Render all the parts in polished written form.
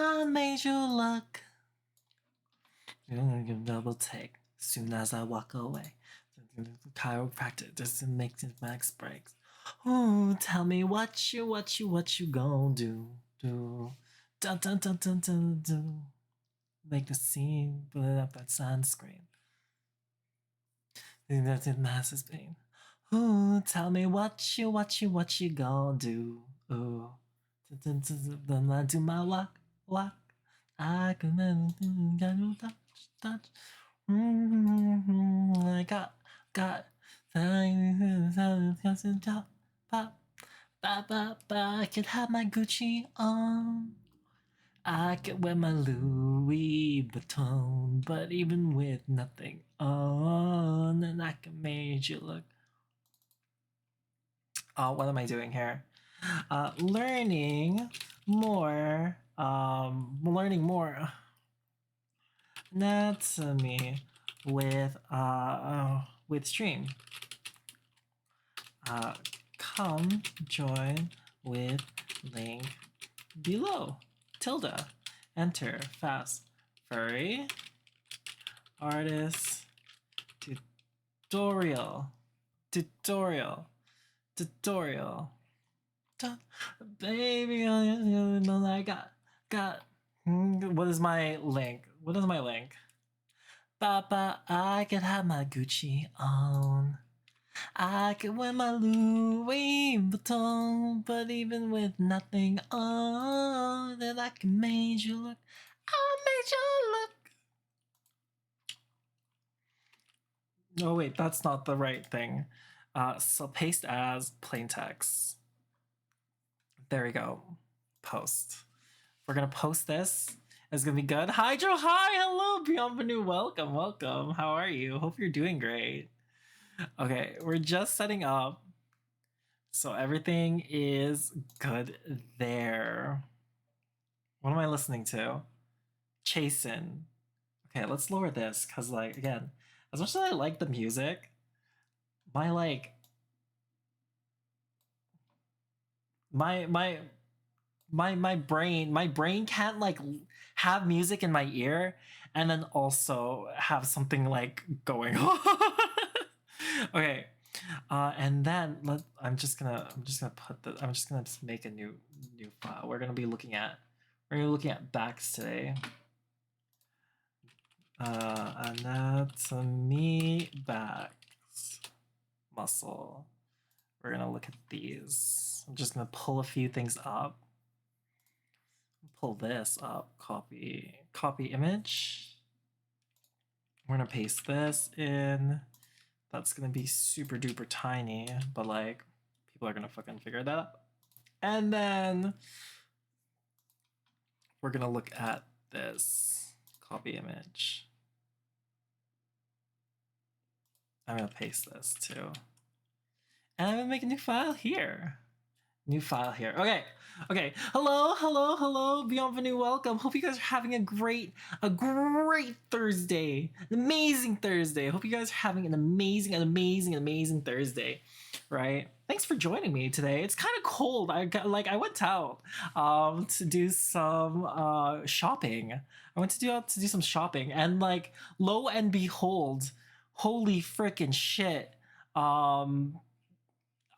I made you look. You're gonna give double take soon as I walk away. Chiropractic doesn't make the max breaks. Ooh, tell me what you gon' do. Dun dun dun dun dun dun. Make the scene, put up that sunscreen. That's in massive pain. Ooh, tell me what you gon' do. Ooh, then I do my walk. I can touch. I got I can have my Gucci on. I can wear my Louis Vuitton, but even with nothing on, and I can make you look. Oh, what am I doing here? Learning more. Learning more anatomy with stream. Come join with link below. Tilda. Enter fast. Furry. Artist. Tutorial. Baby, I got. What is my link? Papa, I can have my Gucci on. I can wear my Louis Vuitton, but even with nothing on, then I can make you look. I made you look. Oh wait, that's not the right thing. So paste as plain text. There we go. Post. We're gonna post this. It's gonna be good. Hydro, hi, hello, bienvenue, welcome. How are you? Hope you're doing great. Okay, we're just setting up, so everything is good there. What am I listening to? Chasin. Okay, let's lower this, because like, again, as much as I like the music, my brain can't like have music in my ear and then also have something like going on. Okay, and then I'm just gonna make a new file. We're gonna be looking at backs today. Anatomy backs muscle. We're gonna look at these. I'm just gonna pull a few things up. Pull this up. Copy image. We're gonna paste this in. That's gonna be super duper tiny, but like people are gonna fucking figure that out. And then we're gonna look at this. Copy image. I'm gonna paste this too. And I'm gonna make a new file here. Okay. Hello. Bienvenue, welcome. Hope you guys are having a great Thursday. An amazing Thursday. Hope you guys are having an amazing Thursday. Right? Thanks for joining me today. It's kind of cold. I went out to do some shopping. I went to do some shopping, and like lo and behold, holy freaking shit.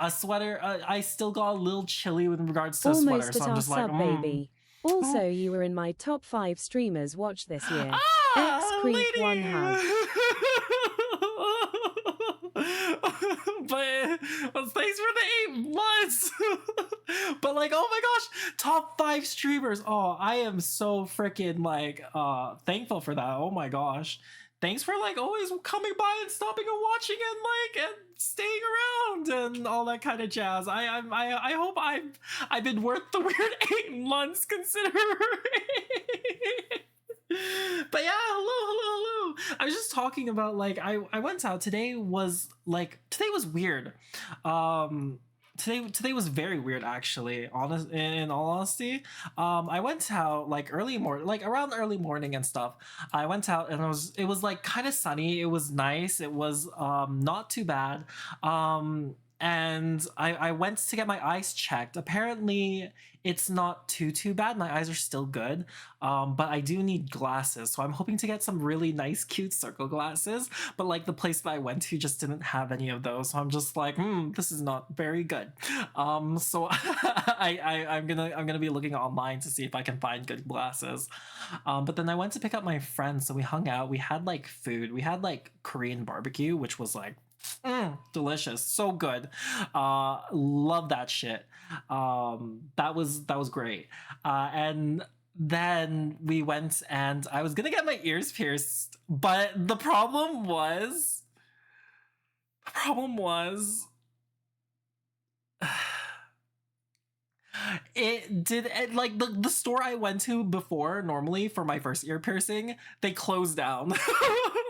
A sweater. I still got a little chilly with regards to a sweater, so I'm just like, baby. Also, you were in my top 5 streamers watch this year. X Creep one hug. But thanks for the 8 months. But like, oh my gosh, top 5 streamers. Oh, I am so freaking like thankful for that. Oh my gosh. Thanks for like always coming by and stopping and watching and staying around and all that kind of jazz. I hope I've been worth the weird 8 months considering. But yeah, hello. I was just talking about like I went out. Today was weird. Today was very weird, actually. In all honesty, I went out like around early morning and stuff. I went out and it was like kind of sunny. It was nice. It was not too bad. and I went to get my eyes checked. Apparently, it's not too bad. My eyes are still good, but I do need glasses. So I'm hoping to get some really nice, cute circle glasses. But like the place that I went to just didn't have any of those. So I'm just like, this is not very good. So I'm gonna be looking online to see if I can find good glasses. But then I went to pick up my friend, so we hung out. We had like food. We had like Korean barbecue, which was like delicious, so good. Love that shit. That was great. And then we went and I was gonna get my ears pierced, but the problem was like the store I went to before normally for my first ear piercing, they closed down.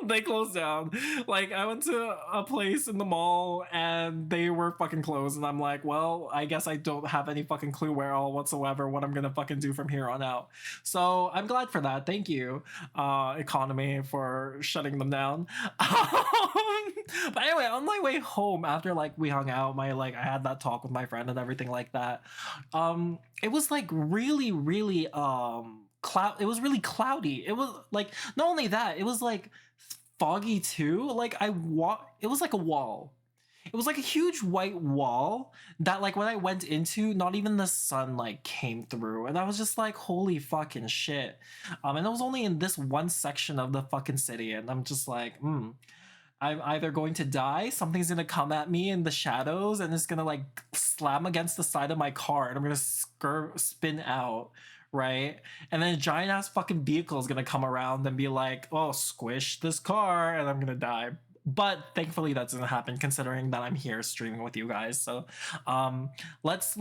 They closed down. Like I went to a place in the mall and they were fucking closed, and I'm like, well, I guess I don't have any fucking clue where all whatsoever what I'm gonna fucking do from here on out. So I'm glad for that. Thank you, economy, for shutting them down. But anyway, on my way home after like we hung out, I had that talk with my friend and everything like that. It was like really it was really cloudy. It was like not only that, it was like foggy too. Like it was like a wall. It was like a huge white wall that like when I went into, not even the sun like came through. And I was just like, holy fucking shit. And it was only in this one section of the fucking city, and I'm just like, I'm either going to die, something's gonna come at me in the shadows, and it's gonna like slam against the side of my car, and I'm gonna spin out, right? And then a giant ass fucking vehicle is gonna come around and be like, "Oh, squish this car," and I'm gonna die. But thankfully that doesn't happen, considering that I'm here streaming with you guys. So, let's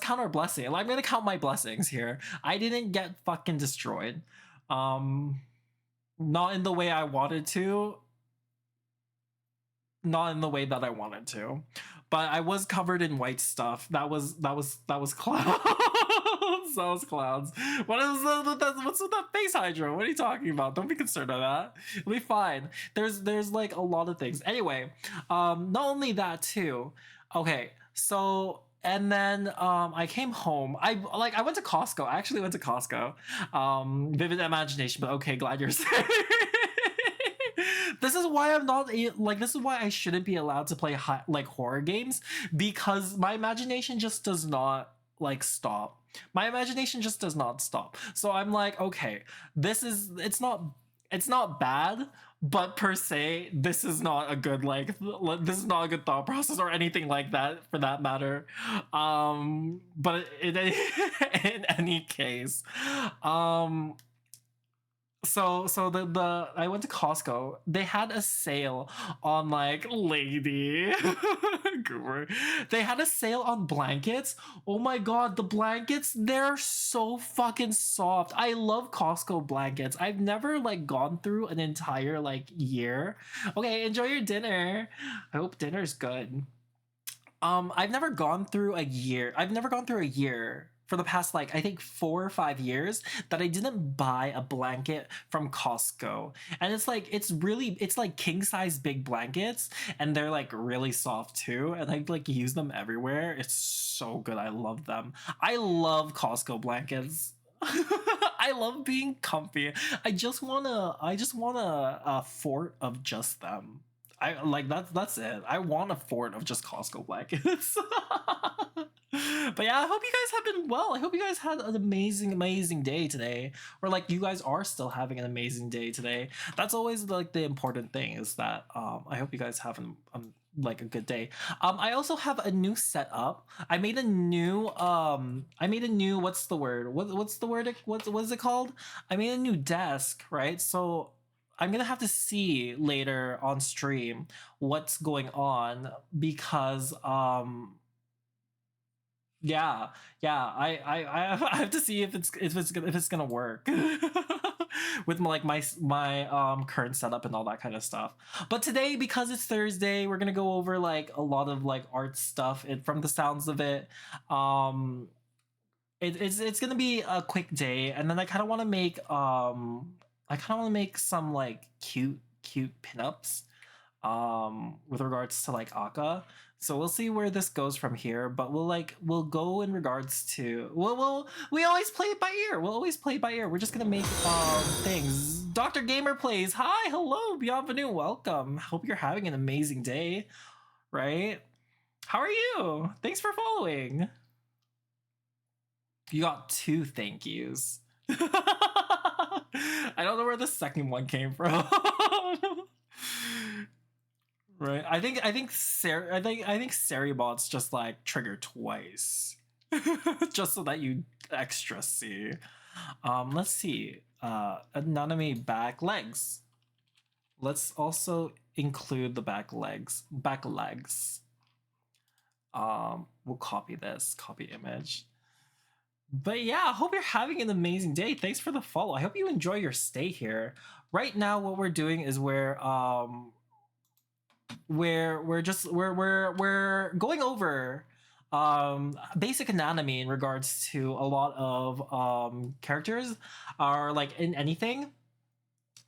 count our blessing. I'm gonna count my blessings here. I didn't get fucking destroyed, um, not in the way I wanted to, not in the way that I wanted to, but I was covered in white stuff. That was clouds. That was clouds. What's with that face hydro? What are you talking about? Don't be concerned about that. It'll be fine. There's like a lot of things. Anyway, not only that too. Okay, so and then I came home. I went to Costco. I actually went to Costco. Vivid imagination, but okay, glad you're safe. This is why I'm not like this is why I shouldn't be allowed to play like horror games, because my imagination just does not like stop. My imagination just does not stop. So I'm like, okay, it's not bad, but per se this is not a good this is not a good thought process or anything like that for that matter. But in any case, um so the I went to Costco. They had a sale on like lady Goober. They had a sale on blankets. Oh my god, the blankets, they're so fucking soft. I love Costco blankets. I've never like gone through an entire like year. Okay, enjoy your dinner. I hope dinner's good. I've never gone through a year. I've never gone through a year for the past like I think 4 or 5 years that I didn't buy a blanket from Costco. And it's like king size big blankets, and they're like really soft too. And I like use them everywhere. It's so good. I love them. I love Costco blankets. I love being comfy. I just want a fort of just them. I like that's it. I want a fort of just Costco blankets. But yeah, I hope you guys have been well. I hope you guys had an amazing day today, or like you guys are still having an amazing day today. That's always like the important thing, is that I hope you guys have like a good day. I also have a new setup. I made a new what's the word? What's the word? What is it called? I made a new desk, right? So I'm gonna have to see later on stream what's going on, because yeah, yeah, I have to see if it's gonna work with my current setup and all that kind of stuff. But today, because it's Thursday, we're gonna go over like a lot of like art stuff. From the sounds of it, um, it's gonna be a quick day, and then I kind of want to make some like cute pinups with regards to like Aka. So we'll see where this goes from here, but we'll go in regards to we always play it by ear. We'll always play it by ear. We're just gonna make things. Dr. Gamer plays. Hi, hello, bienvenue, welcome. Hope you're having an amazing day, right? How are you? Thanks for following. You got 2 thank yous. I don't know where the second one came from. Right. I think Seribot's just like trigger twice. Just so that you extra see. Let's see. Anatomy back legs. Let's also include the back legs. Back legs. We'll copy this, copy image. But yeah, I hope you're having an amazing day. Thanks for the follow. I hope you enjoy your stay here. Right now, what we're doing is we're going over basic anatomy in regards to a lot of characters are like in anything.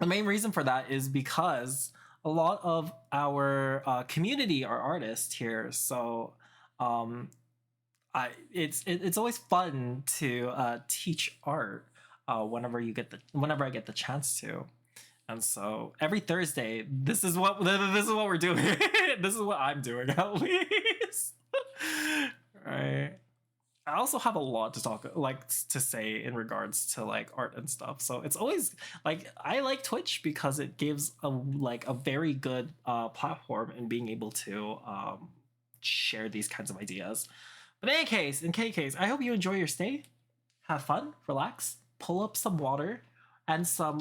The main reason for that is because a lot of our community are artists here, so it's always fun to teach art whenever I get the chance to. And so every Thursday, this is what we're doing. This is what I'm doing at least. Right. I also have a lot to say in regards to like art and stuff. So it's always like I like Twitch because it gives a very good platform in being able to share these kinds of ideas. But in any case, I hope you enjoy your stay. Have fun, relax, pull up some water and some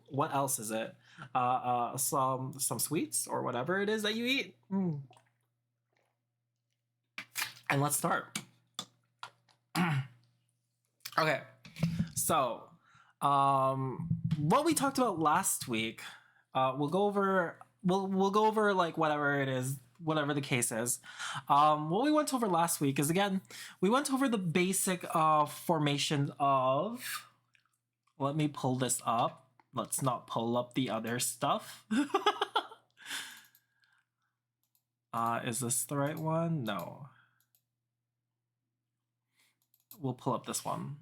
what else is it? Some sweets or whatever it is that you eat. And let's start. Okay. So, what we talked about last week, we'll go over like whatever it is, whatever the case is. What we went over last week is, again, we went over the basic formation of. Let me pull this up. Let's not pull up the other stuff. Is this the right one? No. We'll pull up this one.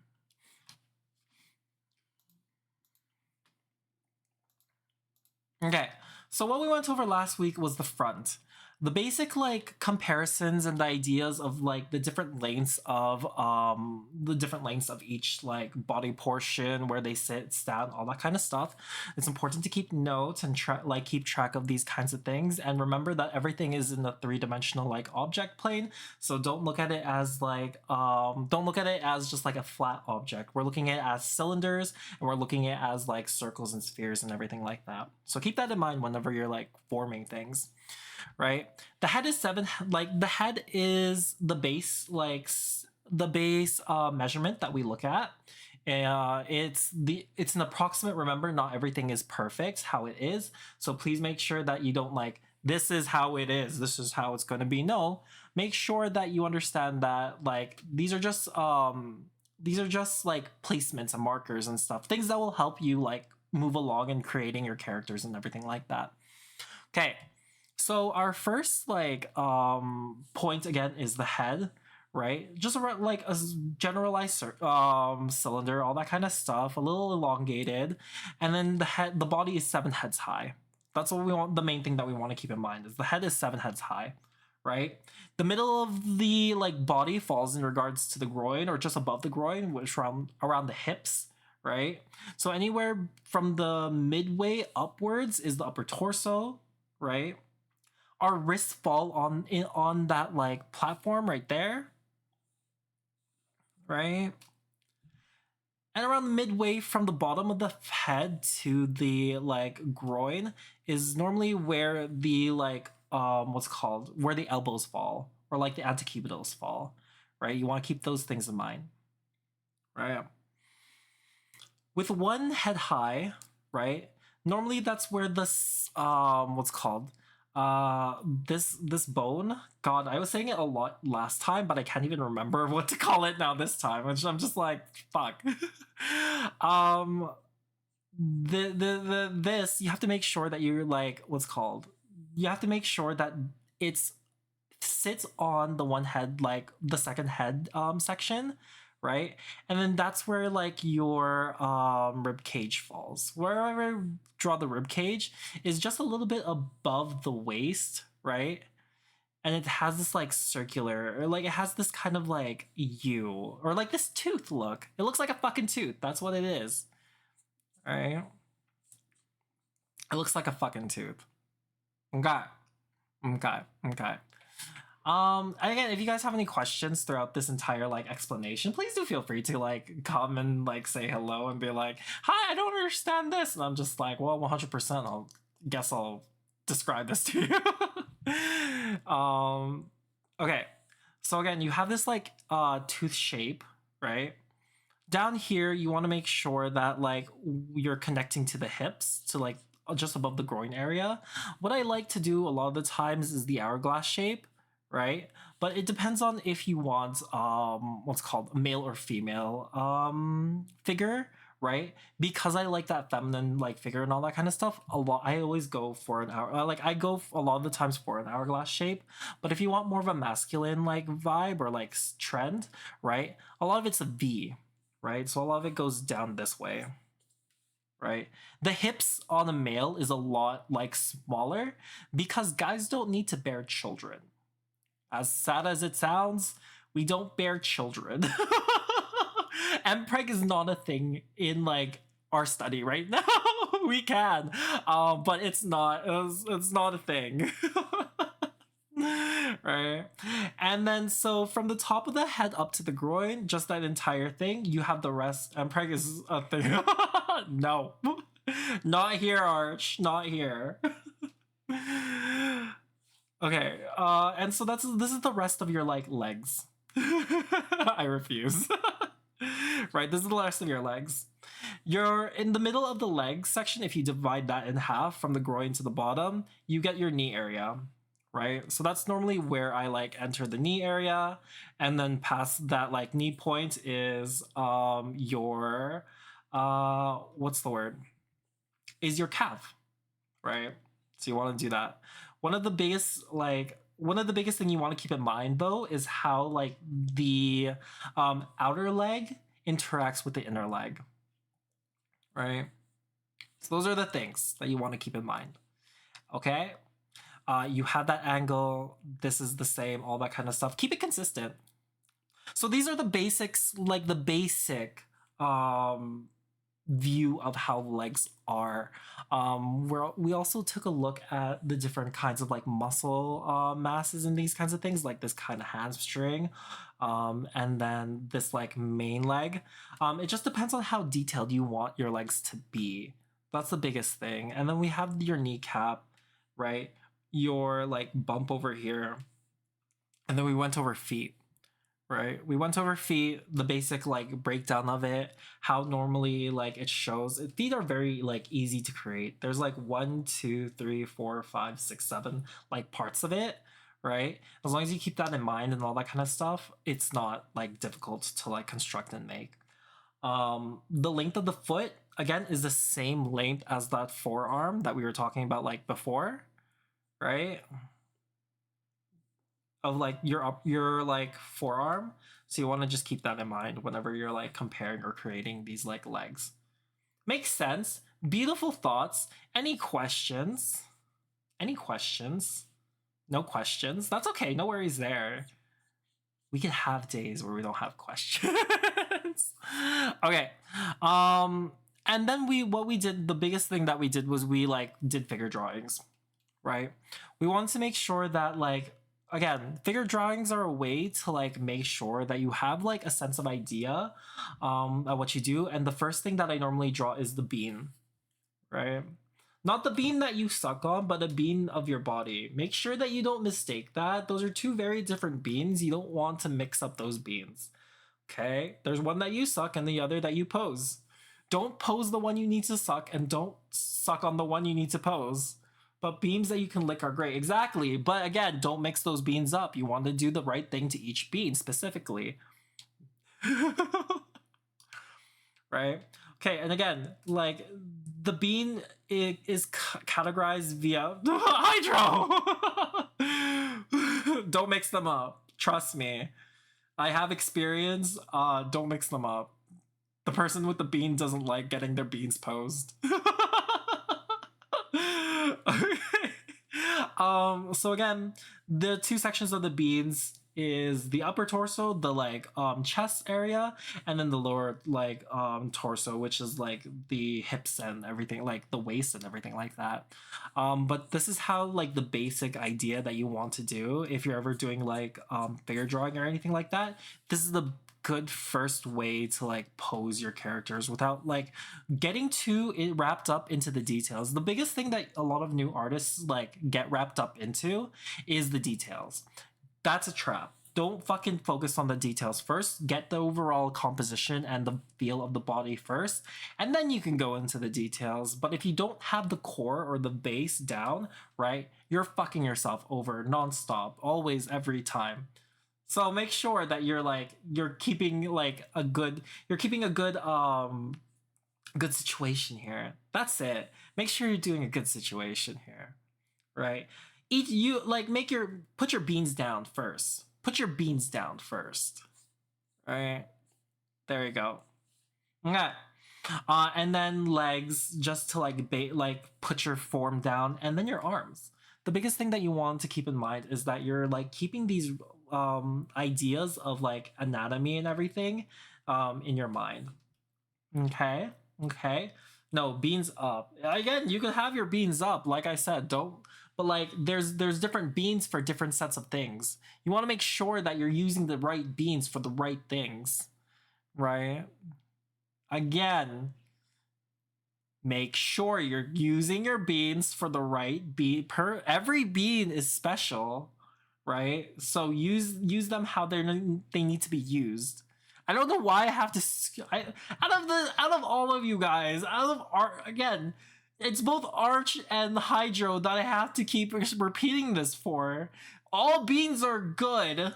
Okay, so what we went over last week was the front. The basic like comparisons and the ideas of like the different lengths of each like body portion, where they sit, stand, all that kind of stuff. It's important to keep notes and keep track of these kinds of things, and remember that everything is in the 3-dimensional like object plane. So don't look at it as just like a flat object. We're looking at it as cylinders, and we're looking at it as like circles and spheres and everything like that. So keep that in mind whenever you're like forming things. Right, the head is 7. Like the head is the base, measurement that we look at. It's an approximate. Remember, not everything is perfect how it is. So please make sure that you don't like this is how it is. This is how it's going to be. No, make sure that you understand that like these are just like placements and markers and stuff. Things that will help you like move along in creating your characters and everything like that. Okay. So our first like point again is the head, right? Just around like a generalized cylinder, all that kind of stuff, a little elongated, and then the body is 7 heads high. That's what we want. The main thing that we want to keep in mind is the head is 7 heads high, right? The middle of the like body falls in regards to the groin or just above the groin, which around the hips. Right? So anywhere from the midway upwards is the upper torso, right? Our wrists fall on that like platform right there, right? And around midway from the bottom of the head to the like groin is normally where the like where the elbows fall, or like the antecubials fall, right? You want to keep those things in mind, right? With 1 head high, right? Normally that's where this this bone. God, I was saying it a lot last time, but I can't even remember what to call it now this time, which I'm just like, fuck. This, you have to make sure that you're like, you have to make sure that it's sits on the one head, like the second head section, right? And then that's where like your rib cage falls. Wherever I draw the rib cage is just a little bit above the waist, right? And it has this like circular, or like it has this kind of like U, or like this tooth look. It looks like a fucking tooth. That's what it is. All right. It looks like a fucking tooth. Okay. Okay. Okay. And again, if you guys have any questions throughout this entire like explanation, please do feel free to like come and like say hello and be like, "Hi, I don't understand this," and I'm just like, "Well, 100%. I'll describe this to you." Okay. So again, you have this like tooth shape, right? Down here, you want to make sure that like you're connecting to the hips, to like just above the groin area. What I like to do a lot of the times is the hourglass shape, right? But it depends on if you want what's called male or female figure, right? Because I like that feminine like figure and all that kind of stuff. I always go for an hour. I go a lot of the times for an hourglass shape. But if you want more of a masculine like vibe or like trend, right? A lot of it's a V, right? So a lot of it goes down this way, right? The hips on a male is a lot like smaller because guys don't need to bear children. As sad as it sounds, we don't bear children. Mpreg is not a thing in like our study right now. We can, but it's not. It's not a thing. Right? And then so from the top of the head up to the groin, just that entire thing, you have the rest. Mpreg is a thing. No. Not here, Arch. Not here. Okay, and so this is the rest of your like legs. I refuse. Right, this is the rest of your legs. You're in the middle of the leg section. If you divide that in half from the groin to the bottom, you get your knee area, right? So that's normally where I like enter the knee area, and then past that like knee point is your what's the word? Is your calf, right? So you want to do that. One of the biggest thing you want to keep in mind though is how like the outer leg interacts with the inner leg, right? So those are the things that you want to keep in mind. Okay, you have that angle. This is the same, all that kind of stuff. Keep it consistent. So these are the basics, like the basic view of how legs are. Where we also took a look at the different kinds of like muscle masses and these kinds of things, like this kind of hamstring, and then this like main leg. It just depends on how detailed you want your legs to be. That's the biggest thing. And then we have your kneecap, right? Your like bump over here, and then we went over feet. Right, we went over feet, the basic like breakdown of it, how normally like it shows. Feet are very like easy to create. There's like 1, 2, 3, 4, 5, 6, 7 like parts of it, right? As long as you keep that in mind and all that kind of stuff, it's not like difficult to like construct and make. The length of the foot again is the same length as that forearm that we were talking about like before, right? Of like your like forearm. So you want to just keep that in mind whenever you're like comparing or creating these like legs. Makes sense. Beautiful thoughts. Any questions? Any questions? No questions. That's okay. No worries there. We can have days where we don't have questions. Okay. And then the biggest thing that we did was we like did figure drawings, right? We wanted to make sure that like, again, figure drawings are a way to like make sure that you have like a sense of idea of what you do. And the first thing that I normally draw is the bean, right? Not the bean that you suck on, but a bean of your body. Make sure that you don't mistake that. Those are two very different beans. You don't want to mix up those beans. Okay? There's one that you suck and the other that you pose. Don't pose the one you need to suck, and don't suck on the one you need to pose. But beans that you can lick are great. Exactly. But again, don't mix those beans up. You want to do the right thing to each bean specifically. Right? Okay, and again, like the bean is categorized via Hydro. Don't mix them up. Trust me. I have experience. Don't mix them up. The person with the bean doesn't like getting their beans posed. Okay. So again, the two sections of the beans is the upper torso, the like chest area, and then the lower like torso, which is like the hips and everything, like the waist and everything like that. But this is how like the basic idea that you want to do if you're ever doing like figure drawing or anything like that. This is the good first way to like pose your characters without like getting too wrapped up into the details. The biggest thing that a lot of new artists like get wrapped up into is the details. That's a trap. Don't fucking focus on the details first. Get the overall composition and the feel of the body first, and then you can go into the details. But if you don't have the core or the base down, right, you're fucking yourself over nonstop, always, every time. So make sure that you're keeping a good good situation here. That's it. Make sure you're doing a good situation here, right? Put your beans down first. Put your beans down first. Right? There you go. Okay. And then legs, just to put your form down, and then your arms. The biggest thing that you want to keep in mind is that you're like keeping these ideas of like anatomy and everything in your mind. Okay. No, beans up. Again, you can have your beans up, like I said. Don't But like there's different beans for different sets of things. You want to make sure that you're using the right beans for the right things, right? Again, make sure you're using your beans for the right bean. Every bean is special, right? So use them how they need to be used. I don't know why I have to. Out of all of you guys, again, it's both Arch and Hydro that I have to keep repeating this for. All beans are good,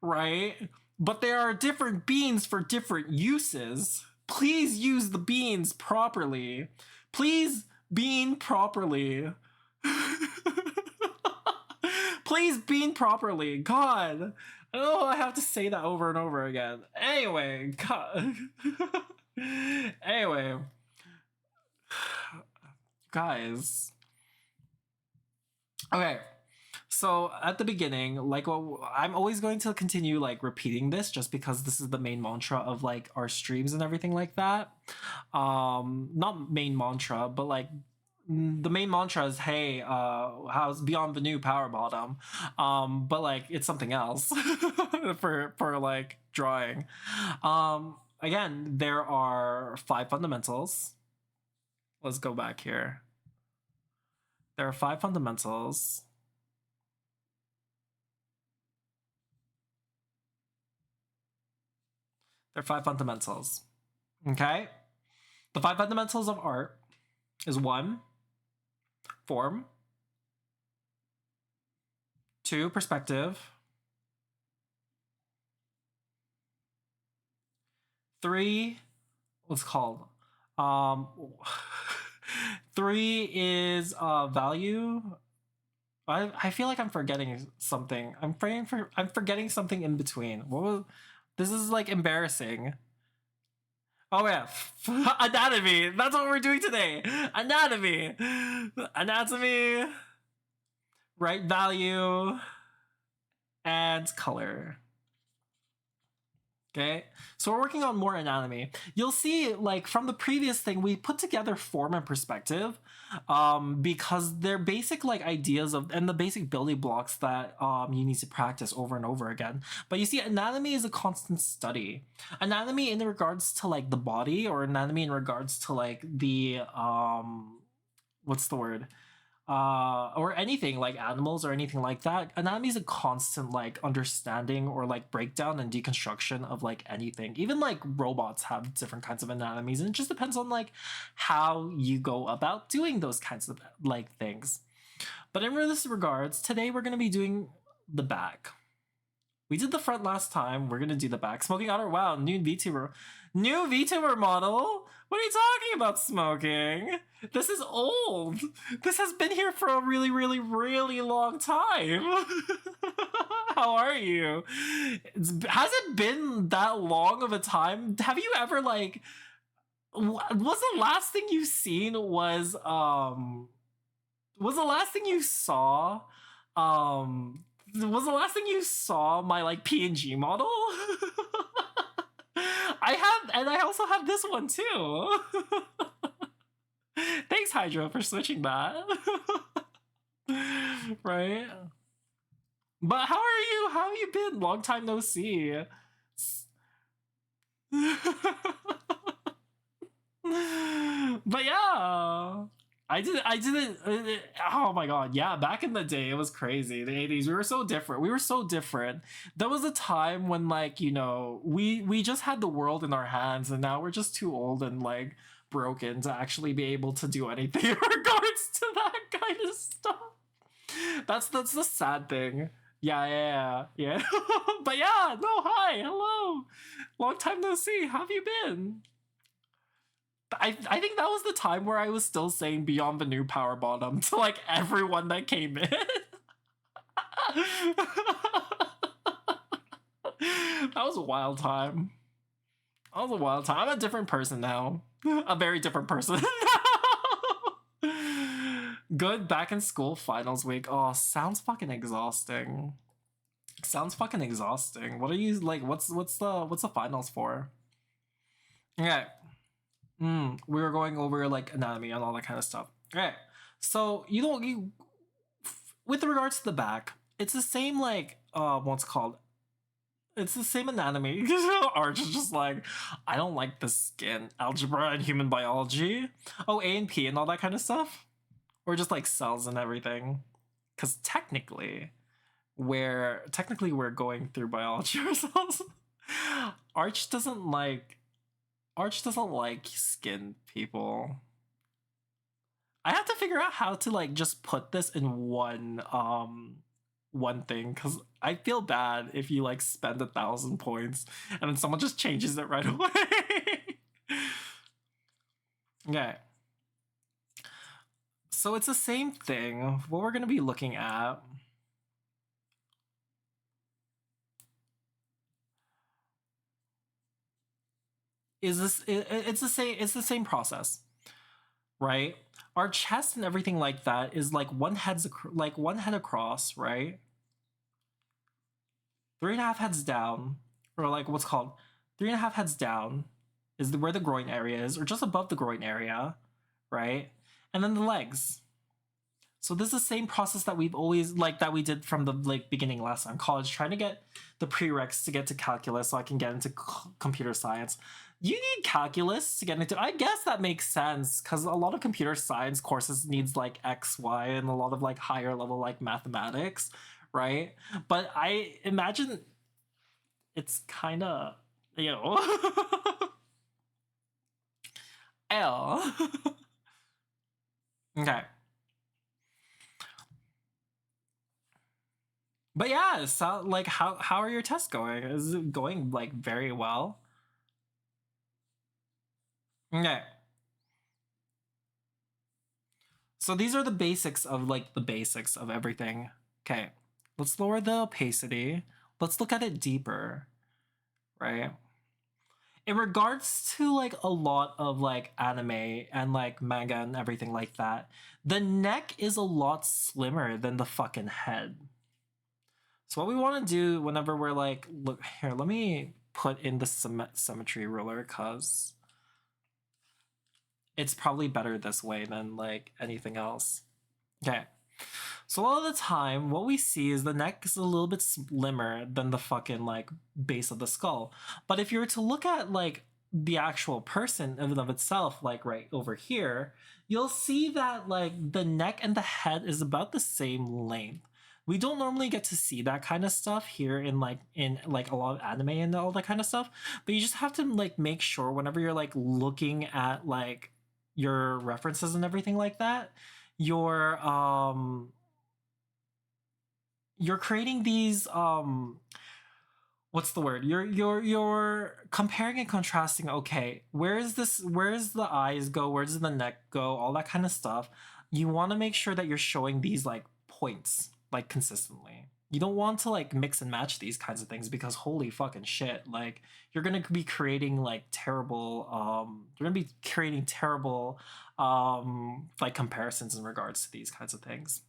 right? But there are different beans for different uses. Please use the beans properly. Please bean properly. Please bean properly. God. I don't know, I have to say that over and over again. Anyway, God. Anyway. Guys. Okay. So at the beginning, I'm always going to continue like repeating this just because this is the main mantra of like our streams and everything like that. Not main mantra, but like the main mantra is, hey, how's Beyond the New Power Bottom? But like it's something else for like drawing. Again, there are 5 fundamentals. Let's go back here. There are 5 fundamentals. There are 5 fundamentals. Okay? The 5 fundamentals of art is 1, form. 2, perspective. 3, what's called? 3 is value. I feel like I'm forgetting something. I'm forgetting something in between. This is like embarrassing. Oh yeah, anatomy. That's what we're doing today. Anatomy. Right value, and color. Okay, so we're working on more anatomy. You'll see, like, from the previous thing, we put together form and perspective because they're basic, like, ideas and the basic building blocks that you need to practice over and over again. But you see, anatomy is a constant study. Anatomy in regards to, like, the body, or anatomy in regards to, like, the, what's the word? Or anything like animals or anything like that. Anatomy is a constant like understanding or like breakdown and deconstruction of like anything. Even like robots have different kinds of anatomies, and it just depends on like how you go about doing those kinds of like things. But in this regards, today we're going to be doing the back. We did the front last time. We're going to do the back. Smoking Otter. Wow, new VTuber model. What are you talking about, Smoking? This is old. This has been here for a really, really, really long time. How are you? Has it been that long of a time? Have you ever like was the last thing you seen was the last thing you saw was the last thing you saw my like PNG model? I also have this one too. Thanks, Hydra, for switching that. Right? But how are you? How have you been? Long time no see. But yeah. I didn't oh my god, yeah, back in the day it was crazy. The 80s, we were so different. We were so different. There was a time when like, you know, we just had the world in our hands and now we're just too old and like broken to actually be able to do anything in regards to that kind of stuff. That's the sad thing. Yeah. But yeah, no, hi, hello. Long time no see. How have you been? I think that was the time where I was still saying Beyond the New Power Bottom to like everyone that came in. That was a wild time. That was a wild time. I'm a different person now. A very different person. Good back in school finals week. Oh, sounds fucking exhausting. Sounds fucking exhausting. What are you like? What's the finals for? Okay. We were going over like anatomy and all that kind of stuff. Okay. So you with regards to the back, it's the same like what's it called? It's the same anatomy. Arch is just like, I don't like the skin, algebra and human biology. Oh, A and P and all that kind of stuff. Or just like cells and everything. Cause technically we're going through biology ourselves. Arch doesn't like skin people. I have to figure out how to like just put this in one thing because I feel bad if you like spend 1,000 points and then someone just changes it right away. Okay. So it's the same thing. What we're gonna be looking at. Is this it's the same process, right? Our chest and everything like that is like one head across, right? 3.5 heads down, or like what's called 3.5 heads down is where the groin area is, or just above the groin area, right? And then the legs. So this is the same process that we've always like that we did from the like beginning last time, college, trying to get the prereqs to get to calculus so I can get into computer science. You need calculus to get into. I guess that makes sense because a lot of computer science courses needs like X, Y, and a lot of like higher level like mathematics, right? But I imagine it's kind of L. Okay. But yeah, so like how are your tests going? Is it going like very well? Okay. So these are the basics of like the basics of everything. Okay. Let's lower the opacity. Let's look at it deeper. Right? In regards to like a lot of like anime and like manga and everything like that, the neck is a lot slimmer than the fucking head. So what we want to do whenever we're like, look here, let me put in the symmetry ruler because it's probably better this way than like anything else. Okay. So a lot of the time, what we see is the neck is a little bit slimmer than the fucking like base of the skull. But if you were to look at like the actual person in and of itself, like right over here, you'll see that like the neck and the head is about the same length. We don't normally get to see that kind of stuff here in like a lot of anime and all that kind of stuff, but you just have to like make sure whenever you're like looking at like your references and everything like that, you're creating these what's the word? You're comparing and contrasting, okay, where's the eyes go, where does the neck go, all that kind of stuff. You want to make sure that you're showing these like points like consistently, You don't want to like mix and match these kinds of things because holy fucking shit, like you're gonna be creating like terrible you're gonna be creating terrible like comparisons in regards to these kinds of things.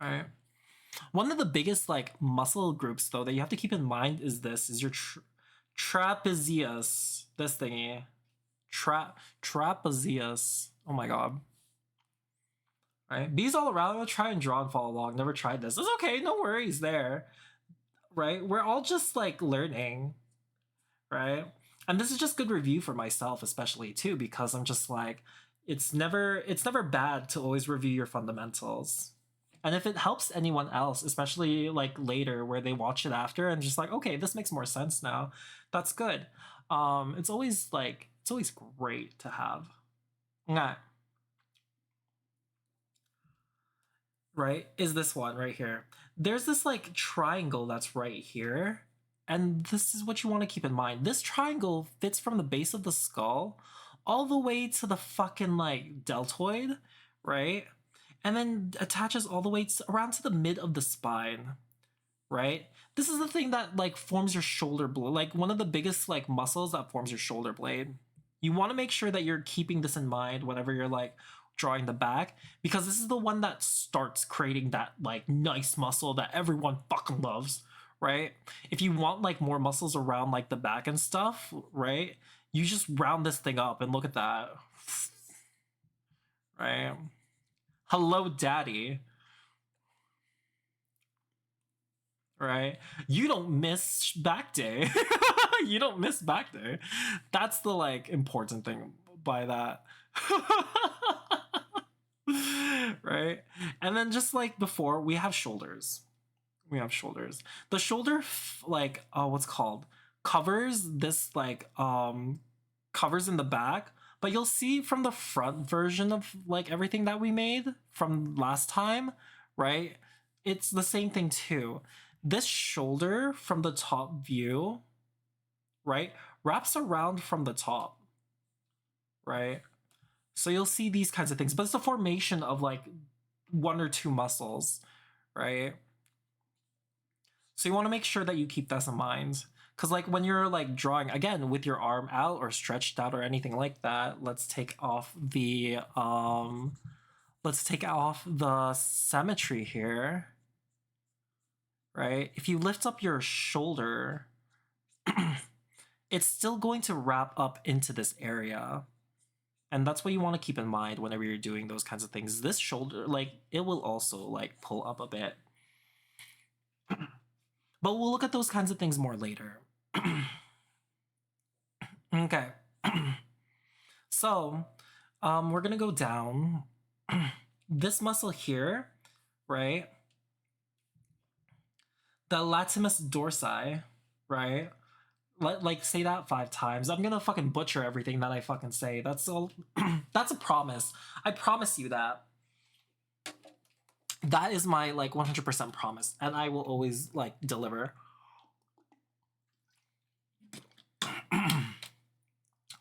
Right. One of the biggest like muscle groups though that you have to keep in mind is your trapezius. This thingy. Trapezius. Oh my god. Right? Bees all around. I'll try and draw and follow along. Never tried this. It's okay. No worries there. Right? We're all just like learning. Right? And this is just good review for myself, especially too, because I'm just like, it's never bad to always review your fundamentals. And if it helps anyone else, especially like later where they watch it after and just like, okay, this makes more sense now, that's good. It's always great to have. Yeah. Right? Is this one right here. There's this like triangle that's right here. And this is what you want to keep in mind. This triangle fits from the base of the skull all the way to the fucking like deltoid, right? And then attaches all the way around to the mid of the spine, right? This is the thing that like forms your shoulder blade, like one of the biggest like muscles that forms your shoulder blade. You want to make sure that you're keeping this in mind whenever you're like drawing the back, because this is the one that starts creating that like nice muscle that everyone fucking loves, right? If you want like more muscles around like the back and stuff, right? You just round this thing up and look at that. Right? Hello, daddy. Right? You don't miss back day. You don't miss back day. That's the like important thing by that. Right? And then just like before, we have shoulders. We have shoulders. The shoulder like what's called covers this like covers in the back, but you'll see from the front version of like everything that we made from last time, right? It's the same thing too. This shoulder from the top view, right, wraps around from the top, right? So you'll see these kinds of things, but it's a formation of like one or two muscles, right? So you want to make sure that you keep this in mind. Because like when you're like drawing, again, with your arm out or stretched out or anything like that, let's take off the symmetry here. Right? If you lift up your shoulder, it's still going to wrap up into this area. And that's what you want to keep in mind whenever you're doing those kinds of things. This shoulder, like, it will also like pull up a bit. But we'll look at those kinds of things more later. Okay. So, we're gonna go down. This muscle here, right? The latissimus dorsi, right? Like say that 5 times. I'm gonna fucking butcher everything that I fucking say. That's all. That's a promise. I promise you that. That is my like 100% promise, and I will always like deliver.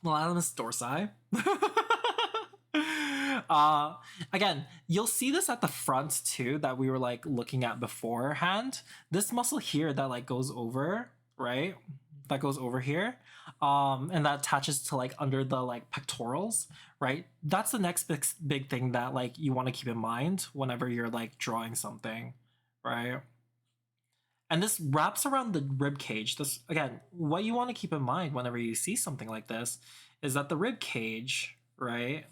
Latissimus dorsi. Again, you'll see this at the front too that we were like looking at beforehand. This muscle here that like goes over, right? That goes over here, and that attaches to like under the like pectorals, right? That's the next big thing that like you want to keep in mind whenever you're like drawing something, right? And this wraps around the rib cage. This again, what you want to keep in mind whenever you see something like this is that the rib cage, right,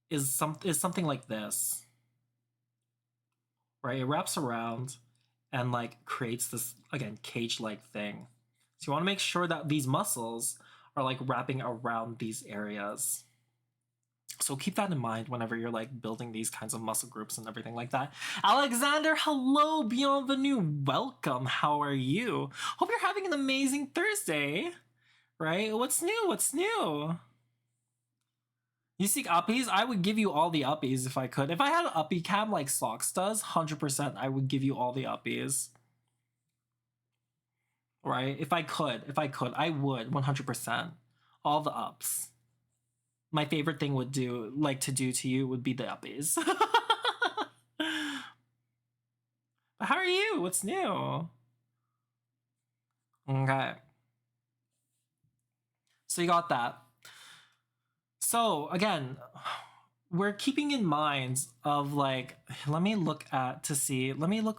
is something like this, right? It wraps around and like creates this again cage-like thing. So you want to make sure that these muscles are like wrapping around these areas. So keep that in mind whenever you're like building these kinds of muscle groups and everything like that. Alexander, hello, bienvenue, welcome. How are you? Hope you're having an amazing Thursday. Right? What's new? What's new? You seek uppies? I would give you all the uppies if I could. If I had an uppie cam like Socks does, 100% I would give you all the uppies. Right? If I could, I would 100%. All the ups. My favorite thing to do to you would be the uppies. How are you? What's new? Okay. So you got that. So again, we're keeping in mind of like, let me look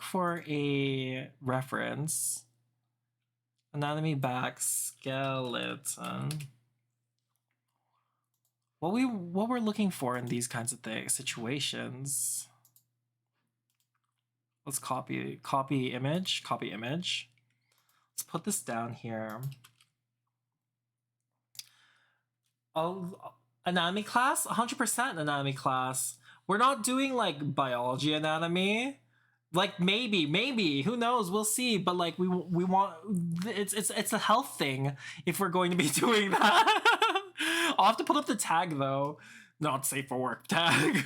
for a reference. Anatomy back skeleton. What we're looking for in these kinds of situations. Let's copy image. Let's put this down here. Oh, anatomy class? 100% anatomy class. We're not doing like biology anatomy. Like maybe, who knows? We'll see. But like we want it's a health thing if we're going to be doing that. I'll have to put up the tag though. Not safe for work tag.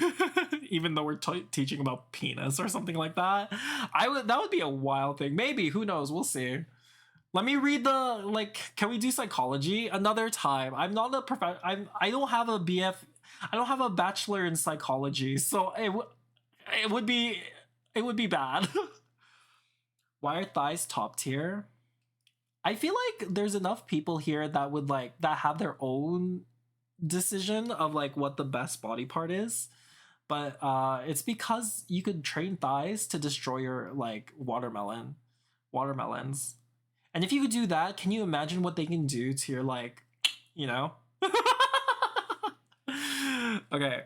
Even though we're teaching about penis or something like that. That would be a wild thing. Maybe, who knows? We'll see. Let me read the, like, can we do psychology another time? I'm not a I don't have a BF. I don't have a bachelor in psychology, so it would be bad. Why are thighs top tier? I feel like there's enough people here that would that have their own decision of like what the best body part is, but it's because you could train thighs to destroy your like watermelons. And if you could do that, can you imagine what they can do to your, like, you know? Okay.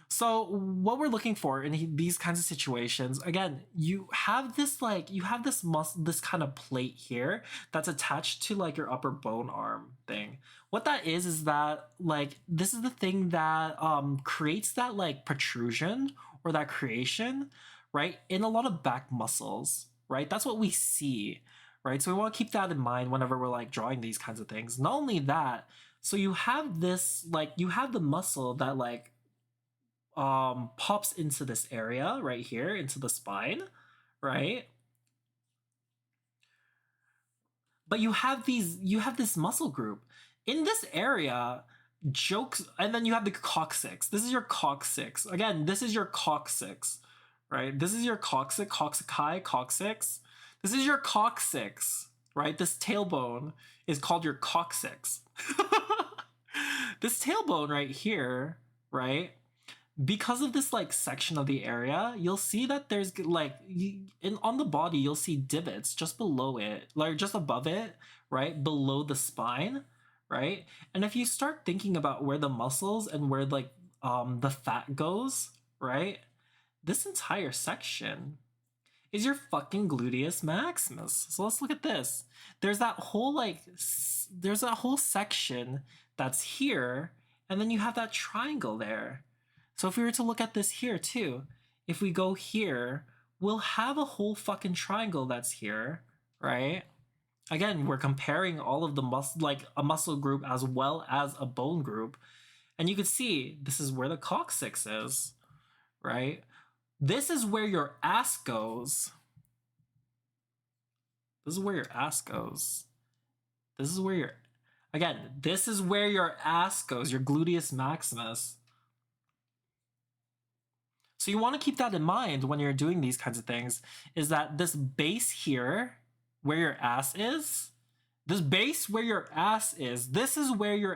So what we're looking for in these kinds of situations, again, you have this this kind of plate here that's attached to like your upper bone arm thing. What that is that like this is the thing that creates that like protrusion or that creation, right? In a lot of back muscles, right? That's what we see. Right? So we want to keep that in mind whenever we're like drawing these kinds of things. Not only that, so you have this, like, you have the muscle that like pops into this area right here, into the spine, right? But you have this muscle group in this area, and then you have the coccyx. This is your coccyx. Again, this is your coccyx, right? This is your coccyx, coccyx. This is your coccyx, right? This tailbone is called your coccyx. This tailbone right here, right? Because of this like section of the area, you'll see that there's like on the body, you'll see divots just below it, like just above it, right? Below the spine, right? And if you start thinking about where the muscles and where like the fat goes, right? This entire section is your fucking gluteus maximus. So let's look at this. There's that whole section that's here, and then you have that triangle there. So if we were to look at this here too, if we go here, we'll have a whole fucking triangle that's here, right? Again, we're comparing all of the a muscle group as well as a bone group. And you can see this is where the coccyx is, right? This is where your ass goes. This is where your ass goes. This is where your ass goes, your gluteus maximus. So you want to keep that in mind when you're doing these kinds of things, is that this base here, where your ass is, this is where your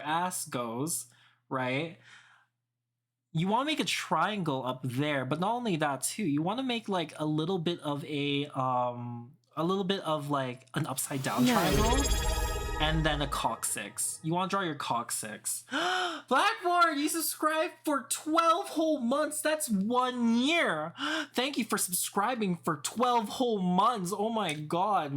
ass goes, right? You want to make a triangle up there, but not only that too, you want to make like a little bit of like an upside down triangle, and then a coccyx. You want to draw your coccyx. Blackboard, you subscribed for 12 whole months. That's 1 year. Thank you for subscribing for 12 whole months. Oh my god,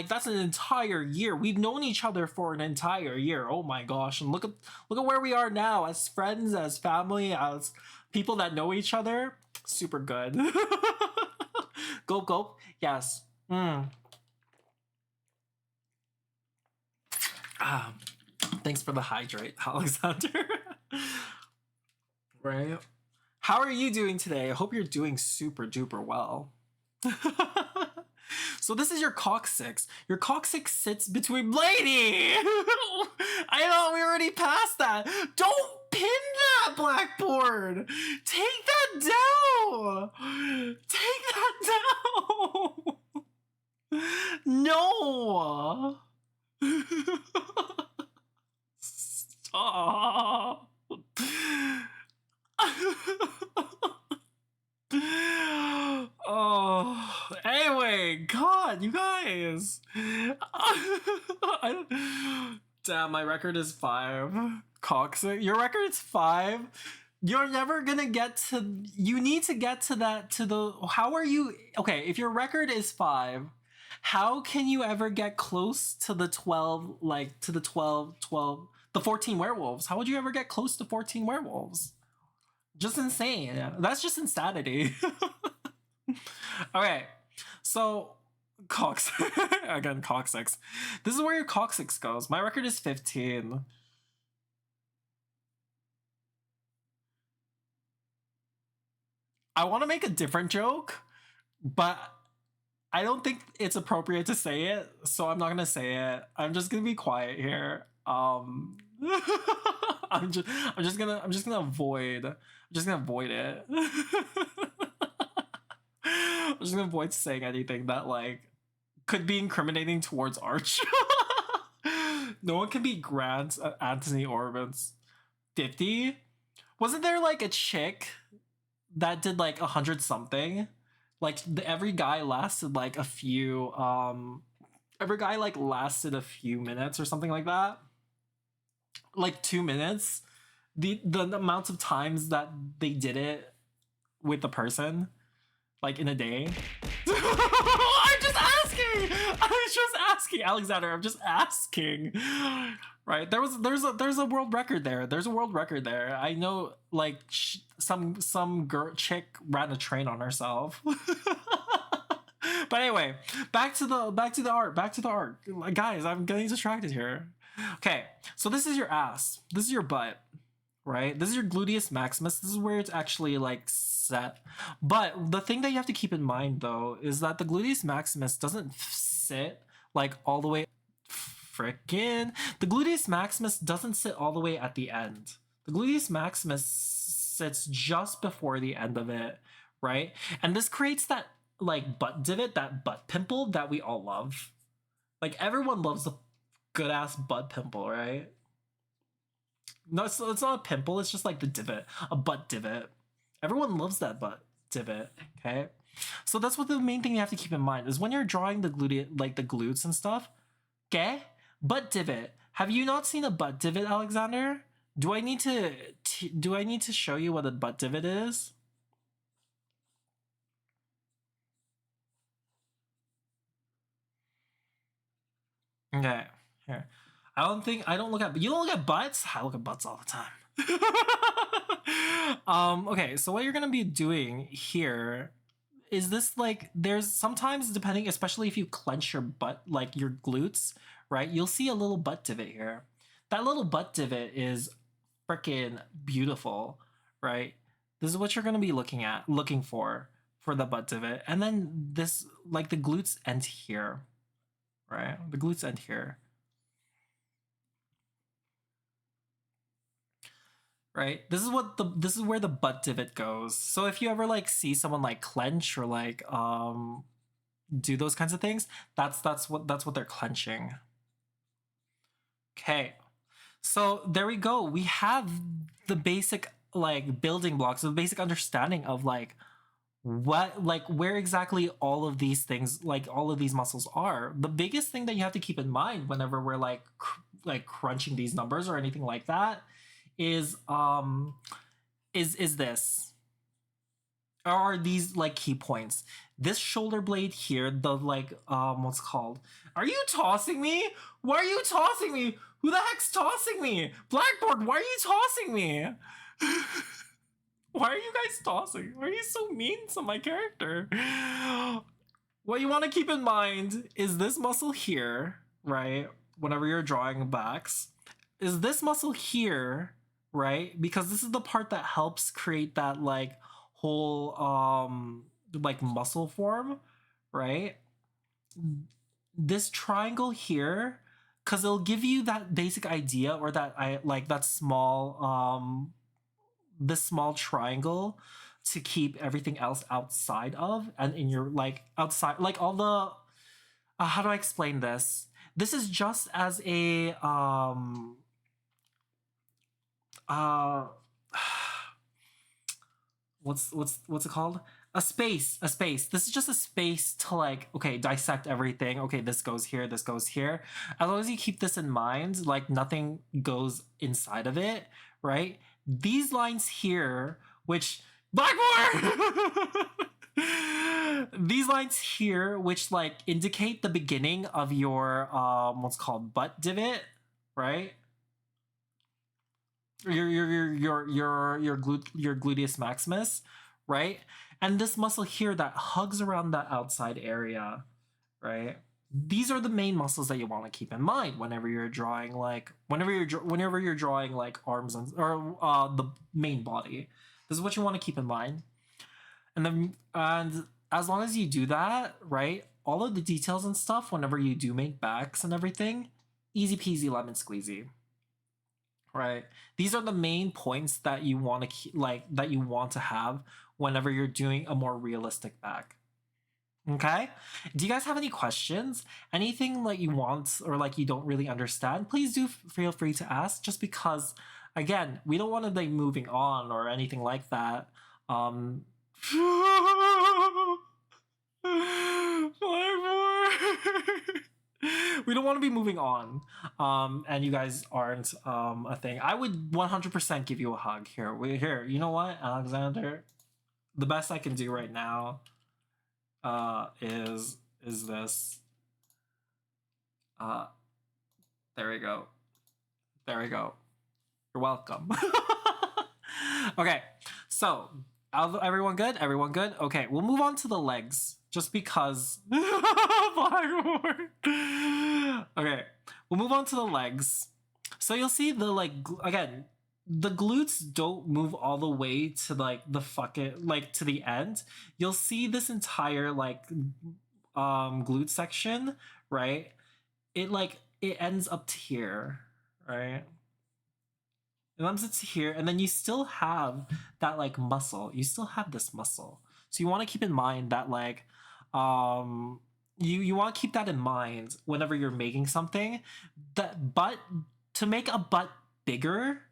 that's an entire year. We've known each other for an entire year. Oh my gosh, and look at where we are now, as friends, as family, as people that know each other. Super good. Go. Yes. Thanks for the hydrate, Alexander. Right? How are you doing today? I hope you're doing super duper well. So this is your coccyx. Your coccyx sits between Lady. I thought we already passed that. Don't pin that, Blackboard. Take that down. No. Stop. Oh, anyway, God, you guys. Damn, my record is 5. Coxic, your record is 5. You're never gonna get to. You need to get to that. To the. How are you? Okay, if your record is 5, how can you ever get close to the 12? Like to the 12, the 14 werewolves? How would you ever get close to 14 werewolves? Just insane. That's just insanity. Okay, so Cox again, Coxix. This is where your Coxix goes. My record is 15. I want to make a different joke, but I don't think it's appropriate to say it, so I'm not gonna say it. I'm just gonna be quiet here. I'm just gonna avoid. I'm just gonna avoid it. I'm just gonna avoid saying anything that like could be incriminating towards Arch. No one can beat Grant Anthony Orvins. 50? Wasn't there like a chick that did like 100 something? Like every guy lasted like a few every guy like lasted a few minutes or something like that. Like 2 minutes. The amounts of times that they did it with the person, like in a day. I'm just asking. Alexander. I'm just asking. Right? There's a world record there. There's a world record there. I know, like some girl chick ran a train on herself. But anyway, back to the art. Guys, I'm getting distracted here. Okay, so this is your ass. This is your butt. Right? This is your gluteus maximus. This is where it's actually like set. But the thing that you have to keep in mind though is that the gluteus maximus doesn't sit like all the way. The gluteus maximus doesn't sit all the way at the end. The gluteus maximus sits just before the end of it, right? And this creates that like butt divot, that butt pimple that we all love. Like everyone loves a good ass butt pimple, right? No, it's not a pimple. It's just like the divot, a butt divot. Everyone loves that butt divot. Okay, so that's what the main thing you have to keep in mind is when you're drawing the glute, like the glutes and stuff. Okay, butt divot. Have you not seen a butt divot, Alexander? Do I need to show you what a butt divot is? Okay, here. I don't look at, you don't look at butts? I look at butts all the time. Okay, so what you're gonna be doing here is this like, there's sometimes depending, especially if you clench your butt, like your glutes, right? You'll see a little butt divot here. That little butt divot is freaking beautiful, right? This is what you're gonna be looking for the butt divot. And then this, like the glutes end here, right? The glutes end here. Right? This is where the butt divot goes. So if you ever like see someone like clench or like do those kinds of things, that's what they're clenching. Okay. So there we go. We have the basic like building blocks, the basic understanding of like what, like where exactly all of these things, like all of these muscles are. The biggest thing that you have to keep in mind whenever we're like crunching these numbers or anything like that is this, are these like key points. This shoulder blade here, the like what's called, are you tossing me? Why are you tossing me? Who the heck's tossing me? Blackboard, why are you tossing me? Why are you guys tossing? Why are you so mean to my character? What you want to keep in mind is this muscle here, right? Whenever you're drawing backs, is this muscle here, right? Because this is the part that helps create that like whole like muscle form, right? This triangle here, because it'll give you that basic idea, or that that small this small triangle to keep everything else outside of, and in your like outside, like all the how do I explain this? This is just as a uh what's it called? A space. This is just a space to like, okay, dissect everything. Okay, this goes here, this goes here. As long as you keep this in mind, like nothing goes inside of it, right? These lines here, which Blackboard these lines here, which like indicate the beginning of your what's called butt divot, right? Your gluteus maximus, right? And this muscle here that hugs around that outside area, right? These are the main muscles that you want to keep in mind whenever you're drawing like whenever you're drawing like arms or the main body. This is what you want to keep in mind. And as long as you do that, right? All of the details and stuff whenever you do make backs and everything, easy peasy lemon squeezy. Right. These are the main points that you want to keep, like that you want to have whenever you're doing a more realistic back. Okay? Do you guys have any questions? Anything like you want or like you don't really understand? Please do feel free to ask, just because again, we don't want to be moving on or anything like that. We don't want to be moving on, and you guys aren't a thing. I would 100% give you a hug here. Here, you know what, Alexander? The best I can do right now is this. There we go. There we go. You're welcome. Okay, so everyone good? Everyone good? Okay, we'll move on to the legs. Just because. Okay, we'll move on to the legs. So you'll see the like again, the glutes don't move all the way to like the fucking like to the end. You'll see this entire like glute section, right? It ends up to here, right? It ends up to here, and then you still have that like muscle. You still have this muscle. So you want to keep in mind that like you want to keep that in mind whenever you're making something. That butt, to make a butt bigger,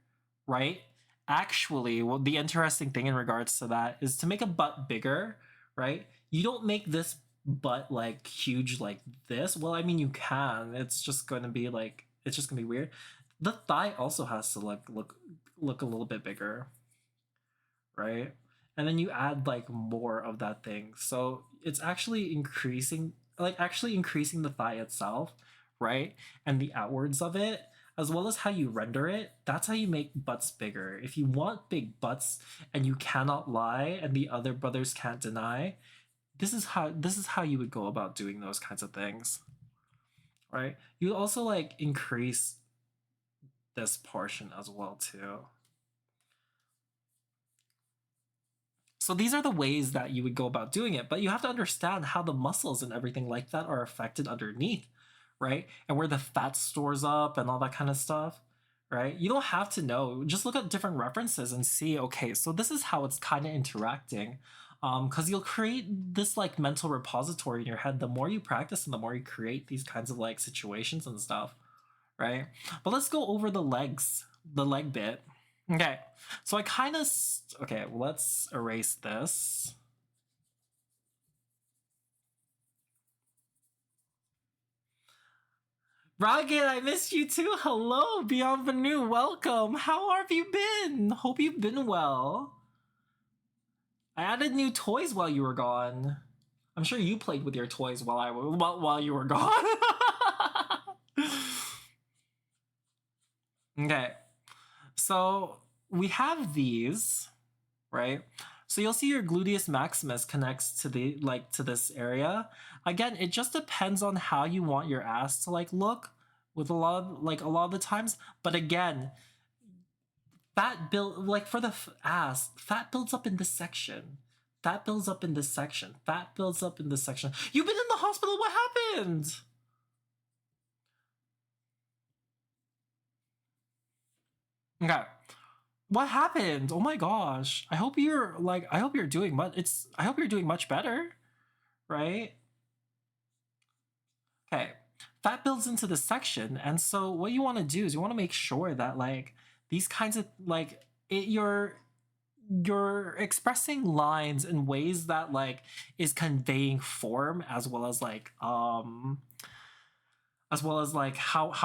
right? Actually, well, the interesting thing in regards to that is to make a butt bigger, right? You don't make this butt like huge like this. Well, I mean you can. It's just going to be like it's just going to be weird. The thigh also has to look a little bit bigger, right? And then you add like more of that thing. So it's actually increasing the thigh itself, right? And the outwards of it, as well as how you render it. That's how you make butts bigger. If you want big butts and you cannot lie and the other brothers can't deny, this is how you would go about doing those kinds of things. Right? You also like increase this portion as well too. So these are the ways that you would go about doing it, but you have to understand how the muscles and everything like that are affected underneath, right? And where the fat stores up and all that kind of stuff, right? You don't have to know. Just look at different references and see, okay, so this is how it's kind of interacting. Because you'll create this like mental repository in your head. The more you practice and the more you create these kinds of like situations and stuff, right? But let's go over the legs, the leg bit. Okay, so I kind of, okay, let's erase this. Rocket, I missed you too. Hello, bienvenue, welcome. How have you been? Hope you've been well. I added new toys while you were gone. I'm sure you played with your toys while you were gone. Okay. So we have these, right? So you'll see your gluteus maximus connects to the like to this area. Again, it just depends on how you want your ass to like look with a lot of the times. But again, fat build like for the ass, fat builds up in this section. Fat builds up in this section. Fat builds up in this section. You've been in the hospital. What happened? Okay. What happened? Oh my gosh. I hope you're doing much better, right? Okay, fat builds into the section, and so what you want to do is you want to make sure that like these kinds of like you're expressing lines in ways that like is conveying form as well as like how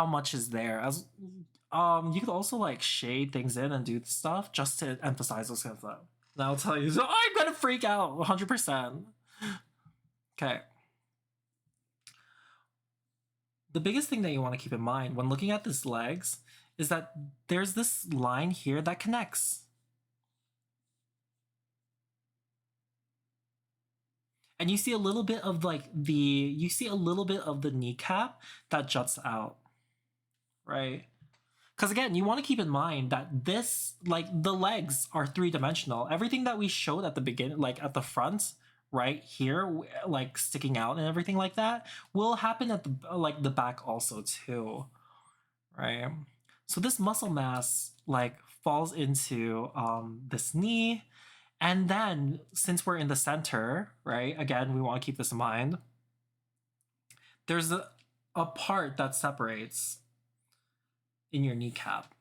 much is there. As you could also like shade things in and do stuff just to emphasize those kinds of stuff. And I'll tell you, so I'm gonna freak out 100%. Okay. The biggest thing that you want to keep in mind when looking at this legs is that there's this line here that connects. And you see a little bit of like the kneecap that juts out, right? Because again, you want to keep in mind that this, like, the legs are 3-dimensional. Everything that we showed at the beginning, like at the front, right here, like sticking out and everything like that, will happen at the back also too, right? So this muscle mass like falls into this knee, and then since we're in the center, right? Again, we want to keep this in mind. There's a part that separates in your kneecap.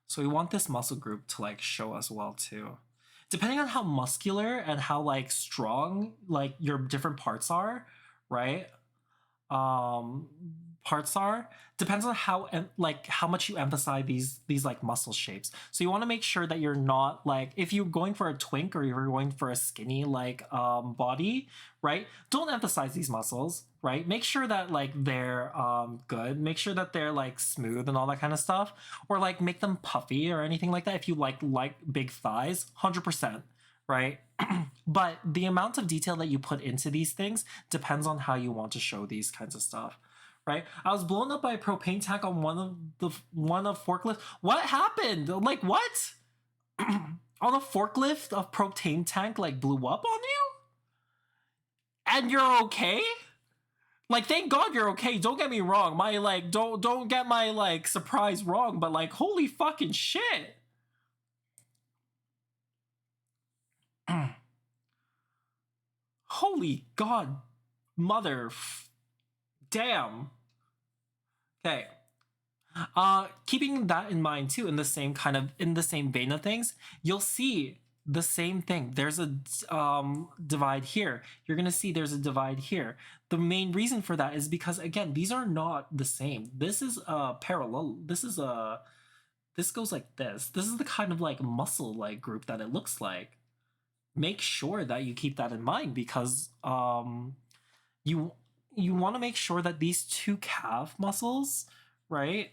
So we want this muscle group to like show as well too. Depending on how muscular and how like strong like your different parts are, right? Um parts are depends on how like how much you emphasize these like muscle shapes. So you want to make sure that you're not like, if you're going for a twink or you're going for a skinny like body, right? Don't emphasize these muscles, right? Make sure that like they're good. Make sure that they're like smooth and all that kind of stuff, or like make them puffy or anything like that. If you like big thighs, 100%, right? But the amount of detail that you put into these things depends on how you want to show these kinds of stuff, right? I was blown up by a propane tank on one of forklift. What happened? Like what? On a forklift, a propane tank like blew up on you, and you're okay? Like, thank God you're okay. Don't get me wrong. My like, don't get my like surprise wrong. But like, holy fucking shit. Holy God, mother, damn. Okay. Keeping that in mind too, in the same vein of things, you'll see the same thing. There's a divide here. You're gonna see there's a divide here. The main reason for that is because again, these are not the same. This is parallel. This goes like this. This is the kind of like muscle like group that it looks like. Make sure that you keep that in mind because you want to make sure that these two calf muscles, right?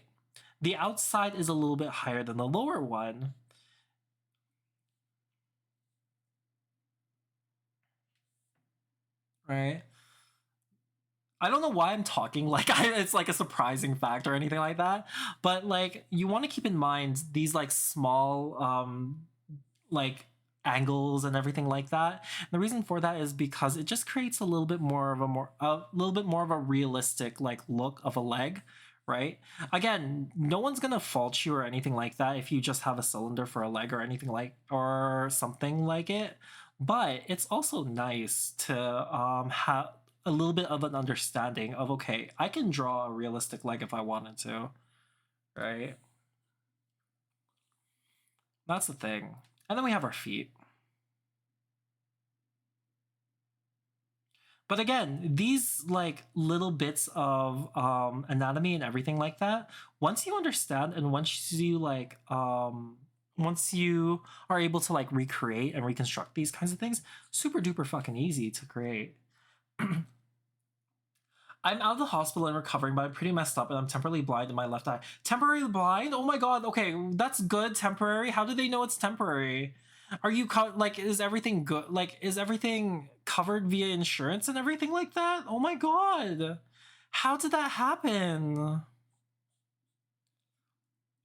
The outside is a little bit higher than the lower one. Right? I don't know why I'm talking like it's like a surprising fact or anything like that, but like you want to keep in mind these like small like angles and everything like that. And the reason for that is because it just creates a little bit more of a realistic like look of a leg, right? Again, no one's gonna fault you or anything like that if you just have a cylinder for a leg or anything like or something like it. But it's also nice to have a little bit of an understanding of, okay, I can draw a realistic leg if I wanted to, right? That's the thing. And then we have our feet. But again, these like little bits of anatomy and everything like that, once you understand and once you are able to like recreate and reconstruct these kinds of things, super duper fucking easy to create. I'm out of the hospital and recovering, but I'm pretty messed up and I'm temporarily blind in my left eye. Temporarily blind? Oh my god, okay, that's good, temporary. How do they know it's temporary? Are you like, is everything good? Like, is everything covered via insurance and everything like that? Oh my god. How did that happen?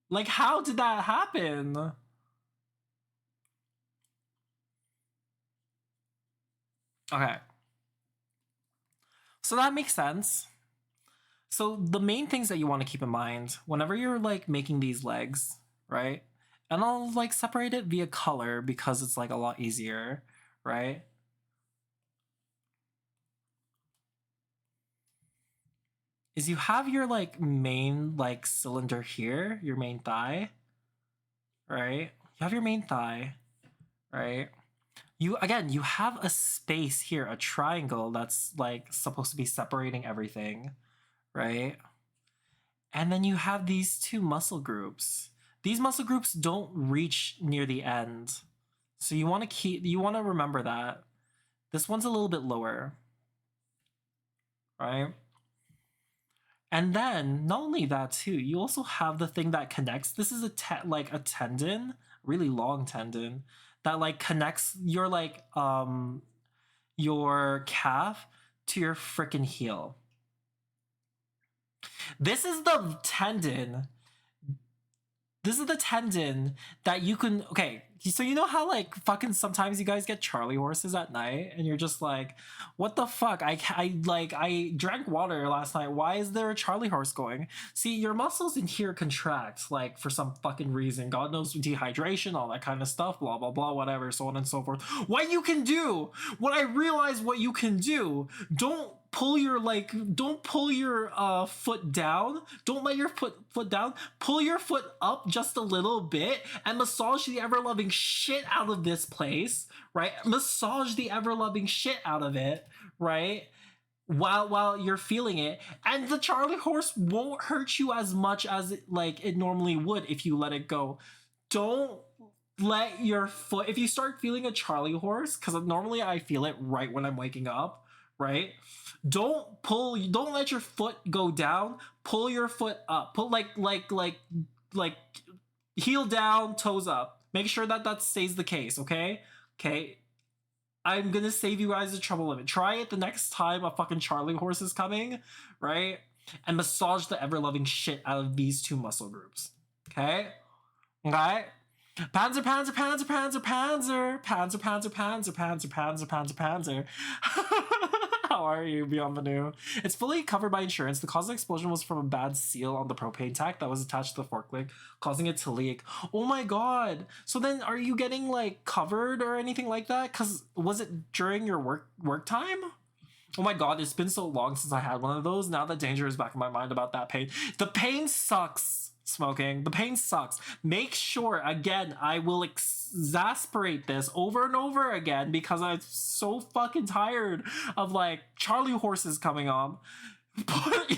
Like, how did that happen? Okay. So that makes sense. So the main things that you want to keep in mind whenever you're like making these legs, right? And I'll like separate it via color because it's like a lot easier, right? is you have your like main like cylinder here, your main thigh, right? You have your main thigh, right? You have a space here, a triangle that's like supposed to be separating everything, right? And then you have these two muscle groups. These muscle groups don't reach near the end. So you want to remember that. This one's a little bit lower, right? And then not only that too, you also have the thing that connects. This is a tendon, really long tendon that like connects your calf to your freaking heel. This is the tendon. This is the tendon that you can. Okay, so you know how like fucking sometimes you guys get Charlie horses at night, and you're just like, what the fuck? I drank water last night. Why is there a Charlie horse going? See, your muscles in here contract like for some fucking reason. God knows, dehydration, all that kind of stuff. Blah blah blah, whatever, so on and so forth. What you can do? What I realize what you can do. Don't pull your foot down. Don't let your foot down. Pull your foot up just a little bit and massage the ever-loving shit out of this place, right? Massage the ever-loving shit out of it, right? While you're feeling it, and the Charlie horse won't hurt you as much as it normally would if you let it go. Don't let your foot, if you start feeling a Charlie horse, because normally I feel it right when I'm waking up, right? Don't let your foot go down. Pull your foot up. Pull like heel down, toes up. Make sure that stays the case, okay? Okay. I'm gonna save you guys the trouble of it. Try it the next time a fucking Charlie horse is coming, right? And massage the ever-loving shit out of these two muscle groups. Okay? Okay? Panzer, Panzer, Panzer, Panzer, Panzer, Panzer, Panzer, Panzer, Panzer, Panzer, Panzer, Panzer. How are you, Beyond the New? It's fully covered by insurance. The cause of the explosion was from a bad seal on the propane tank that was attached to the forklift, causing it to leak. Oh my god. So then are you getting like covered or anything like that? Cause was it during your work time? Oh my god, it's been so long since I had one of those. Now that danger is back in my mind about that pain. The pain sucks. Smoking. The pain sucks. Make sure, again, I will exasperate this over and over again because I'm so fucking tired of like Charlie horses coming on. Put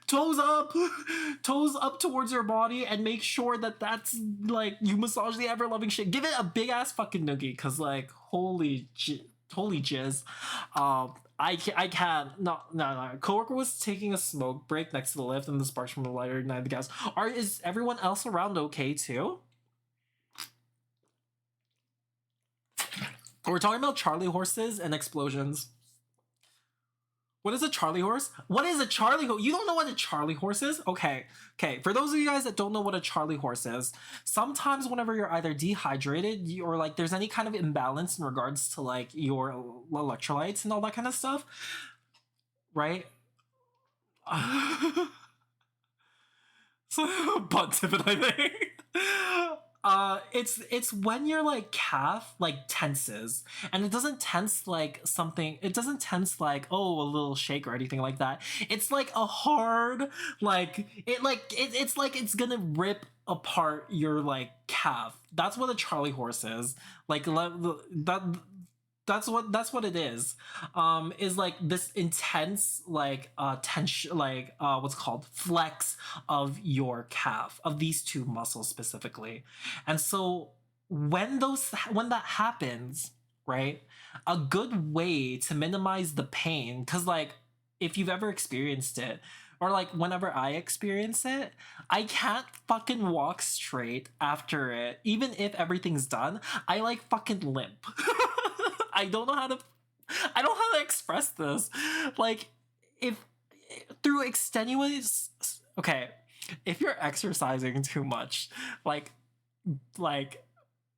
toes up towards your body and make sure that's like you massage the ever-loving shit. Give it a big ass fucking noogie because like holy jizz. I can't. No. Coworker was taking a smoke break next to the lift, and the sparks from the lighter ignited the gas. Is everyone else around okay too? We're talking about Charlie horses and explosions. What is a Charlie horse? What is a Charlie horse? You don't know what a Charlie horse is? Okay. For those of you guys that don't know what a Charlie horse is, sometimes whenever you're either dehydrated or like there's any kind of imbalance in regards to like your electrolytes and all that kind of stuff, right? So, butt tipping, I think. It's when your like calf like tenses, and it doesn't tense like something. It doesn't tense like a little shake or anything like that. It's like a hard it's like it's gonna rip apart your like calf. That's what a Charlie horse is. Like that's what it is. Is like this intense like tension, like what's called flex of your calf, of these two muscles specifically. And so when that happens, right, a good way to minimize the pain, because like if you've ever experienced it, or like whenever I experience it, I can't fucking walk straight after it. Even if everything's done, I like fucking limp. I don't know how to express this. Like if through extenuating, okay, if you're exercising too much, like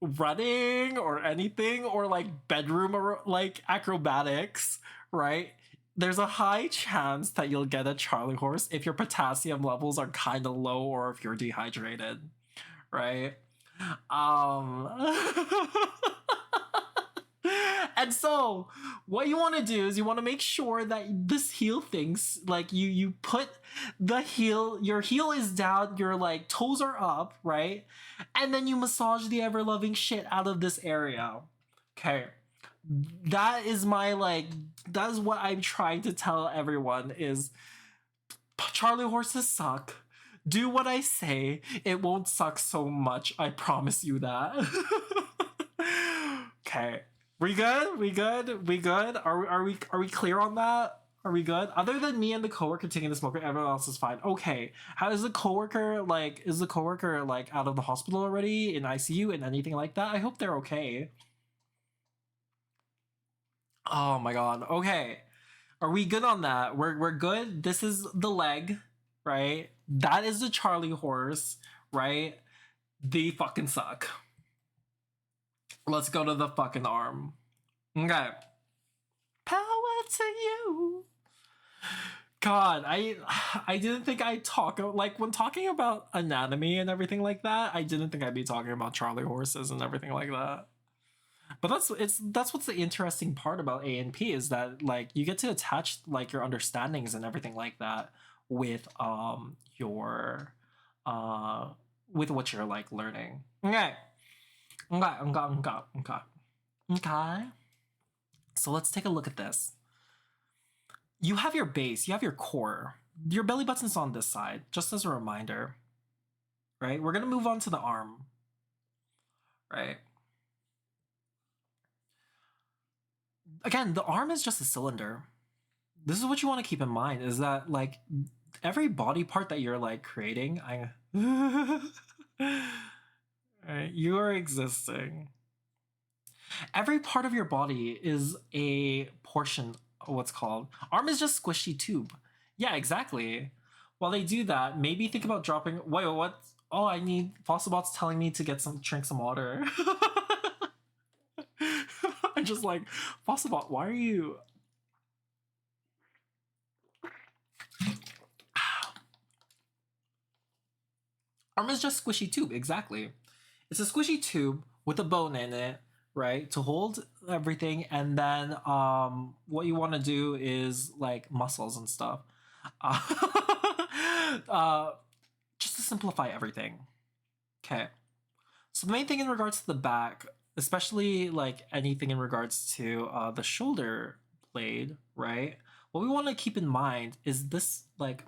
running or anything, or like bedroom or like acrobatics, right? There's a high chance that you'll get a Charlie horse if your potassium levels are kind of low or if you're dehydrated, right? And so what you want to do is you want to make sure that this heel things like you put the heel, your heel is down, your like toes are up, right? And then you massage the ever loving shit out of this area. Okay. That is my like, that is what I'm trying to tell everyone is Charlie horses suck. Do what I say. It won't suck so much. I promise you that. Okay. We good? We good? We good? Are we clear on that? Are we good? Other than me and the coworker taking the smoker, everyone else is fine. Okay. How is the coworker like? Is the coworker like out of the hospital already in ICU and anything like that? I hope they're okay. Oh my god. Okay. Are we good on that? We're good. This is the leg, right? That is the Charlie horse, right? They fucking suck. Let's go to the fucking arm. Okay. Power to you. God, I didn't think I'd talk like when talking about anatomy and everything like that. I didn't think I'd be talking about Charlie horses and everything like that. But that's what's the interesting part about A&P is that like you get to attach like your understandings and everything like that with your with what you're like learning. Okay. Okay. So let's take a look at this. You have your base, you have your core. Your belly button's on this side, just as a reminder. Right? We're gonna move on to the arm. Right? Again, the arm is just a cylinder. This is what you want to keep in mind is that like every body part that you're like creating, right, you are existing. Every part of your body is a portion of what's called arm is just squishy tube. Yeah, exactly. While they do that, maybe think about dropping. Wait, what? Oh, I need Fossilbot's telling me to drink some water. I'm just like, Fossilbot, why are you? Arm is just squishy tube, exactly. It's a squishy tube with a bone in it, right, to hold everything, and then what you want to do is like muscles and stuff. Uh, just to simplify everything. Okay. So the main thing in regards to the back, especially like anything in regards to the shoulder blade, right? What we want to keep in mind is this like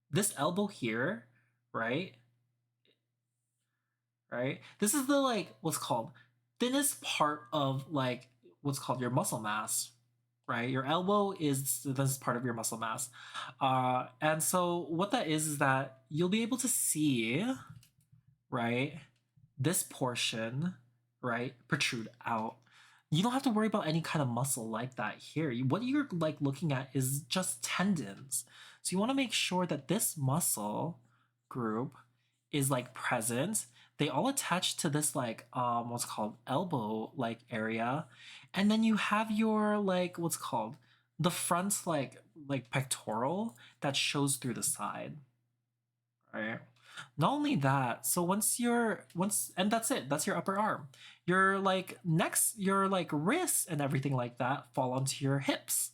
this elbow here, right? Right? This is the like what's called thinnest part of like what's called your muscle mass, right? Your elbow is this part of your muscle mass. And so what that is that you'll be able to see, right, this portion, right, protrude out. You don't have to worry about any kind of muscle like that here. What you're like looking at is just tendons. So you want to make sure that this muscle group is like present. They all attach to this like what's called elbow like area, and then you have your like what's called the front like pectoral that shows through the side, right? Not only that, so once and that's it, that's your upper arm. Your like next, your like wrists and everything like that fall onto your hips,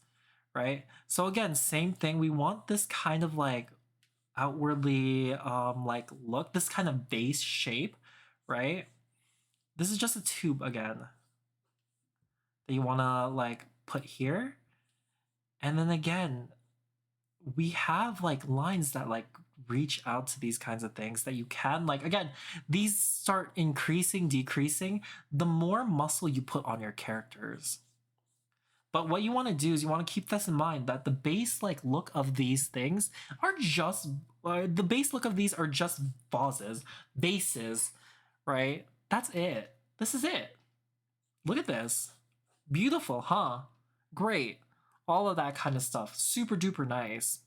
right? So again, same thing. We want this kind of like outwardly like look, this kind of base shape, right? This is just a tube again that you want to like put here. And then again, we have like lines that like reach out to these kinds of things that you can like again, these start increasing, decreasing the more muscle you put on your characters. But what you want to do is you want to keep this in mind that the base like look of these things are just the base look of these are just bases, right? That's it. This is it. Look at this. Beautiful, huh? Great. All of that kind of stuff. Super duper nice.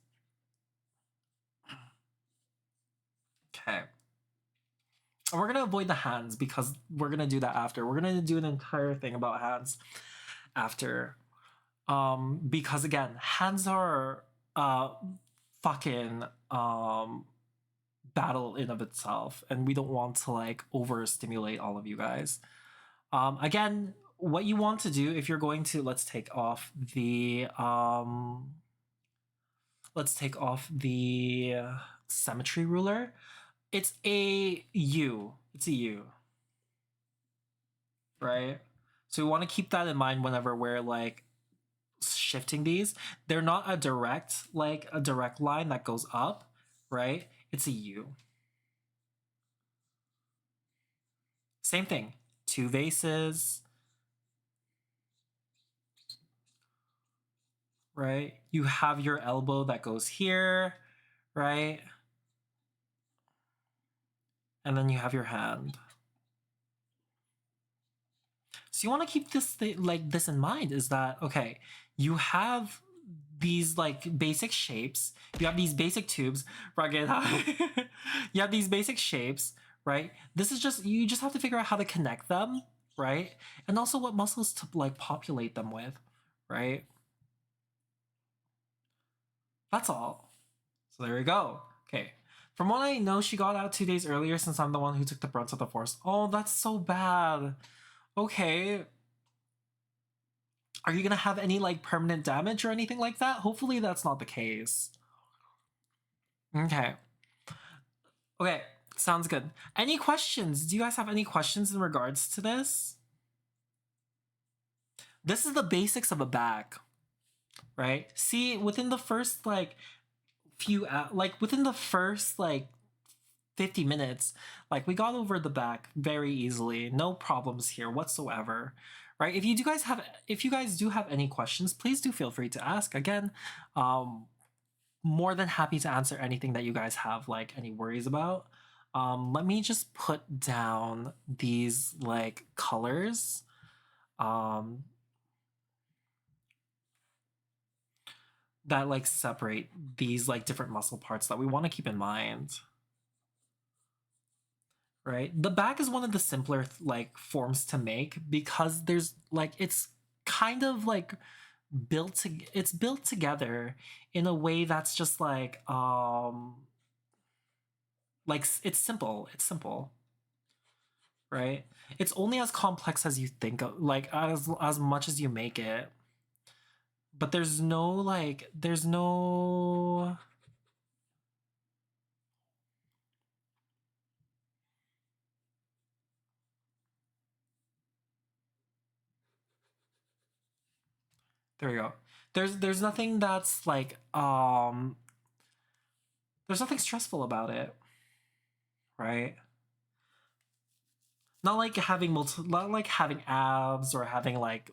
Okay. And we're going to avoid the hands because we're going to do that after. We're going to do an entire thing about hands after. Because again, hands are fucking battle in of itself, and we don't want to like overstimulate all of you guys. Again, what you want to do if you're going to, let's take off the symmetry ruler. It's a U. It's a U. Right? So we want to keep that in mind whenever we're like shifting these. They're not a direct line that goes up, right? It's a U. Same thing. 2 vases. Right? You have your elbow that goes here, right? And then you have your hand. So you want to keep this this in mind, is that, okay, you have these like basic shapes, you have these basic tubes, rugged. You have these basic shapes, right? This is just, you just have to figure out how to connect them, right? And also what muscles to like populate them with, right? That's all. So there we go. Okay. From what I know, she got out 2 days earlier since I'm the one who took the brunt of the force. Oh, that's so bad. Okay. Are you gonna have any like permanent damage or anything like that? Hopefully that's not the case. Okay. Okay, sounds good. Any questions? Do you guys have any questions in regards to this? This is the basics of a bag, right? See, within the first like within the first like 50 minutes, like we got over the back very easily. No problems here whatsoever. Right? If you guys do have any questions, please do feel free to ask. Again, more than happy to answer anything that you guys have like any worries about. Let me just put down these like colors. That like separate these like different muscle parts that we want to keep in mind. Right? The back is one of the simpler like forms to make because there's like, it's kind of like it's built together in a way that's just like it's simple, right? It's only as complex as you think of, like as much as you make it, but there's no there we go. There's nothing that's like there's nothing stressful about it, right? Not like having abs or having like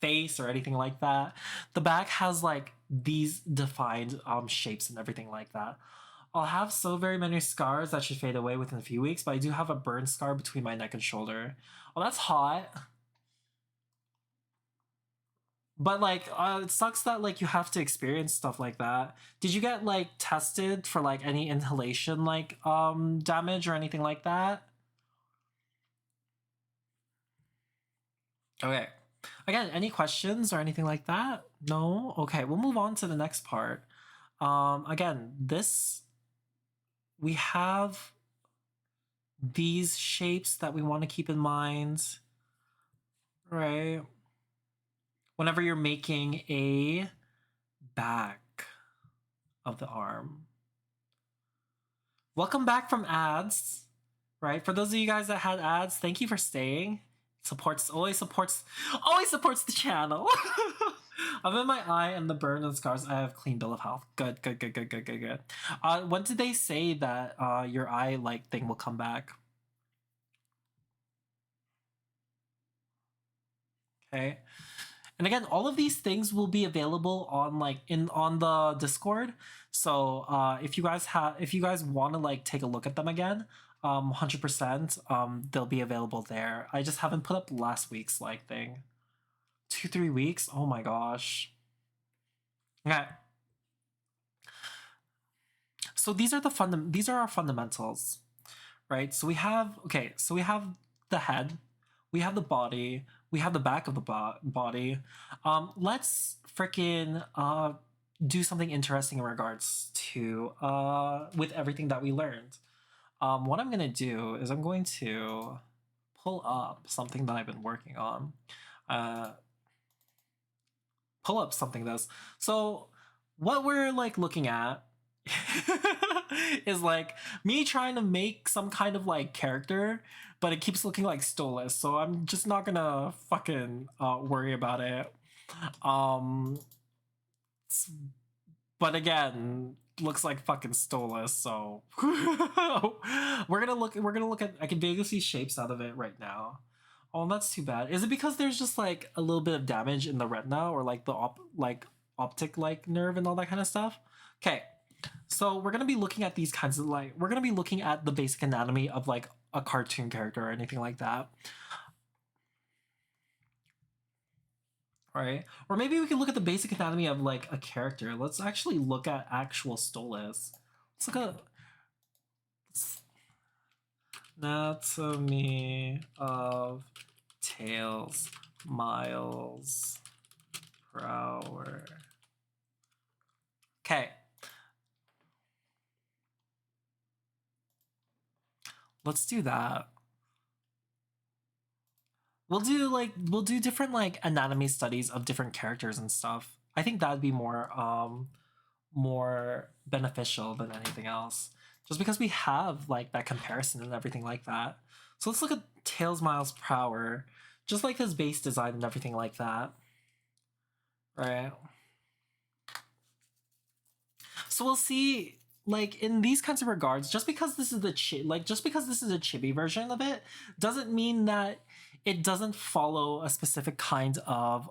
face or anything like that. The back has like these defined shapes and everything like that. I'll have so very many scars that should fade away within a few weeks, but I do have a burn scar between my neck and shoulder. Oh, that's hot. But like it sucks that like you have to experience stuff like that. Did you get like tested for like any inhalation like damage or anything like that? Okay. Again, any questions or anything like that? No? Okay, we'll move on to the next part. Again, we have these shapes that we want to keep in mind, right? Whenever you're making a back of the arm. Welcome back from ads, right? For those of you guys that had ads, thank you for staying. Always supports the channel. Other than my eye and the burn and scars, I have clean bill of health. Good. When did they say that your eye like thing will come back? Okay. And again, all of these things will be available on on the Discord. So if you guys want to like take a look at them again, 100%, they'll be available there. I just haven't put up last week's like thing. 2-3 weeks. Oh my gosh. Okay. So these are our fundamentals, right? So we have the head, we have the body, we have the back of the body. Let's freaking do something interesting in regards to with everything that we learned. What I'm gonna do is I'm going to pull up something that I've been working on. Pull up something that's so what we're like looking at is like me trying to make some kind of like character, but it keeps looking like Stolas, so I'm just not gonna fucking worry about it. Um, but again, looks like fucking Stolas, so we're gonna look at. I can vaguely see shapes out of it right now. Oh, that's too bad. Is it because there's just like a little bit of damage in the retina or like the optic like nerve and all that kind of stuff? Okay, so we're gonna be looking at these kinds of like we're gonna be looking at the basic anatomy of like a cartoon character or anything like that. Right? Or maybe we can look at the basic anatomy of like a character. Let's actually look at actual Stolas. Let's look at anatomy of Tails Miles Prower. Okay. Let's do that. We'll do different like anatomy studies of different characters and stuff. I think that'd be more beneficial than anything else. Just because we have like that comparison and everything like that. So let's look at Tails Miles Prower. Just like his base design and everything like that. Right. So we'll see like in these kinds of regards, just because this is just because this is a chibi version of it doesn't mean that it doesn't follow a specific kind of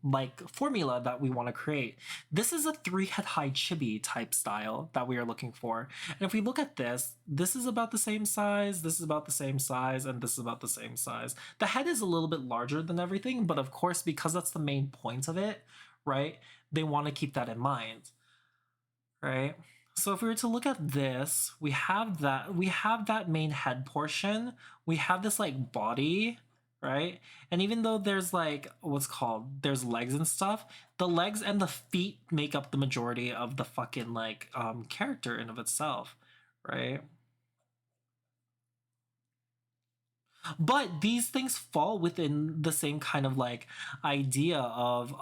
like formula that we want to create. This is a 3-head high chibi type style that we are looking for. And if we look at this, this is about the same size, this is about the same size, and this is about the same size. The head is a little bit larger than everything, but of course, because that's the main point of it, right? They want to keep that in mind. Right? So if we were to look at this, we have that main head portion. We have this like body, right? And even though there's like there's legs and stuff, the legs and the feet make up the majority of the fucking like character in of itself, right? But these things fall within the same kind of like idea of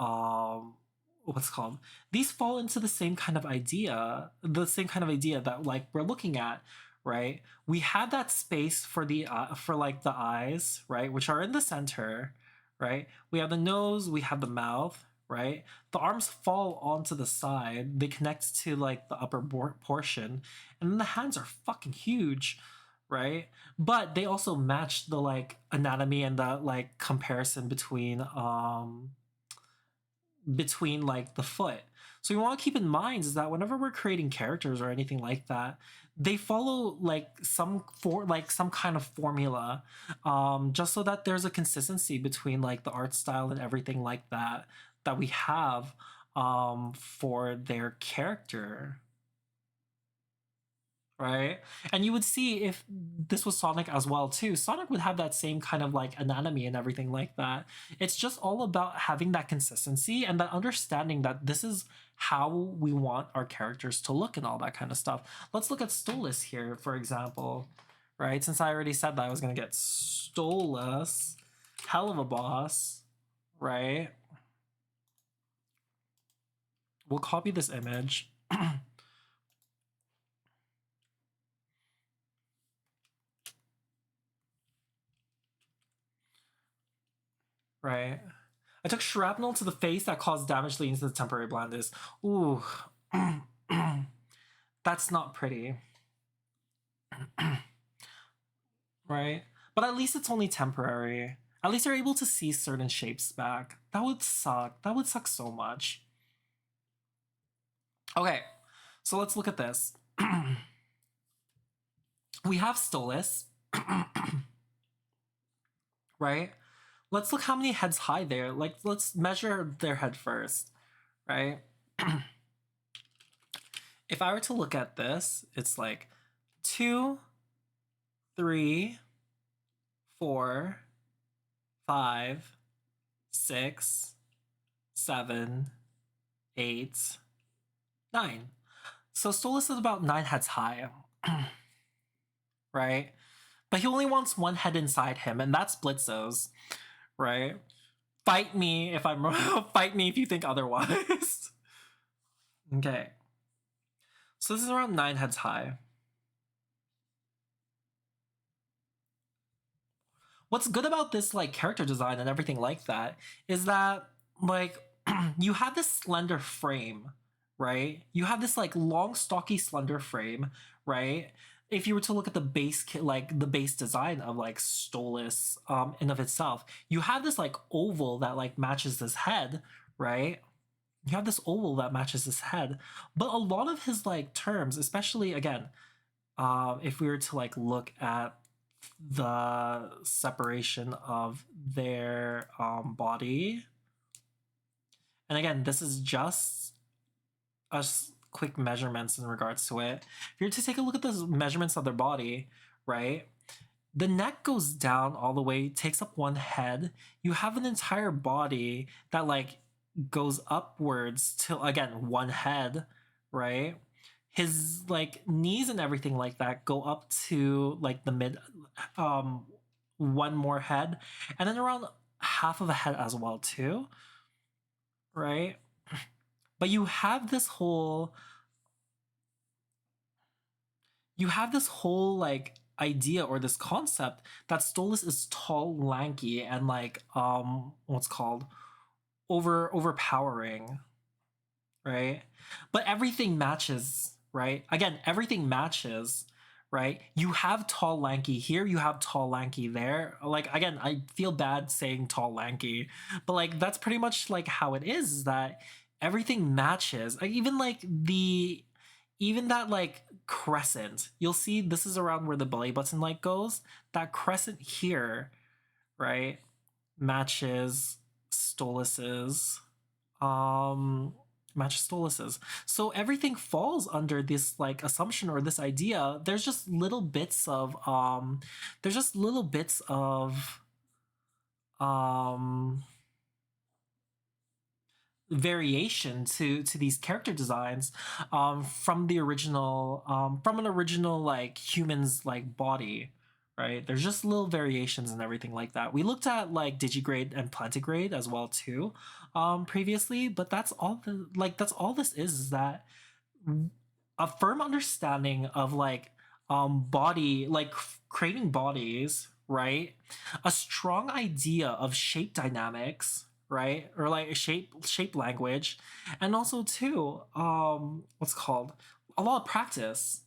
what's called these fall into the same kind of idea that like we're looking at, right? We have that space for the for like the eyes, right, which are in the center, right? We have the nose, we have the mouth, right? The arms fall onto the side, they connect to like the upper portion, and then the hands are fucking huge, right? But they also match the like anatomy and the like comparison between like the foot. So we want to keep in mind is that whenever we're creating characters or anything like that, they follow like some kind of formula, just so that there's a consistency between like the art style and everything like that that we have for their character. Right? And you would see if this was Sonic as well too. Sonic would have that same kind of like anatomy and everything like that. It's just all about having that consistency and that understanding that this is how we want our characters to look and all that kind of stuff. Let's look at Stolas here, for example. Right? Since I already said that I was gonna get Stolas, hell of a boss, right? We'll copy this image. Right. I took shrapnel to the face that caused damage leading to the temporary blindness. Ooh. That's not pretty. Right? But at least it's only temporary. At least you're able to see certain shapes back. That would suck. That would suck so much. Okay, so let's look at this. We have Stolas. Right? Let's look how many heads high there. Like, let's measure their head first. Right? If I were to look at this, it's like 2, 3, 4, 5, 6, 7, 8, 9. So Stolas is about 9 heads high. Right? But he only wants one head inside him, and that's Blitzo's, right? Fight me if I'm wrong. Fight me if you think otherwise. Okay. So this is around 9 heads high. What's good about this like character design and everything like that is that like you have this slender frame, right? You have this like long, stocky, slender frame, right? If you were to look at the base like the base design of like Stolas in of itself, you have this like oval that like matches this head, right? You have this oval that matches his head, but a lot of his like terms, especially again, if we were to like look at the separation of their body, and again, this is just quick measurements in regards to it. If you're to take a look at the measurements of their body, right? The neck goes down all the way, takes up one head. You have an entire body that like goes upwards to again one head, right? His like knees and everything like that go up to like the mid one more head, and then around half of a head as well too, right? But you have this whole like idea or this concept that Stolas is tall, lanky, and like what's called overpowering, right? But everything matches, right? Again, everything matches, right? You have tall, lanky here, you have tall, lanky there. Like again, I feel bad saying tall, lanky, but like that's pretty much like how it is that everything matches. Like, even that like crescent, you'll see this is around where the belly button like goes. That crescent here, right, matches Stolas's matches Stolas's. So everything falls under this like assumption or this idea. There's just little bits of um variation to these character designs from an original like human's like body, right? There's just little variations and everything like that. We looked at like digigrade and plantigrade as well too previously, but that's all this is that a firm understanding of like body like creating bodies, right? A strong idea of shape dynamics, right? Or like shape language, and also too what's called a lot of practice,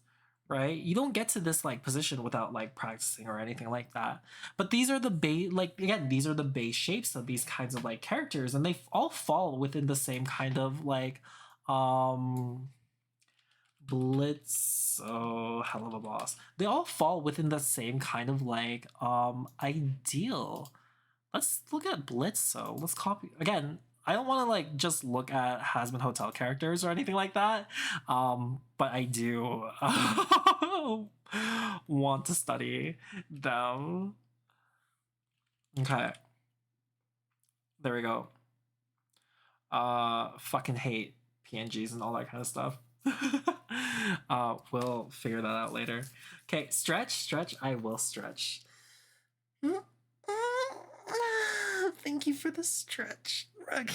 right? You don't get to this like position without like practicing or anything like that. But these are the base, like again, these are the base shapes of these kinds of like characters, and they all fall within the same kind of like um Blitz, oh hell of a boss. They all fall within the same kind of like ideal. Let's look at Blitz. So let's copy again. I don't want to like just look at Hazbin Hotel characters or anything like that. But I do want to study them. Okay. There we go. Fucking hate PNGs and all that kind of stuff. We'll figure that out later. Okay, stretch. I will stretch. Thank you for the stretch, Rug.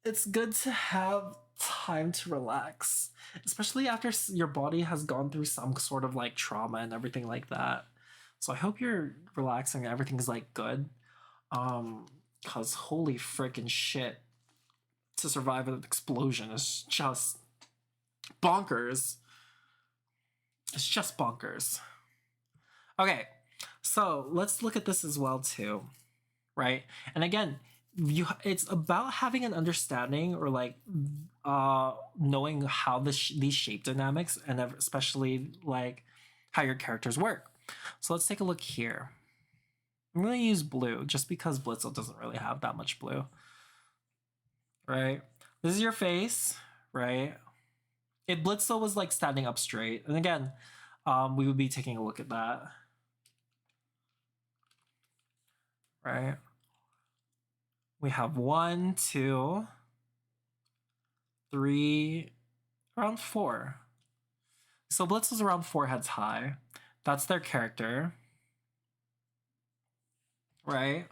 It's good to have time to relax, especially after your body has gone through some sort of like trauma and everything like that. So I hope you're relaxing and everything's like good. Cause holy freaking shit, to survive an explosion is just bonkers. It's just bonkers. Okay, so let's look at this as well too, right? And again, it's about having an understanding or like knowing how these shape dynamics and especially like how your characters work. So let's take a look here. I'm going to use blue just because Blitzel doesn't really have that much blue, right? This is your face, right? If Blitzel was like standing up straight, and again, we would be taking a look at that, right? We have 1, 2, 3, around 4. So Blitz is around 4 heads high. That's their character, right?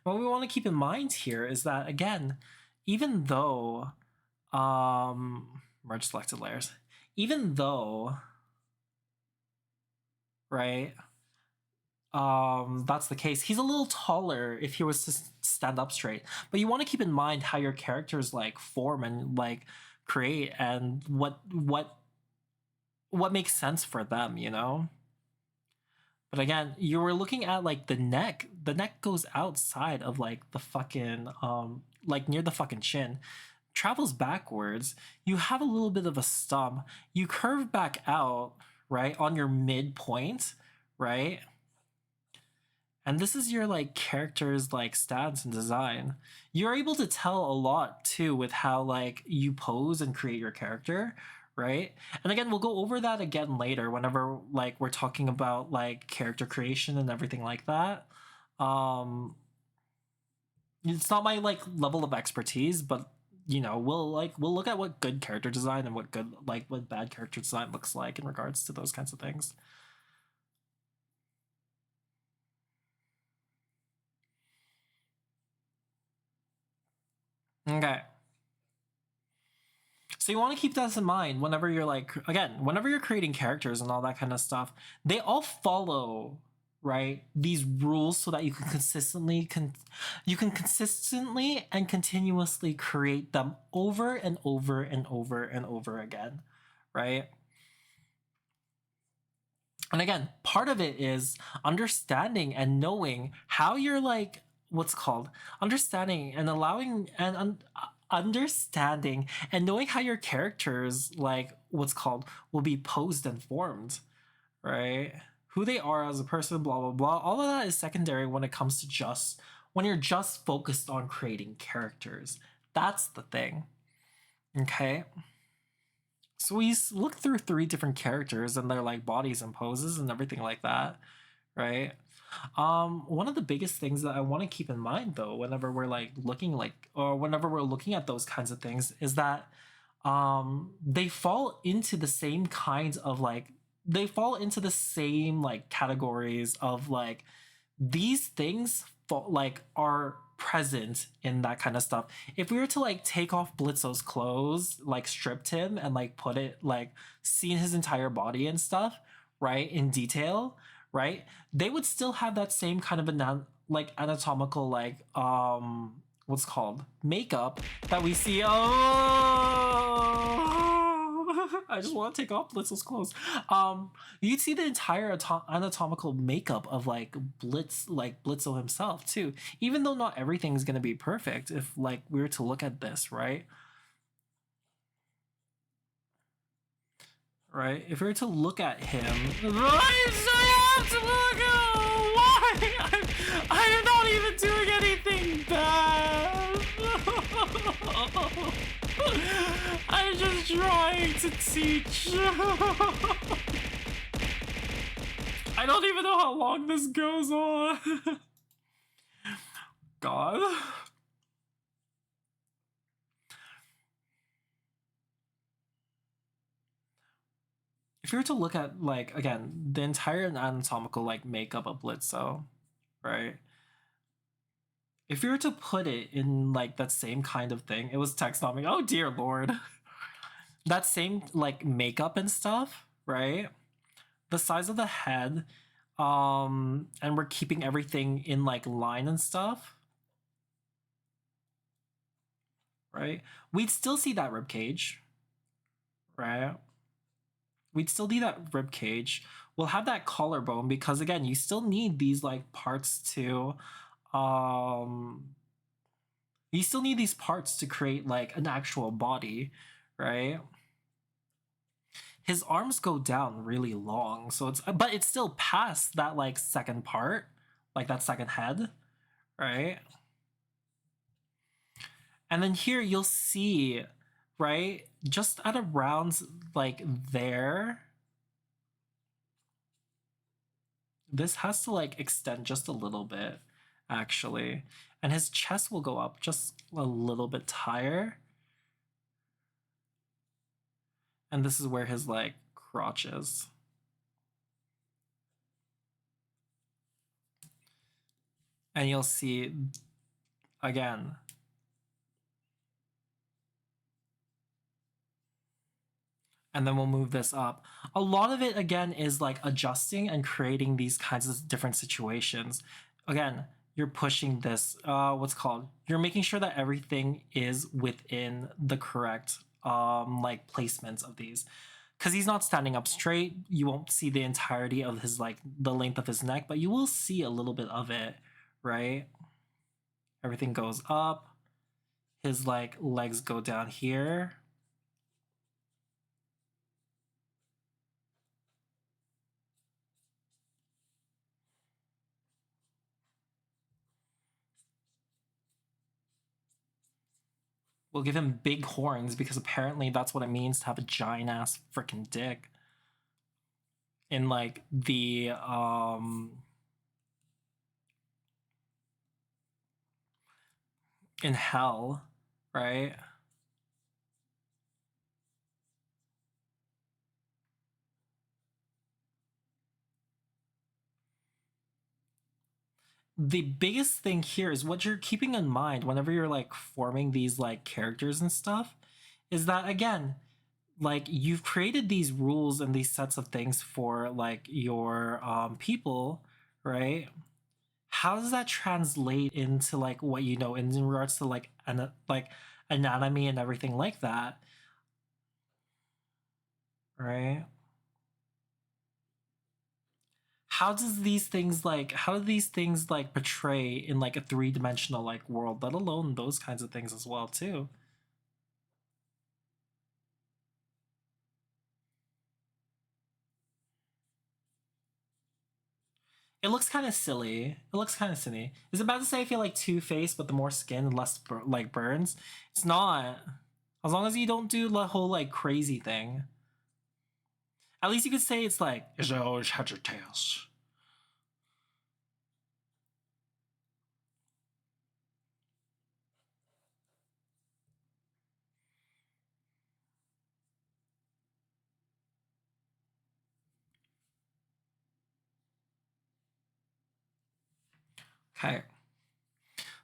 What we want to keep in mind here is that, again, even though merge selected layers, even though, right, that's the case, he's a little taller if he was to stand up straight. But you want to keep in mind how your characters like form and like create, and what makes sense for them, you know? But again, you were looking at like the neck. The neck goes outside of like the fucking like near the fucking chin, travels backwards. You have a little bit of a stump. You curve back out, right, on your midpoint, right? And this is your like character's like stats and design. You're able to tell a lot too with how like you pose and create your character, right? And again, we'll go over that again later whenever like we're talking about like character creation and everything like that. It's not my like level of expertise, but you know, we'll look at what good character design and what bad character design looks like in regards to those kinds of things. Okay. So you want to keep that in mind whenever you're like, again, whenever you're creating characters and all that kind of stuff. They all follow, right, these rules so that you can consistently and continuously create them over and over and over and over again, right? And again, part of it is understanding and knowing how you're like what's called understanding and allowing and understanding and knowing how your characters like what's called will be posed and formed, right? Who they are as a person, blah blah blah. All of that is secondary when it comes to just when you're just focused on creating characters. That's the thing. Okay? So we look through 3 different characters and their like bodies and poses and everything like that, right? One of the biggest things that I want to keep in mind though, whenever we're like looking like or whenever we're looking at those kinds of things, is that they fall into the same kinds of like they fall into the same like categories of like these things like are present in that kind of stuff. If we were to like take off Blitzo's clothes, like stripped him and like put it like seen his entire body and stuff, right, in detail, right, they would still have that same kind of like anatomical like what's called makeup that we see. Oh, I just want to take off Blitzo's clothes. You'd see the entire anatomical makeup of like Blitzo himself too. Even though not everything's gonna be perfect, if like we were to look at this, right? Right? If we were to look at him, why? I'm not even doing anything bad. I'm just trying to teach. I don't even know how long this goes on. God. If you were to look at like again the entire anatomical like makeup of Blitzo, right? If you were to put it in like that same kind of thing, it was text on me. Oh dear lord. That same like makeup and stuff, right? The size of the head, and we're keeping everything in like line and stuff, right? We'd still see that rib cage, right? We'd still need that rib cage. We'll have that collarbone because again, you still need these like parts to you still need these parts to create like an actual body, right? His arms go down really long, so it's still past that like second part, like that second head, right? And then here you'll see, right, just at around like there, this has to like extend just a little bit actually, and his chest will go up just a little bit higher, And this is where his like crotch is. And you'll see again. And then we'll move this up. A lot of it again is like adjusting and creating these kinds of different situations. Again, you're pushing this, what's called, you're making sure that everything is within the correct like placements of these. Because he's not standing up straight, you won't see the entirety of his like the length of his neck, but you will see a little bit of it, right? Everything goes up. His like legs go down here. We'll give him big horns because apparently that's what it means to have a giant ass freaking dick. In like the in hell, right? The biggest thing here is what you're keeping in mind whenever you're like forming these like characters and stuff is that again, like you've created these rules and these sets of things for like your people, right? How does that translate into like what you know in regards to like anatomy and everything like that, right? How do these things like portray in like a three-dimensional like world, let alone those kinds of things as well too? It looks kind of silly. It looks kind of silly. Is it bad to say I feel like Two-Face, but the more skin, less like burns? It's not. As long as you don't do the whole like crazy thing. At least you could say it's like, it's always had your tails. Okay.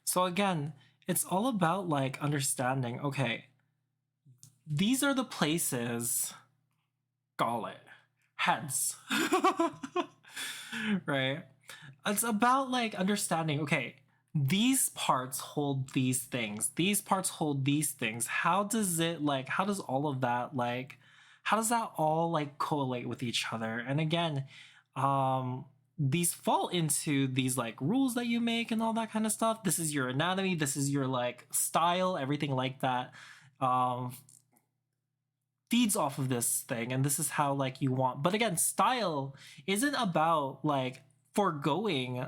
So again, it's all about like understanding, okay, these are the places, gullet, heads. Right? It's about like understanding, okay, these parts hold these things, these parts hold these things. How does it like, how does all of that like, how does that all like correlate with each other? And again, these fall into these like rules that you make and all that kind of stuff. This is your anatomy, this is your like style, everything like that. Feeds off of this thing, and this is how like you want. But again, style isn't about like foregoing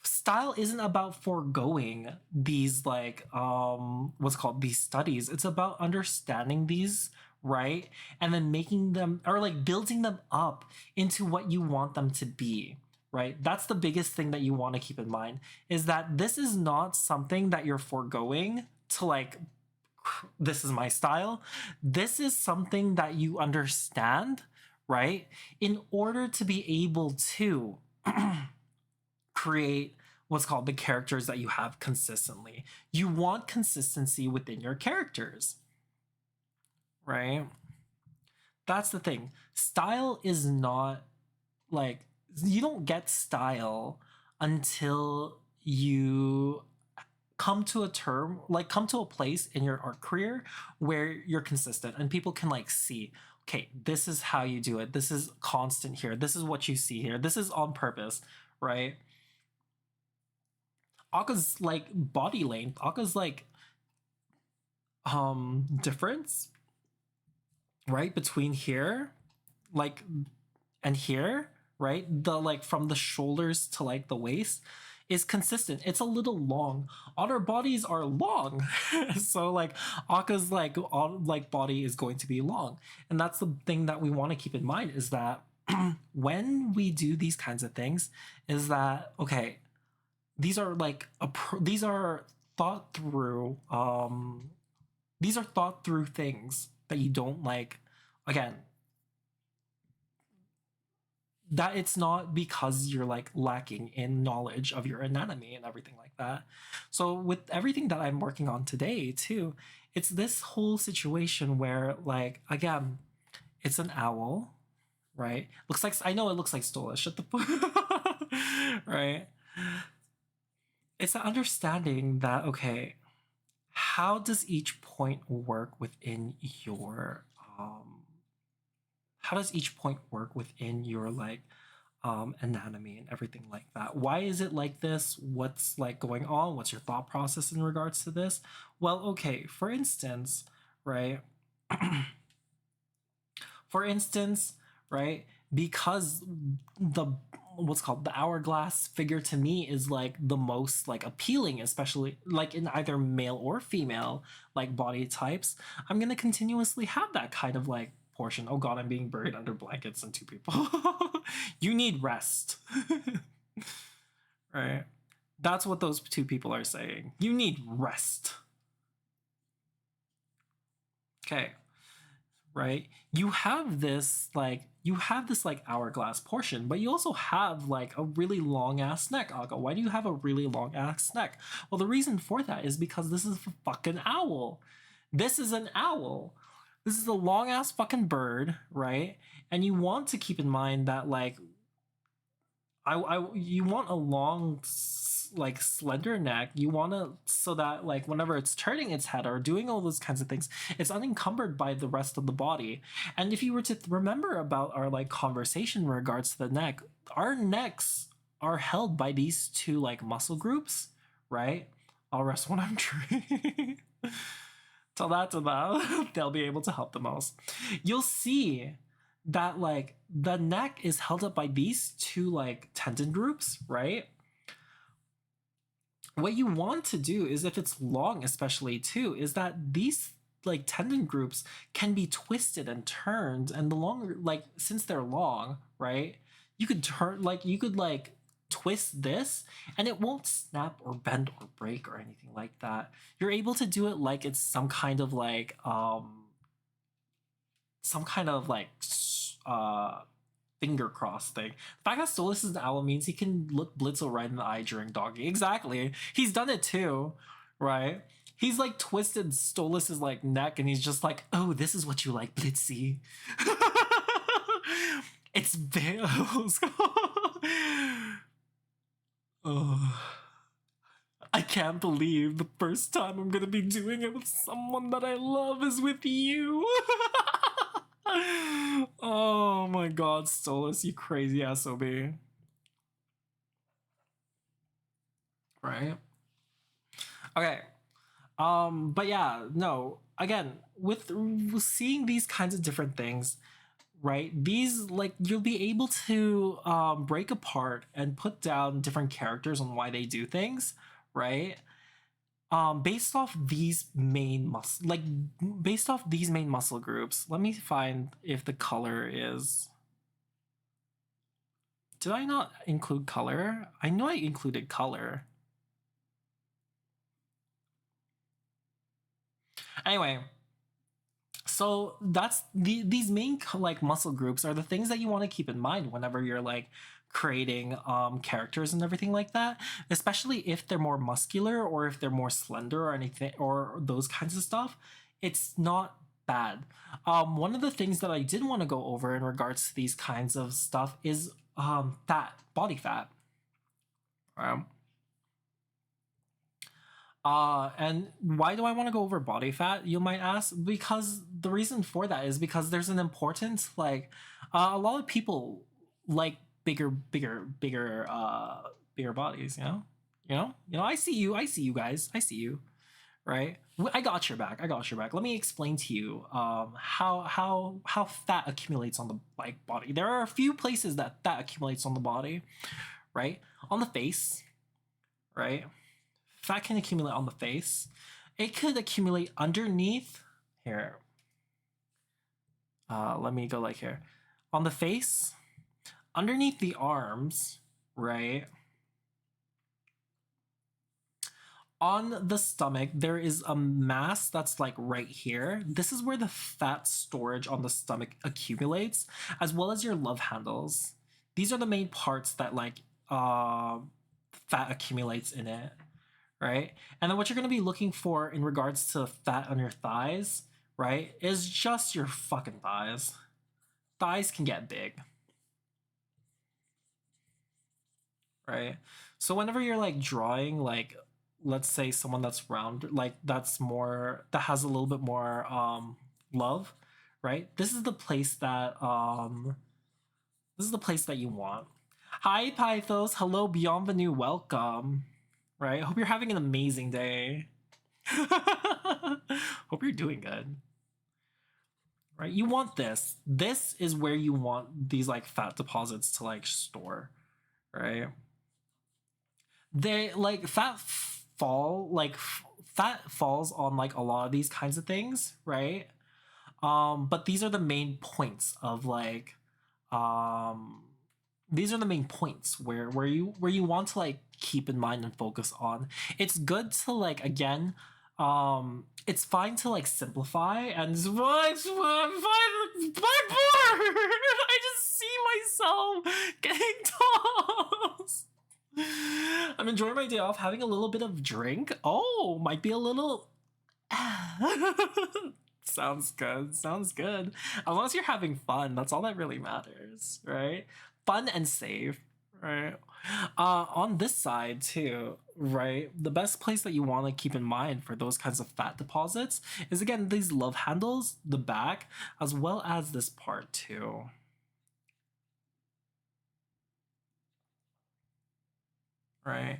style isn't about foregoing these like what's called these studies. It's about understanding these, right? And then making them, or like building them up into what you want them to be, right? That's the biggest thing that you want to keep in mind, is that this is not something that you're foregoing to like, this is my style. This is something that you understand, right? In order to be able to create what's called the characters that you have consistently. You want consistency within your characters, right? That's the thing. Style is not like, you don't get style until you come to a term, like come to a place in your art career where you're consistent and people can like see, okay, this is how you do it, this is constant here, this is what you see here, this is on purpose, right? Akka's like body length, Akka's like difference, right, between here like and here, right, the like from the shoulders to like the waist is consistent. It's a little long. Otter bodies are long. So like Akka's like body is going to be long. And that's the thing that we want to keep in mind, is that when we do these kinds of things, is that okay, these are like these are thought through things, that you don't like, again, that it's not because you're like lacking in knowledge of your anatomy and everything like that. So with everything that I'm working on today too, it's this whole situation where, like, again, it's an owl, right? Looks like, I know it looks like Stola. Shut the fuck. Right? It's an understanding that, okay, how does each point work within your how does each point work within your like anatomy and everything like that? Why is it like this? What's like going on? What's your thought process in regards to this? Well, okay, for instance, right? For instance, right? Because the what's called the hourglass figure to me is like the most like appealing, especially like in either male or female like body types. I'm gonna continuously have that kind of like portion. Oh god, I'm being buried under blankets and two people. You need rest. Right? That's what those two people are saying. You need rest. Okay. Right? You have this like hourglass portion, but you also have like a really long ass neck. Aga, why do you have a really long ass neck? Well, the reason for that is because this is a fucking owl. This is an owl. This is a long ass fucking bird, right? And you want to keep in mind that like you want a long like slender neck. You want to, so that like whenever it's turning its head or doing all those kinds of things, it's unencumbered by the rest of the body. And if you were to remember about our like conversation in regards to the neck, our necks are held by these two like muscle groups, right? I'll rest when I'm true. Tell that to them. They'll be able to help the most. You'll see that like the neck is held up by these two like tendon groups, right? What you want to do is, if it's long especially too, is that these like tendon groups can be twisted and turned, and the longer, like, since they're long, right, you could turn, like, you could like twist this and it won't snap or bend or break or anything like that. You're able to do it like it's some kind of like finger cross thing. The fact that Stolas is an owl means he can look Blitzel right in the eye during doggy. Exactly. He's done it too, right? He's like twisted Stolas's like neck and he's just like, oh, this is what you like, Blitzy. It's very oh, I can't believe the first time I'm gonna be doing it with someone that I love is with you. Oh my god, Stolas, you crazy SOB. Right? Okay. But yeah, no. Again, with seeing these kinds of different things, right? These, like, you'll be able to break apart and put down different characters on why they do things, right? Based off these main muscle groups. Let me find if the color is. Did I not include color? I know I included color. Anyway, so that's these main like muscle groups are the things that you want to keep in mind whenever you're like creating characters and everything like that, especially if they're more muscular or if they're more slender or anything or those kinds of stuff. It's not bad. One of the things that I did want to go over in regards to these kinds of stuff is body fat. And why do I want to go over body fat, you might ask? Because the reason for that is because there's an important, like, a lot of people like bigger bodies, I see you guys, I see you, right? I got your back. Let me explain to you how fat accumulates on the like body. There are a few places that fat accumulates on the body, right? On the face, right? Fat can accumulate on the face. It could accumulate underneath here. Let me go like here. On the face, underneath the arms, right? on the stomach, there is a mass that's like right here. This is where the fat storage on the stomach accumulates, as well as your love handles. These are the main parts that like fat accumulates in it, right? And then what you're gonna be looking for in regards to fat on your thighs, right, is just your fucking thighs. Thighs can get big, right? So whenever you're like drawing like, let's say someone that's round, like that's more, that has a little bit more love, right? This is the place that you want. Hi Pythos, hello, bienvenue, welcome. Right? Hope you're having an amazing day. Hope you're doing good. Right? You want this. This is where you want these like fat deposits to like store, right? They like fat falls on like a lot of these kinds of things, right? But these are the main points of like these are the main points where you want to like keep in mind and focus on. It's good to like, again, it's fine to like simplify and I'm fine. I just see myself getting tossed. I'm enjoying my day off, having a little bit of drink. Oh, might be a little. Sounds good. Sounds good. As long as you're having fun, that's all that really matters, right? Fun and safe, right? On this side too, right? The best place that you want to keep in mind for those kinds of fat deposits is, again, these love handles, the back, as well as this part too. Right?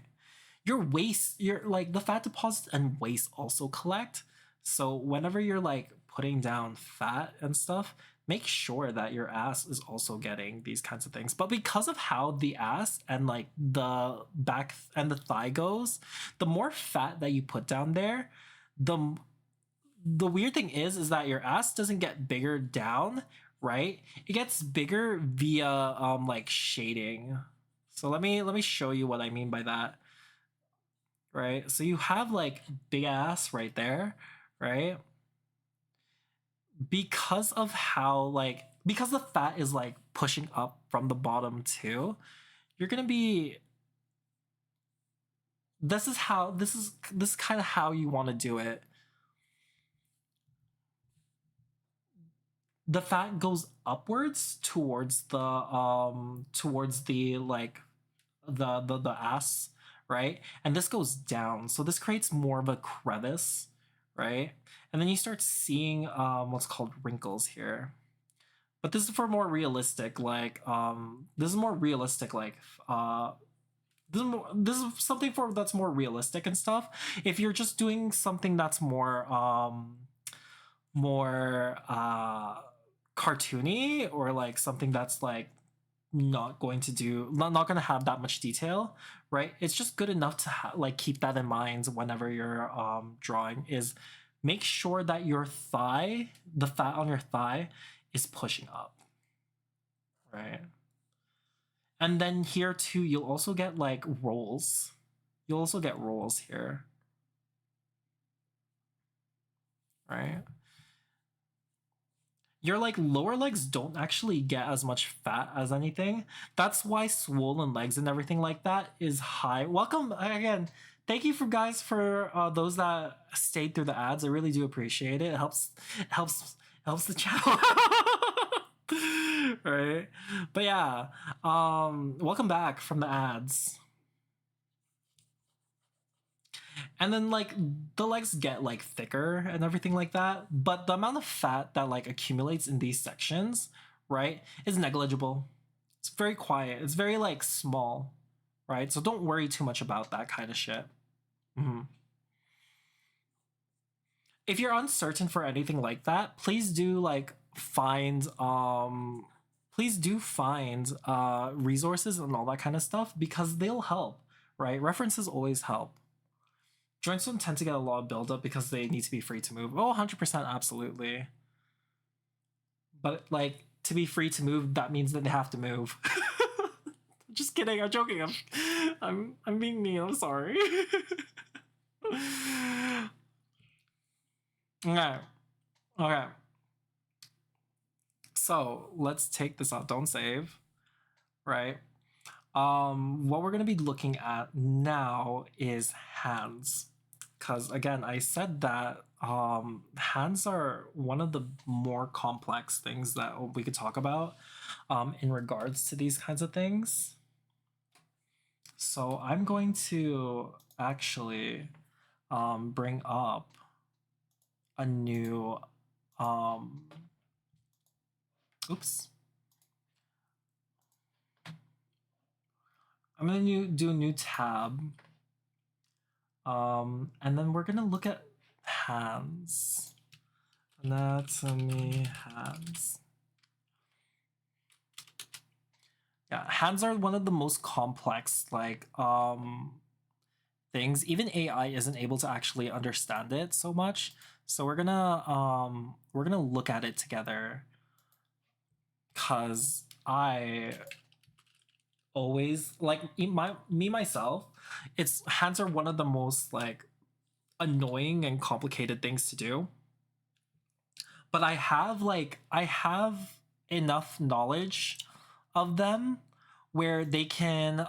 Your waist, your like the fat deposits and waist also collect. So whenever you're like putting down fat and stuff, make sure that your ass is also getting these kinds of things. But because of how the ass and like the back and the thigh goes, the more fat that you put down there, the weird thing is that your ass doesn't get bigger down, right? It gets bigger via like shading. So let me show you what I mean by that. Right? So you have like big ass right there, right? Because of how like, because the fat is like pushing up from the bottom too, you're gonna be, this is kind of how you want to do it. The fat goes upwards towards the like the ass, right? And this goes down, so this creates more of a crevice, right? And then you start seeing what's called wrinkles here. But this is for more realistic, like this is more realistic, like this is something for that's more realistic and stuff. If you're just doing something that's more cartoony, or like something that's like not going to have that much detail, right? It's just good enough to like keep that in mind whenever you're drawing, is make sure that your thigh, the fat on your thigh, is pushing up, right? And then here too, you'll also get like rolls. You'll also get rolls here, right? Your like lower legs don't actually get as much fat as anything. That's why swollen legs and everything like that is high. Welcome again. Thank you for guys for those that stayed through the ads. I really do appreciate it. It helps the channel. Right? But yeah, welcome back from the ads. And then like the legs get like thicker and everything like that, but the amount of fat that like accumulates in these sections, right, is negligible. It's very quiet. It's very like small, right? So don't worry too much about that kind of shit. Mm-hmm. If you're uncertain for anything like that, please do like find resources and all that kind of stuff, because they'll help, right? References always help. Joints don't tend to get a lot of buildup because they need to be free to move. Oh, 100%, absolutely. But like, to be free to move, that means that they have to move. Just kidding, I'm joking. I'm being mean, I'm sorry. Okay. Okay. So let's take this out. Don't save. Right. What we're gonna be looking at now is hands. Because again, I said that hands are one of the more complex things that we could talk about in regards to these kinds of things. So I'm going to actually bring up a new oops. I'm gonna do a new tab. And then we're gonna look at hands. Anatomy hands. Yeah, hands are one of the most complex like things. Even AI isn't able to actually understand it so much. So we're gonna look at it together. Cause I always like myself, it's hands are one of the most like annoying and complicated things to do. But I have enough knowledge of them where they can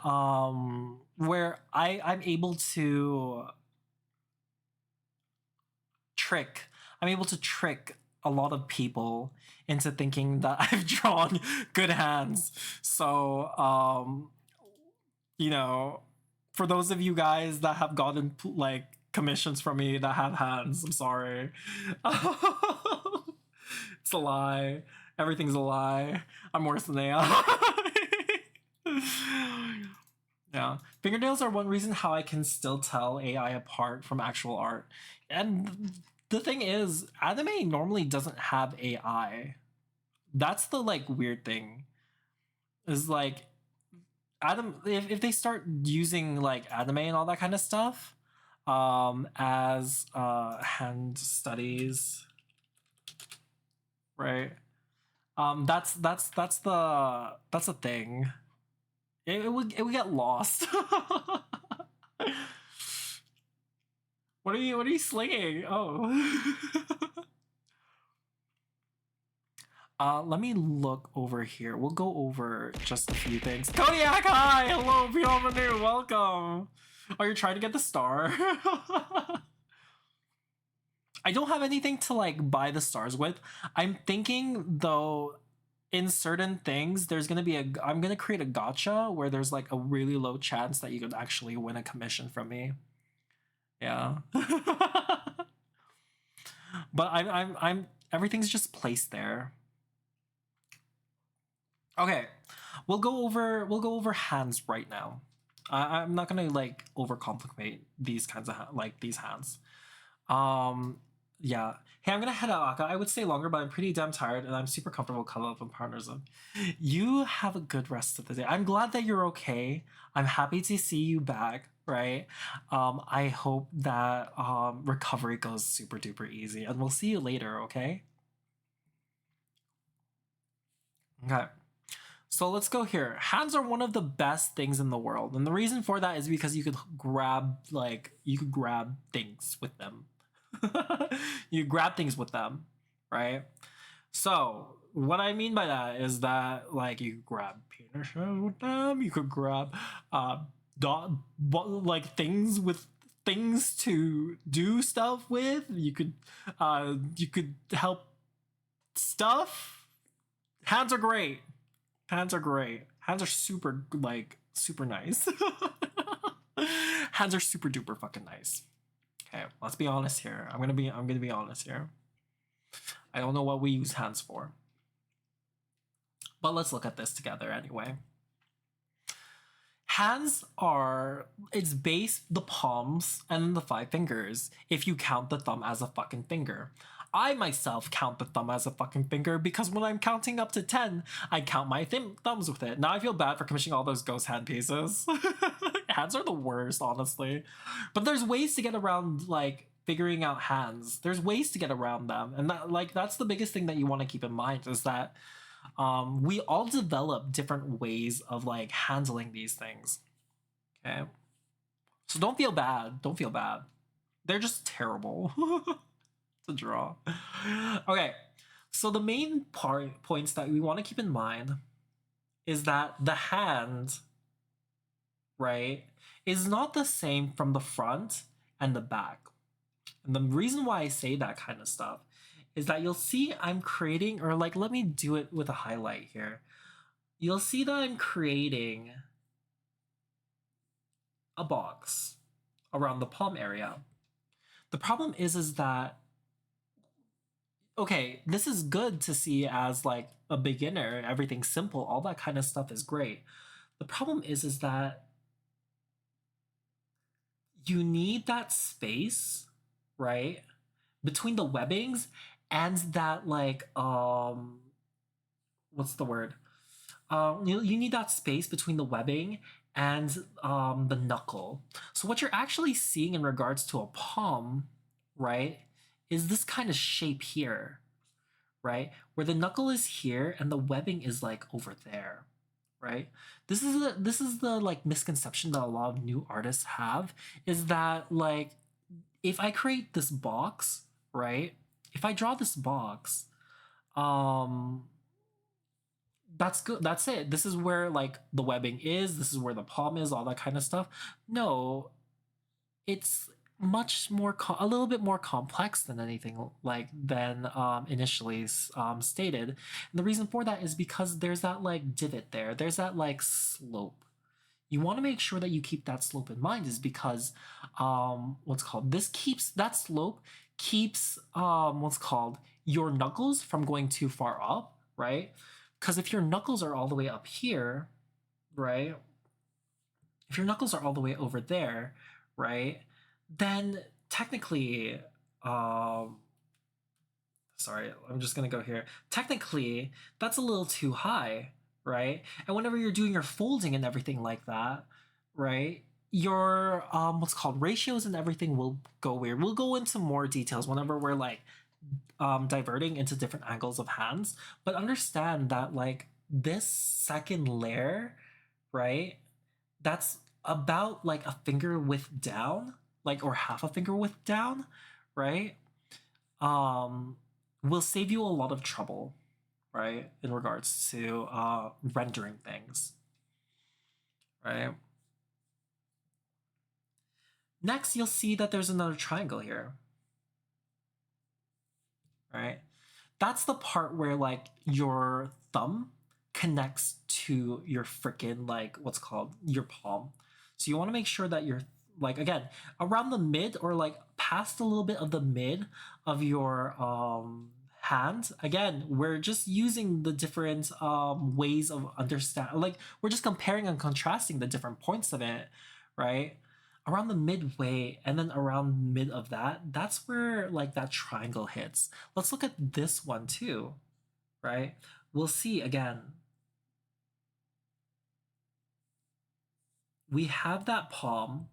where I'm able to trick a lot of people into thinking that I've drawn good hands. So you know, for those of you guys that have gotten like commissions from me that have hands, I'm sorry. It's a lie. Everything's a lie. I'm worse than AI. Yeah. Fingernails are one reason how I can still tell AI apart from actual art. And the thing is, anime normally doesn't have AI. That's the like weird thing. Is like if they start using like anime and all that kind of stuff as hand studies, right? That's the thing. It would get lost. What are you slinging? Oh. Let me look over here. We'll go over just a few things. Kodiak, hi! Hello, Piomanu, welcome! Oh, you're trying to get the star? I don't have anything to like buy the stars with. I'm thinking though, in certain things, there's gonna be I'm gonna create a gacha where there's like a really low chance that you could actually win a commission from me. Yeah. But I'm everything's just placed there. Okay, we'll go over hands right now. I'm not gonna like overcomplicate these kinds of like these hands. Yeah. Hey, I'm gonna head out, Aka. I would stay longer, but I'm pretty damn tired, and I'm super comfortable cuddling up with partners. You have a good rest of the day. I'm glad that you're okay. I'm happy to see you back. Right. I hope that recovery goes super duper easy, and we'll see you later. Okay. Okay. So let's go here. Hands are one of the best things in the world. And the reason for that is because you could grab things with them. You grab things with them, right? So what I mean by that is that like you could grab penis shells with them, you could grab like things to do stuff with. You could help stuff. Hands are great. Hands are great. Hands are super nice. Hands are super duper fucking nice. Okay, let's be honest here. I'm gonna be honest here. I don't know what we use hands for. But let's look at this together anyway. Hands are it's base, the palms, and the 5 fingers, if you count the thumb as a fucking finger. I myself count the thumb as a fucking finger because when I'm counting up to 10, I count my thumbs with it. Now I feel bad for commissioning all those ghost hand pieces. Hands are the worst, honestly. But there's ways to get around, like, figuring out hands. There's ways to get around them. And that's the biggest thing that you want to keep in mind is that we all develop different ways of, like, handling these things. Okay? So don't feel bad. Don't feel bad. They're just terrible to draw. Okay, so the main points that we want to keep in mind is that the hand, right, is not the same from the front and the back. And the reason why I say that kind of stuff is that you'll see I'm creating, or like, let me do it with a highlight here. You'll see that I'm creating a box around the palm area. The problem is that, okay, this is good to see as like a beginner, everything's simple, all that kind of stuff is great. The problem is that you need that space, right, between the webbings and that like what's the word? You need that space between the webbing and the knuckle. So what you're actually seeing in regards to a palm, right, is this kind of shape here, right, where the knuckle is here and the webbing is like over there, right? This is the like misconception that a lot of new artists have, is that like if I create this box, right, if I draw this box, that's good, that's it, this is where like the webbing is, this is where the palm is, all that kind of stuff. No, it's much more a little bit more complex than anything like than initially stated. And the reason for that is because there's that like divot there, there's that like slope. You want to make sure that you keep that slope in mind, is because what's called, this keeps that slope, keeps what's called your knuckles from going too far up, right? Because if your knuckles are all the way up here, right, if your knuckles are all the way over there, right, then technically, sorry, I'm just gonna go here. Technically, that's a little too high, right? And whenever you're doing your folding and everything like that, right, your what's called ratios and everything will go weird. We'll go into more details whenever we're like diverting into different angles of hands. But understand that like this second layer, right, that's about like a finger width down, like, or half a finger width down, right, will save you a lot of trouble, right, in regards to rendering things, right? Next, you'll see that there's another triangle here, right? That's the part where like your thumb connects to your freaking like what's called your palm. So you want to make sure that you're like, again, around the mid or like past a little bit of the mid of your hand. Again, we're just using the different ways of understand, like we're just comparing and contrasting the different points of it, right? Around the midway and then around mid of that, that's where like that triangle hits. Let's look at this one too, right? We'll see again. We have that palm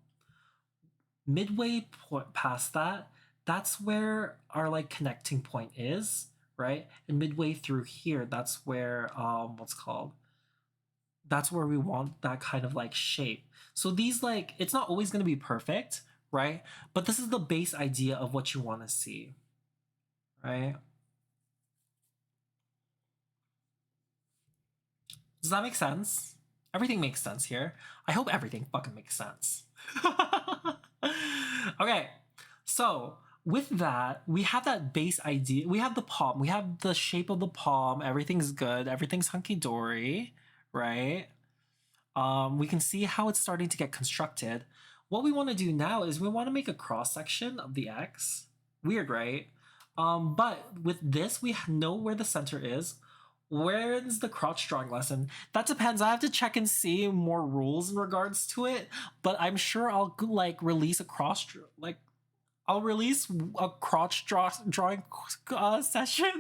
midway past that, that's where our like connecting point is, right? And midway through here, that's where what's called, that's where we want that kind of like shape. So these like, it's not always going to be perfect, right? But this is the base idea of what you want to see, right? Does that make sense? Everything makes sense here. I hope everything fucking makes sense. Okay, so with that, we have that base idea. We have the palm. We have the shape of the palm. Everything's good. Everything's hunky-dory, right? We can see how it's starting to get constructed. What we want to do now is we want to make a cross-section of the X. Weird, right? But with this, we know where the center is. Where's the crotch drawing lesson? That depends. I have to check and see more rules in regards to it, but I'm sure I'll like release a I'll release a crotch drawing session.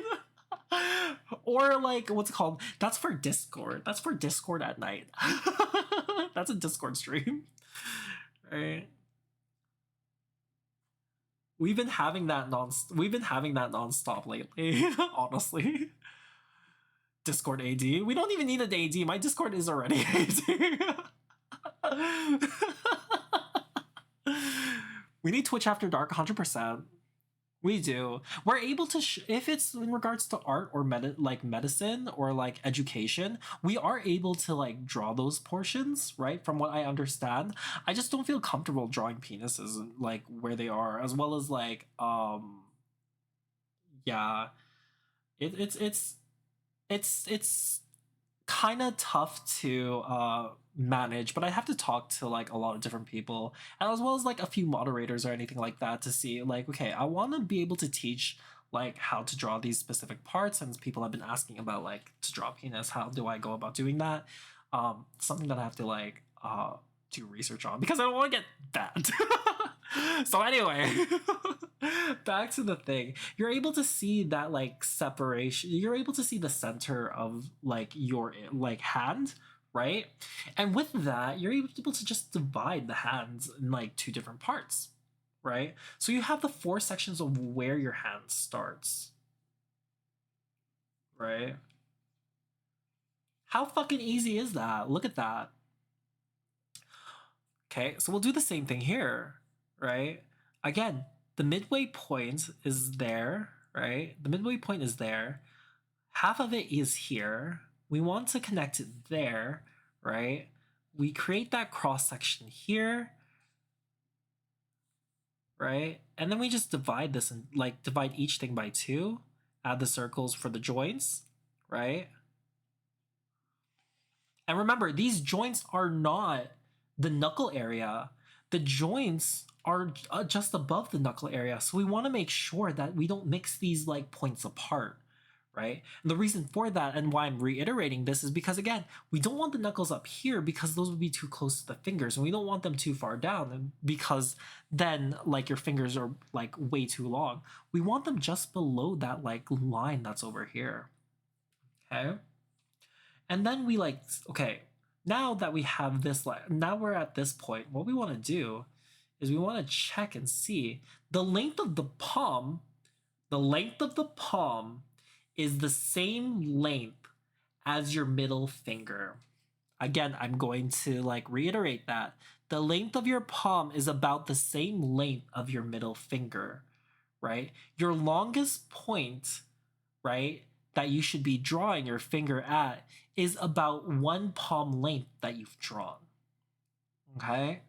Or like what's it called? That's for Discord. That's for Discord at night. That's a Discord stream. Right? We've been having that nonstop lately, honestly. Discord AD. We don't even need an AD. My Discord is already AD. We need Twitch After Dark 100%. We do. We're able to, if it's in regards to art or medicine or like education, we are able to like draw those portions, right? From what I understand, I just don't feel comfortable drawing penises like where they are, as well as like, yeah, it's kind of tough to manage, but I have to talk to like a lot of different people, and as well as like a few moderators or anything like that, to see like, okay, I want to be able to teach like how to draw these specific parts, and people have been asking about like to draw penis, how do I go about doing that? Something that I have to like do research on, because I don't want to get that. So anyway, back to the thing. You're able to see that like separation. You're able to see the center of like your like hand, right? And with that, you're able to just divide the hands in like two different parts, right? So you have the four sections of where your hand starts, right? How fucking easy is that? Look at that. Okay, so we'll do the same thing here, right? Again, the midway point is there, right? The midway point is there. Half of it is here. We want to connect it there, right? We create that cross section here, right? And then we just divide this and like divide each thing by 2, add the circles for the joints, right? And remember, these joints are not the knuckle area. The joints are just above the knuckle area. So we want to make sure that we don't mix these like points apart, right? And the reason for that, and why I'm reiterating this, is because again, we don't want the knuckles up here because those would be too close to the fingers, and we don't want them too far down because then like your fingers are like way too long. We want them just below that like line that's over here. Okay? And then we like, okay, now that we have this, now we're at this point, what we want to do is we want to check and see the length of the palm. The length of the palm is the same length as your middle finger. Again, I'm going to like reiterate that. The length of your palm is about the same length of your middle finger, right? Your longest point, right, that you should be drawing your finger at is about 1 palm length that you've drawn. Okay?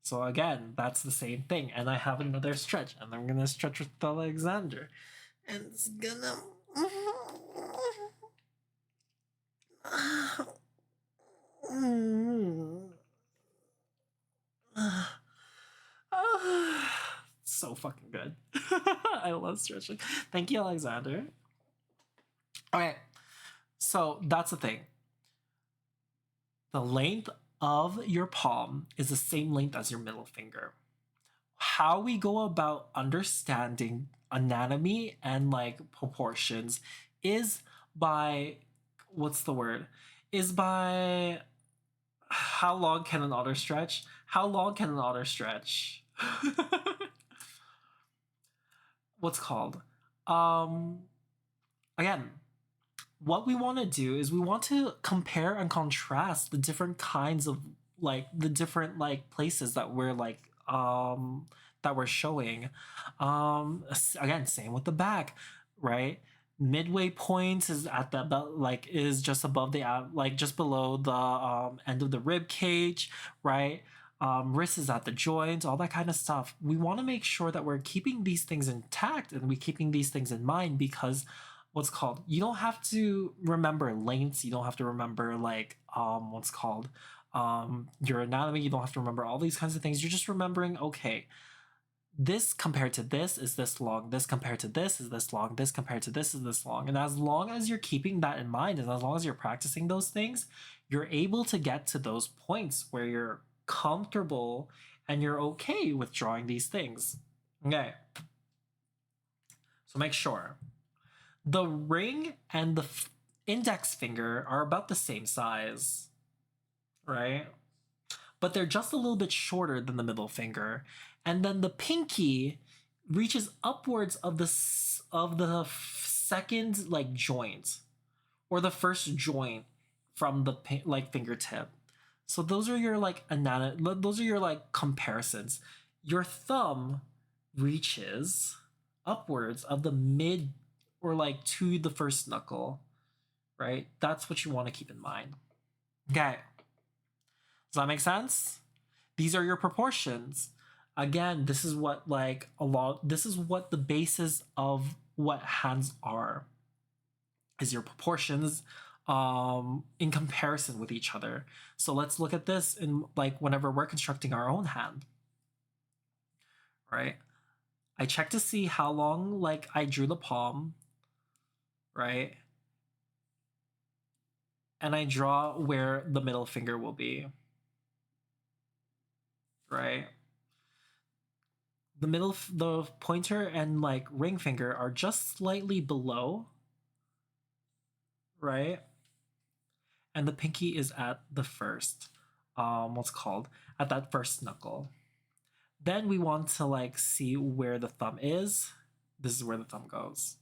So again, that's the same thing. And I have another stretch, and I'm gonna stretch with Alexander. And it's gonna so fucking good. I love stretching. Thank you, Alexander. Okay, so that's the thing. The length of your palm is the same length as your middle finger. How we go about understanding anatomy and like proportions is by, what's the word? Is by how long can an otter stretch? How long can an otter stretch? What's called? Again, what we want to do is we want to compare and contrast the different kinds of like the different like places that we're like that we're showing. Again, same with the back, right? Midway point is at the like is just above the like just below the end of the rib cage, right? Wrist is at the joint, all that kind of stuff. We want to make sure that we're keeping these things intact and we're keeping these things in mind, because what's called, you don't have to remember lengths, you don't have to remember like what's called your anatomy, you don't have to remember all these kinds of things. You're just remembering, okay, this compared to this is this long, this compared to this is this long, this compared to this is this long. And as long as you're keeping that in mind, and as long as you're practicing those things, you're able to get to those points where you're comfortable and you're okay with drawing these things. Okay, so make sure the ring and the index finger are about the same size, right? But they're just a little bit shorter than the middle finger. And then the pinky reaches upwards of the second like joint, or the first joint from the like fingertip. So those are your like those are your like comparisons. your thumb reaches upwards of the mid or like to the first knuckle, right? That's what you want to keep in mind. Okay. Does that make sense? These are your proportions. Again, this is what this is what the basis of what hands are, is your proportions in comparison with each other. So let's look at this in like whenever we're constructing our own hand, right? I check to see how long like I drew the palm, right? And I draw where the middle finger will be, right? The pointer and like ring finger are just slightly below, right? And the pinky is at the first, what's called, at that first knuckle. Then we want to like see where the thumb is. This is where the thumb goes.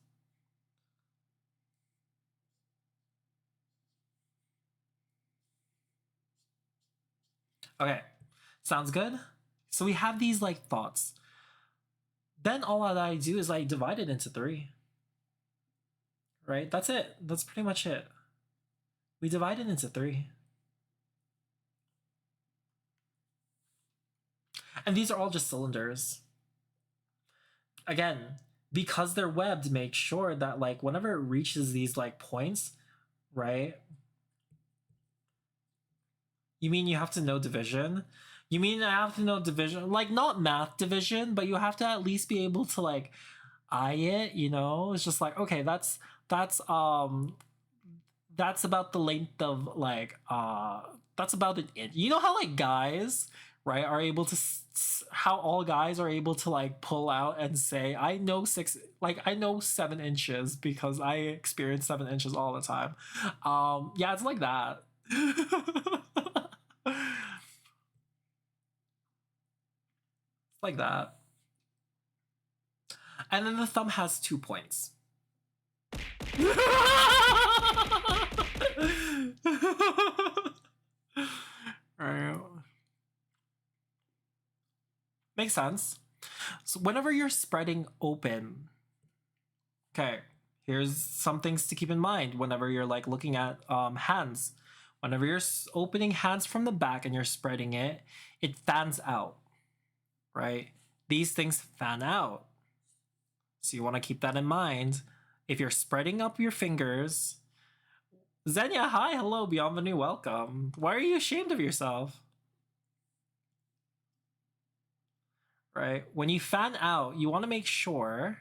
Okay, sounds good? So we have these like thoughts. Then all that I do is I divide it into 3. Right? That's it. That's pretty much it. We divide it into 3. And these are all just cylinders. Again, because they're webbed, make sure that like whenever it reaches these like points, right? You mean you have to know division? You mean I have to know division? Like not math division, but you have to at least be able to like eye it, you know? It's just like, okay, that's about the length of like that's about an inch. You know how like guys, right, are able to how all guys are able to like pull out and say I know 7 inches because I experience 7 inches all the time. Yeah, it's like that. Like that. And then the thumb has 2 points. Right. Makes sense. So whenever you're spreading open, okay, here's some things to keep in mind whenever you're like looking at hands. Whenever you're opening hands from the back and you're spreading it, it fans out, right? These things fan out. So you want to keep that in mind. If you're spreading up your fingers, Xenia, hi, hello, bienvenue, welcome. Why are you ashamed of yourself? Right? When you fan out, you want to make sure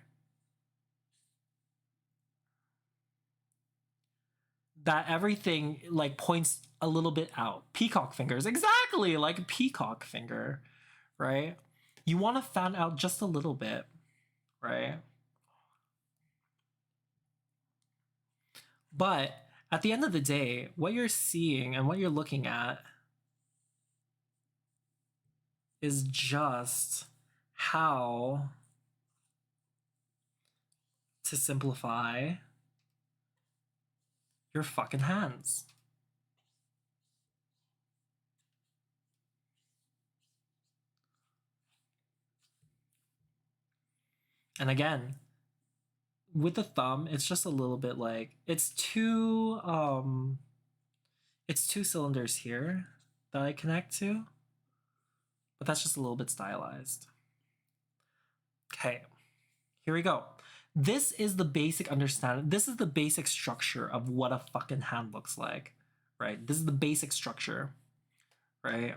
that everything like points a little bit out. Peacock fingers, exactly, like a peacock finger, right? You want to fan out just a little bit, right? But at the end of the day, what you're seeing and what you're looking at is just how to simplify your fucking hands. And again, with the thumb, it's just a little bit like it's two cylinders here that I connect to, but that's just a little bit stylized. Okay, here we go. This is the basic understanding. This is the basic structure of what a fucking hand looks like, right? This is the basic structure, right?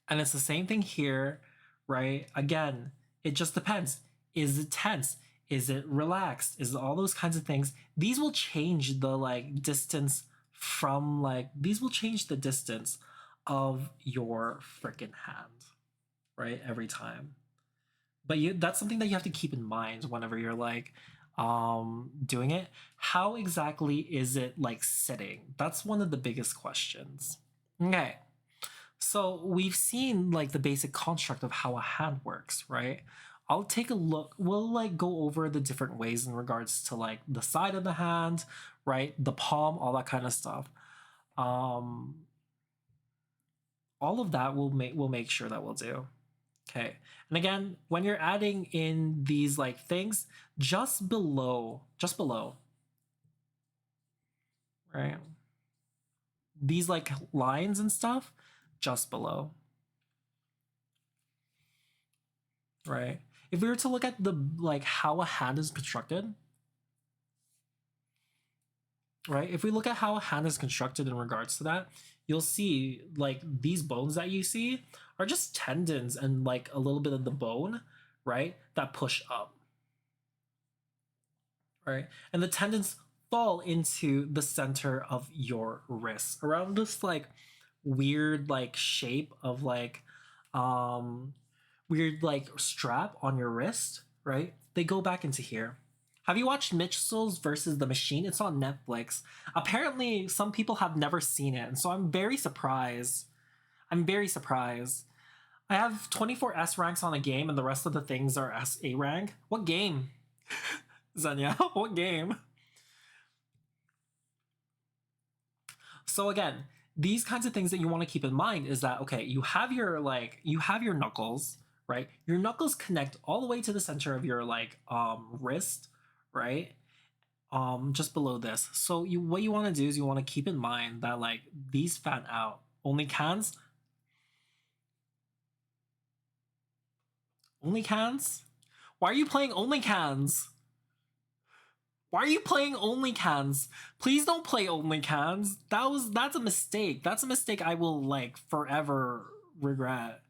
And it's the same thing here, right? Again, it just depends. Is it tense? Is it relaxed? Is it all those kinds of things? These will change the like distance from like, these will change the distance of your freaking hand, right? Every time. But that's something that you have to keep in mind whenever you're like doing it. How exactly is it like sitting? That's one of the biggest questions. Okay. So we've seen like the basic construct of how a hand works, right? I'll take a look. We'll like go over the different ways in regards to like the side of the hand, right? The palm, all that kind of stuff. All of that we'll make sure that we'll do. Okay. And again, when you're adding in these like things, just below, right? These like lines and stuff, just below, right? If we were to look at the like how a hand is constructed, right? If we look at how a hand is constructed in regards to that, you'll see like these bones that you see are just tendons and like a little bit of the bone, right? That push up, right? And the tendons fall into the center of your wrist around this like weird like shape of like um weird like strap on your wrist, right? They go back into here. Have you watched Mitchell's versus the Machine? It's on Netflix. Apparently, some people have never seen it, and so I'm very surprised. I'm very surprised. I have 24 S ranks on a game, and the rest of the things are SA rank. What game? Zenya, what game? So again, these kinds of things that you want to keep in mind is that okay, you have your knuckles, right? Your knuckles connect all the way to the center of your like wrist, right? Just below this. So what you want to do is you want to keep in mind that like these fan out. Only cans? Only cans? Why are you playing only cans? Why are you playing only cans? Please don't play only cans. That's a mistake. That's a mistake I will like forever regret.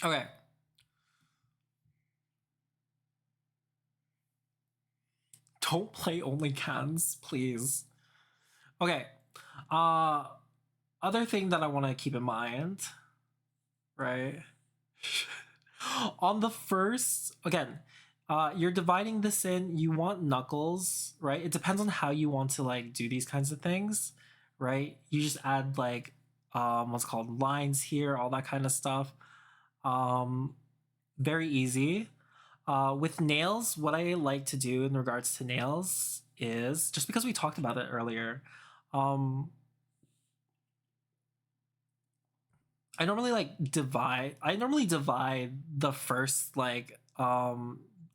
Okay. Don't play only cans, please. Okay. Uh Other thing that I want to keep in mind, right? On the first, again, you're dividing this in. You want knuckles, right? It depends on how you want to like do these kinds of things, right? You just add like what's called lines here, all that kind of stuff. Um, Very easy. With nails, what I like to do in regards to nails is just because we talked about it earlier. Um, I normally like divide. I normally divide the first like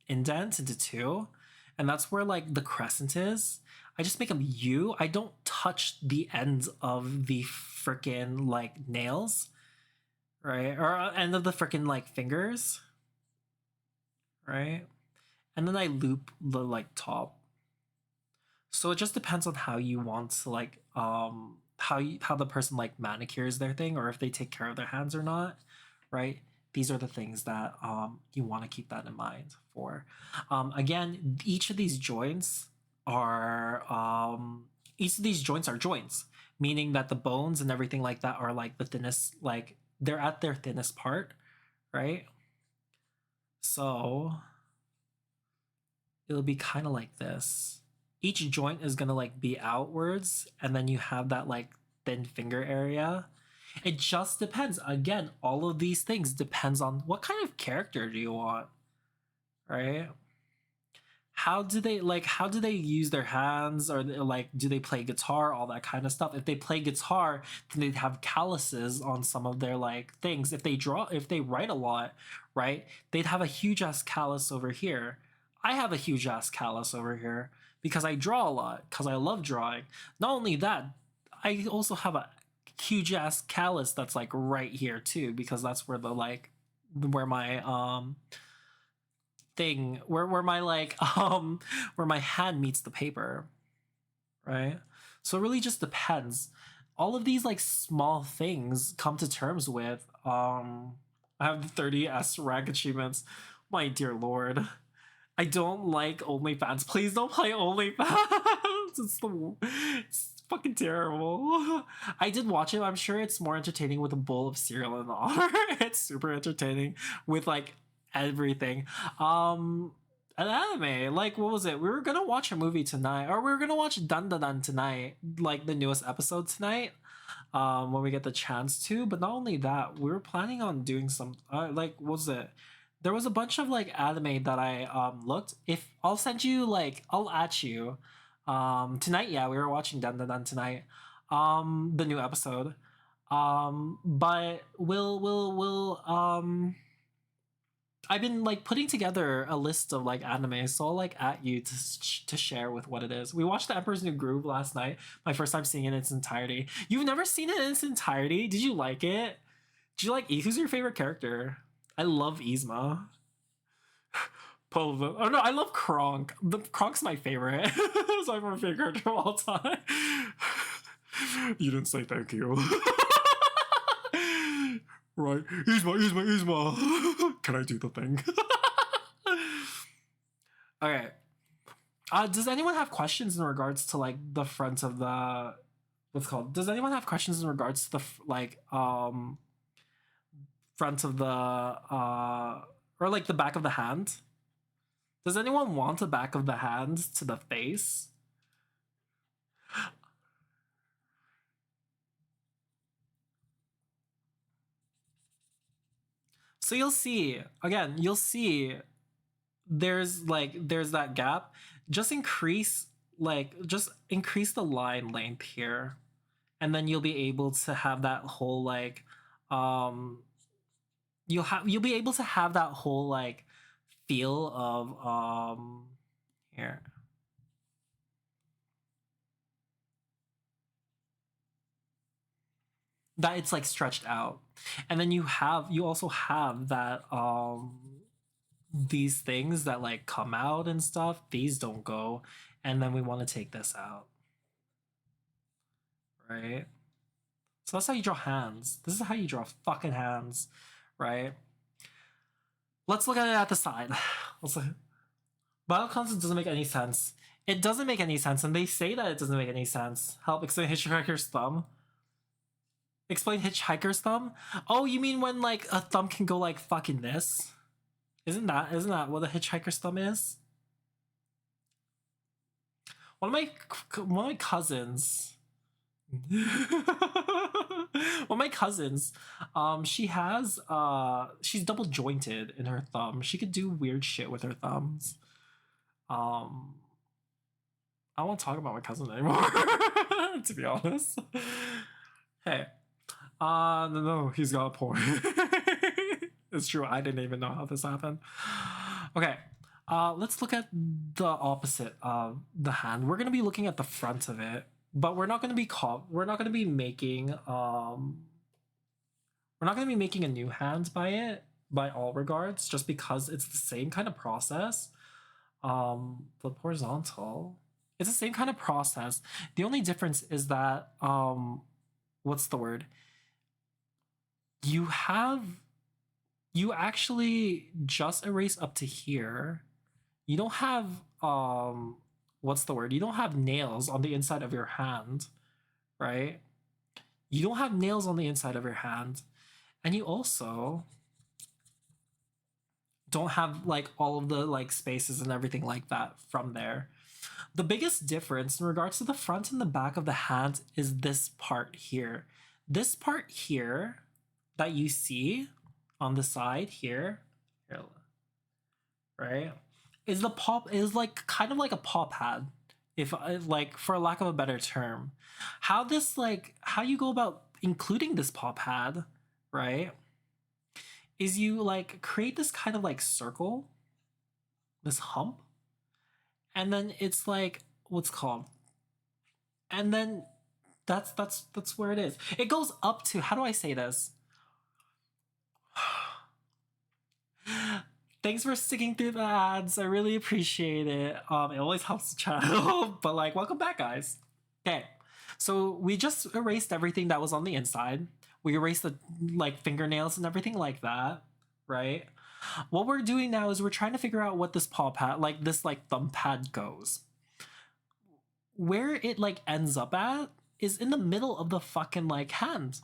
indent into two, and that's where like the crescent is. I just make them U. I don't touch the ends of the freaking like nails, right? Or end of the freaking like fingers, right? And then I loop the like top. So it just depends on how you want to like how the person like manicures their thing or if they take care of their hands or not, right? These are the things that you want to keep that in mind for. Again, each of these joints are joints, meaning that the bones and everything like that are like the thinnest, like they're at their thinnest part, right? So it'll be kind of like this. Each joint is gonna like be outwards, and then you have that like thin finger area. It just depends. Again, all of these things depends on what kind of character do you want, right? How do they use their hands, or like do they play guitar, all that kind of stuff? If they play guitar, then they'd have calluses on some of their like things. If they write a lot, right, they'd have a huge ass callus over here. I have a huge ass callus over here because I draw a lot because I love drawing. Not only that, I also have a huge ass callus that's like right here too because that's where the like where my thing where my like where my hand meets the paper, right? So it really just depends. All of these like small things come to terms with I have 30 S rank achievements. My dear lord. I don't like OnlyFans. Please don't play OnlyFans. It's fucking terrible. I did watch it. I'm sure it's more entertaining with a bowl of cereal and honor. It's super entertaining with like everything. An anime. Like what was it? We were gonna watch a movie tonight, or we were gonna watch Dan Dan Dan tonight, like the newest episode tonight. When we get the chance to. But not only that, we were planning on doing some like what was it? There was a bunch of like anime that I looked. If I'll send you like I'll at you. Tonight, yeah, we were watching Dan Dan Dan tonight. The new episode. But I've been like putting together a list of like anime, so I'll like at you to share with what it is. We watched The Emperor's New Groove last night. My first time seeing it in its entirety. You've never seen it in its entirety? Did you like it? Did you like who's your favorite character? I love Yzma. Oh no, I love Kronk. Kronk's my favorite. It's my favorite character of all time. You didn't say thank you. Right. Yzma. Can I do the thing? Okay. Does anyone have questions in regards to like the front of the what's it called? Does anyone have questions in regards to the front of the or like the back of the hand? Does anyone want the back of the hand to the face? So you'll see, again, you'll see there's that gap. Just increase the line length here. And then you'll be able to have that whole like you'll be able to have that whole like feel of here. That it's like stretched out. And then you also have that these things that like come out and stuff, these don't go, and then we want to take this out. Right? So that's how you draw hands. This is how you draw fucking hands, right? Let's look at it at the side. Battle concept doesn't make any sense. It doesn't make any sense, and they say that it doesn't make any sense. Help explain Hitchhiker's Thumb. Explain Hitchhiker's Thumb? Oh, you mean when like a thumb can go like fucking this? Isn't that what a hitchhiker's thumb is? One of my cousins. One of my cousins, she's double jointed in her thumb. She could do weird shit with her thumbs. I don't want to talk about my cousin anymore, to be honest. Hey, no, he's got a point. It's true. I didn't even know how this happened. Okay. Let's look at the opposite of the hand. We're gonna be looking at the front of it, but we're not gonna be making a new hand by it by all regards, just because it's the same kind of process. Flip horizontal. It's the same kind of process. The only difference is that what's the word? You actually just erase up to here. You don't have what's the word? You don't have nails on the inside of your hand, right? You don't have nails on the inside of your hand. And you also don't have like all of the like spaces and everything like that from there. The biggest difference in regards to the front and the back of the hand is this part here. This part here that you see on the side here, right, is like kind of like a paw pad, if like for lack of a better term. How you go about including this paw pad, right, is you like create this kind of like circle, this hump, and then it's like what's called, and then that's where it is. It goes up to, how do I say this? Thanks for sticking through the ads. I really appreciate it. It always helps the channel. But like, welcome back, guys. Okay, so we just erased everything that was on the inside. We erased the like fingernails and everything like that, right? What we're doing now is we're trying to figure out what this paw pad, like this like thumb pad goes. Where it like ends up at is in the middle of the fucking like hand.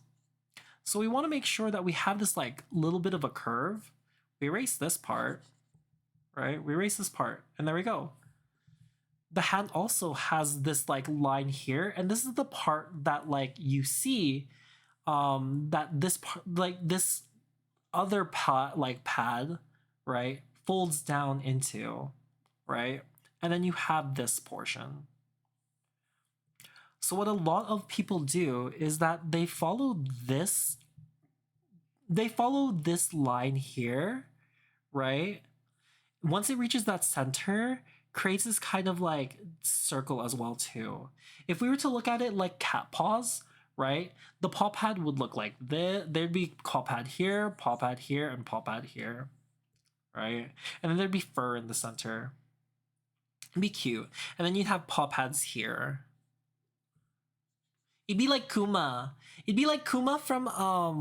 So we want to make sure that we have this like little bit of a curve. We erase this part, right? We erase this part, and there we go. The hand also has this like line here, and this is the part that like you see that this part, like this other pad, right, folds down into, right? And then you have this portion. So what a lot of people do is that they follow this line here, right? Once it reaches that center, creates this kind of like circle as well too. If we were to look at it like cat paws, right? The paw pad would look like this. There'd be paw pad here, and paw pad here, right? And then there'd be fur in the center. It'd be cute. And then you'd have paw pads here. It'd be like Kuma. It'd be like Kuma from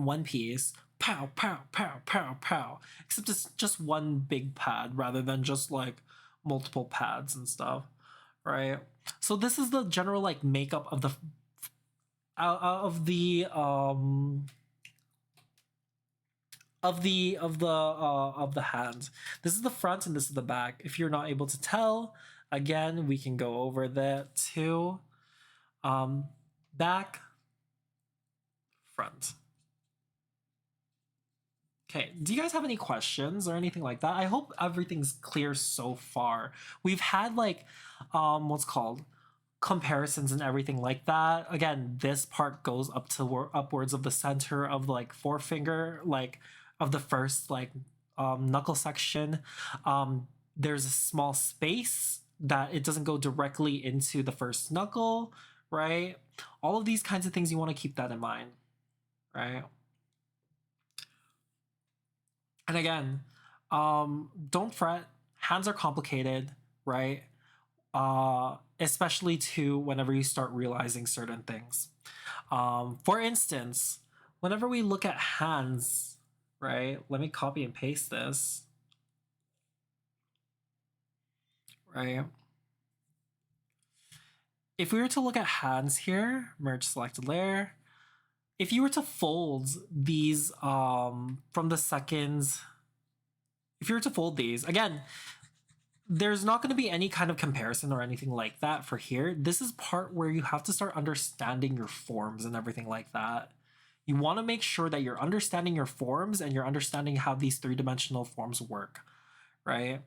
One Piece. Pow, pow, pow, pow, pow. Except it's just one big pad rather than just like multiple pads and stuff, right? So this is the general like makeup of the hands. This is the front and this is the back. If you're not able to tell, again, we can go over that too. Back, front. Okay, do you guys have any questions or anything like that? I hope everything's clear so far. We've had like what's called comparisons and everything like that. Again, this part goes up to upwards of the center of like forefinger, like of the first like knuckle section. There's a small space that it doesn't go directly into the first knuckle, right? All of these kinds of things, you want to keep that in mind, right? And again, don't fret. Hands are complicated, right? Especially to whenever you start realizing certain things. For instance, whenever we look at hands, right? Let me copy and paste this, right? If we were to look at hands here, merge selected layer, if you were to fold these from the seconds, if you were to fold these, again, there's not going to be any kind of comparison or anything like that for here. This is part where you have to start understanding your forms and everything like that. You want to make sure that you're understanding your forms and you're understanding how these three-dimensional forms work, right?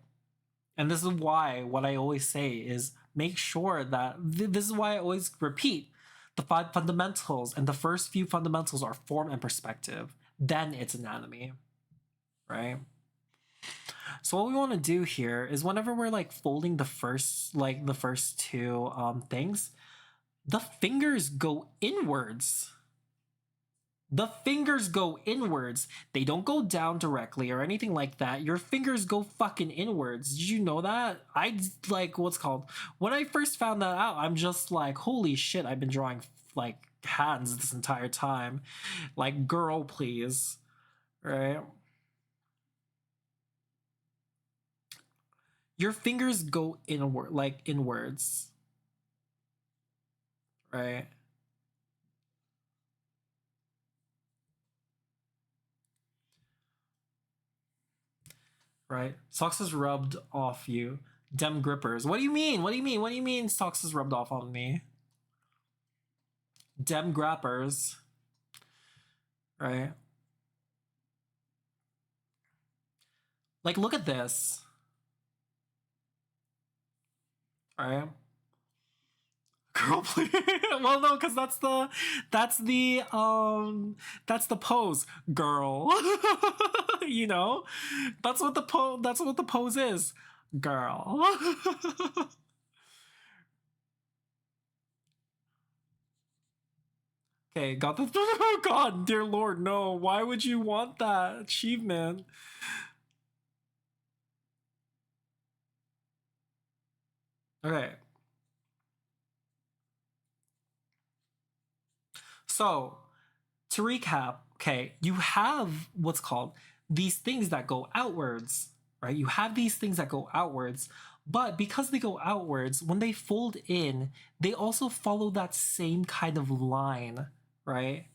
And this is why what I always say is make sure that this is why I always repeat the 5 fundamentals, and the first few fundamentals are form and perspective. Then it's anatomy, right? So what we want to do here is whenever we're like folding the first two things, the fingers go inwards. The fingers go inwards. They don't go down directly or anything like that. Your fingers go fucking inwards. Did you know that? I like what's called. When I first found that out, I'm just like, holy shit, I've been drawing like hands this entire time. Like, girl, please. Right? Your fingers go inward, like inwards. Right? Right? Socks is rubbed off you. Dem grippers. What do you mean? What do you mean? What do you mean socks is rubbed off on me? Dem grappers. Right? Like, look at this. Right? Girl, please. Well, no, because that's the pose, girl. You know, that's what the pose is, girl. Okay, got the oh god, dear lord, no. Why would you want that achievement? Okay. So, to recap, okay, you have what's called these things that go outwards, right? You have these things that go outwards, but because they go outwards, when they fold in, they also follow that same kind of line, right?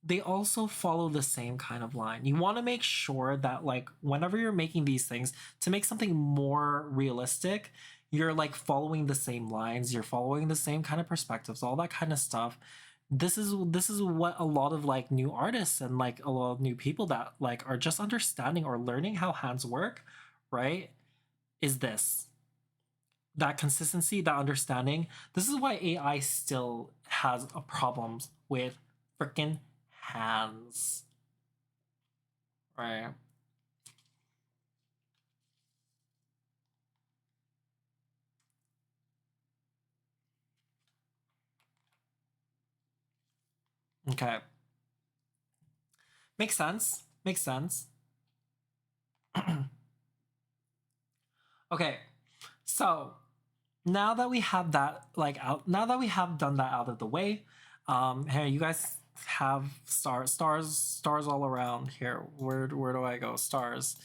They also follow the same kind of line. You want to make sure that, like, whenever you're making these things, to make something more realistic, you're like following the same lines, you're following the same kind of perspectives, all that kind of stuff. This is what a lot of like new artists and like a lot of new people that like are just understanding or learning how hands work, right? Is this. that consistency, that understanding. This is why AI still has a problems with freaking hands. Right. Okay. Makes sense. Makes sense. Okay. So now that we have that now that we have done that out of the way, here you guys have stars all around here. Where do I go? Stars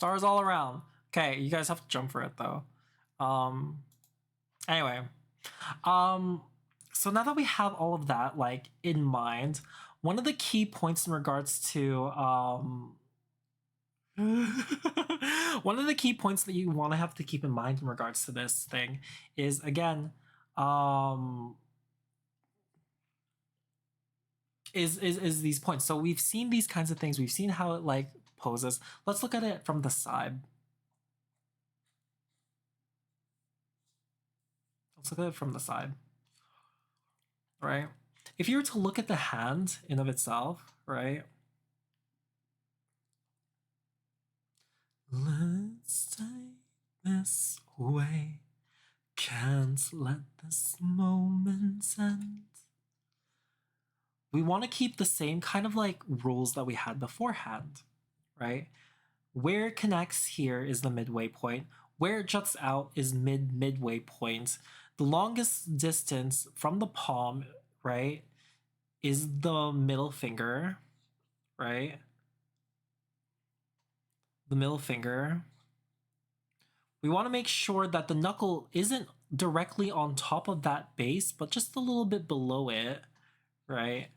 all around. Okay, you guys have to jump for it though. Anyway, so now that we have all of that like in mind, one of the key points in regards to one of the key points that you want to have to keep in mind in regards to this thing is again is these points. So we've seen these kinds of things, we've seen how it like poses. Let's look at it from the side. Let's look at it from the side. Right? If you were to look at the hand in of itself, right? Let's take this away. Can't let this moment end. We want to keep the same kind of like rules that we had beforehand, right? Where it connects here is the midway point. Where it juts out is midway point. The longest distance from the palm, right, is the middle finger, right? The middle finger. We want to make sure that the knuckle isn't directly on top of that base, but just a little bit below it, right?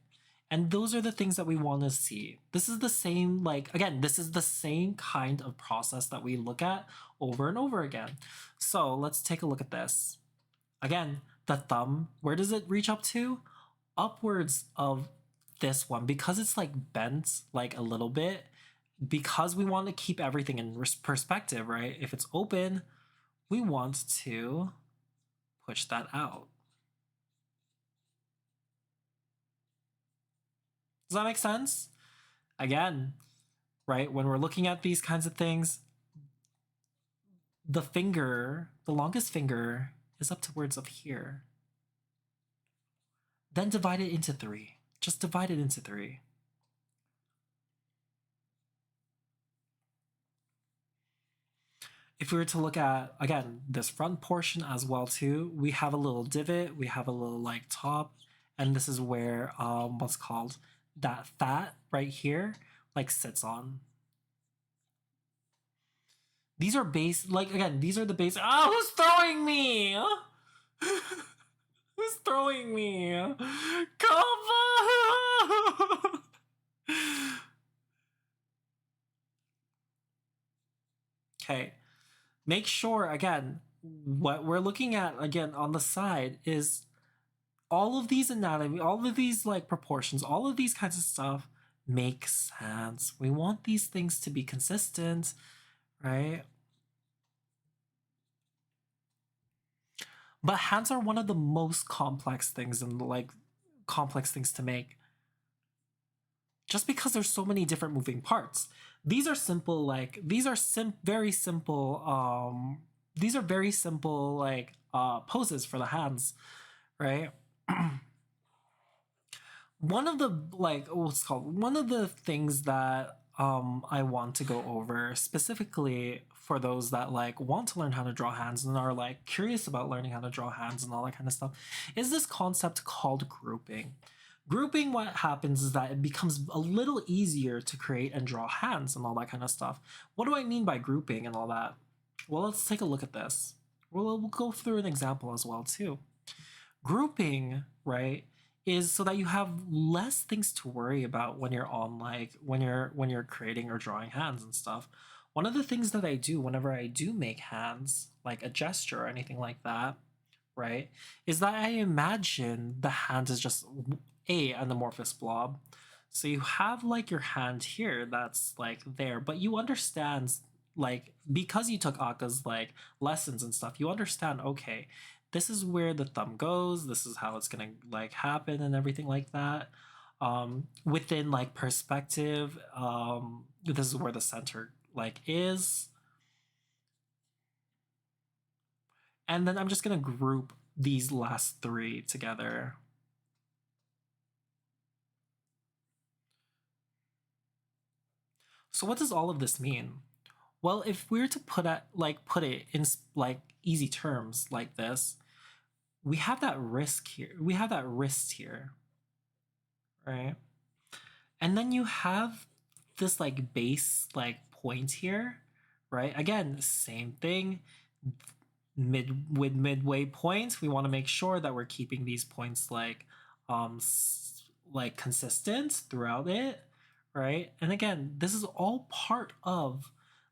And those are the things that we want to see. This is the same, like, again, this is the same kind of process that we look at over and over again. So let's take a look at this. Again, the thumb, where does it reach up to? Upwards of this one, because it's like bent like a little bit, because we want to keep everything in perspective, right? If it's open, we want to push that out. Does that make sense? Again, right? When we're looking at these kinds of things, the finger, the longest finger, is up towards of here. Then divide it into 3. Just divide it into 3. If we were to look at, again, this front portion as well too, we have a little divot, we have a little like top, and this is where what's called that fat right here like sits on. These are base, like again, these are the base. Oh, who's throwing me? Who's throwing me? Come on! Okay. Make sure, again, what we're looking at, again, on the side is all of these anatomy, all of these, like, proportions, all of these kinds of stuff make sense. We want these things to be consistent, right? But hands are one of the most complex things and, like, complex things to make. Just because there's so many different moving parts. These are simple, like, these are very simple, these are very simple, like, poses for the hands, right? One of the, like, what's called, one of the things that I want to go over specifically for those that like want to learn how to draw hands and are like curious about learning how to draw hands and all that kind of stuff is this concept called grouping. Grouping, what happens is that it becomes a little easier to create and draw hands and all that kind of stuff. What do I mean by grouping and all that? Well, let's take a look at this. We'll go through an example as well too. Grouping, right, is so that you have less things to worry about when you're on like when you're creating or drawing hands and stuff. One of the things that I do whenever I do make hands, like a gesture or anything like that, right, is that I imagine the hand is just an amorphous blob. So you have like your hand here that's like there, but you understand like because you took Aka's like lessons and stuff, you understand, okay, this is where the thumb goes, this is how it's gonna like happen and everything like that. Within like perspective, this is where the center like is. And then I'm just gonna group these last three together. So what does all of this mean? Well, if we were to put it in like easy terms like this, we have that risk here. We have that wrist here, right? And then you have this like base like point here, right? Again, same thing. Midway points, we want to make sure that we're keeping these points like like consistent throughout it, right? And again, this is all part of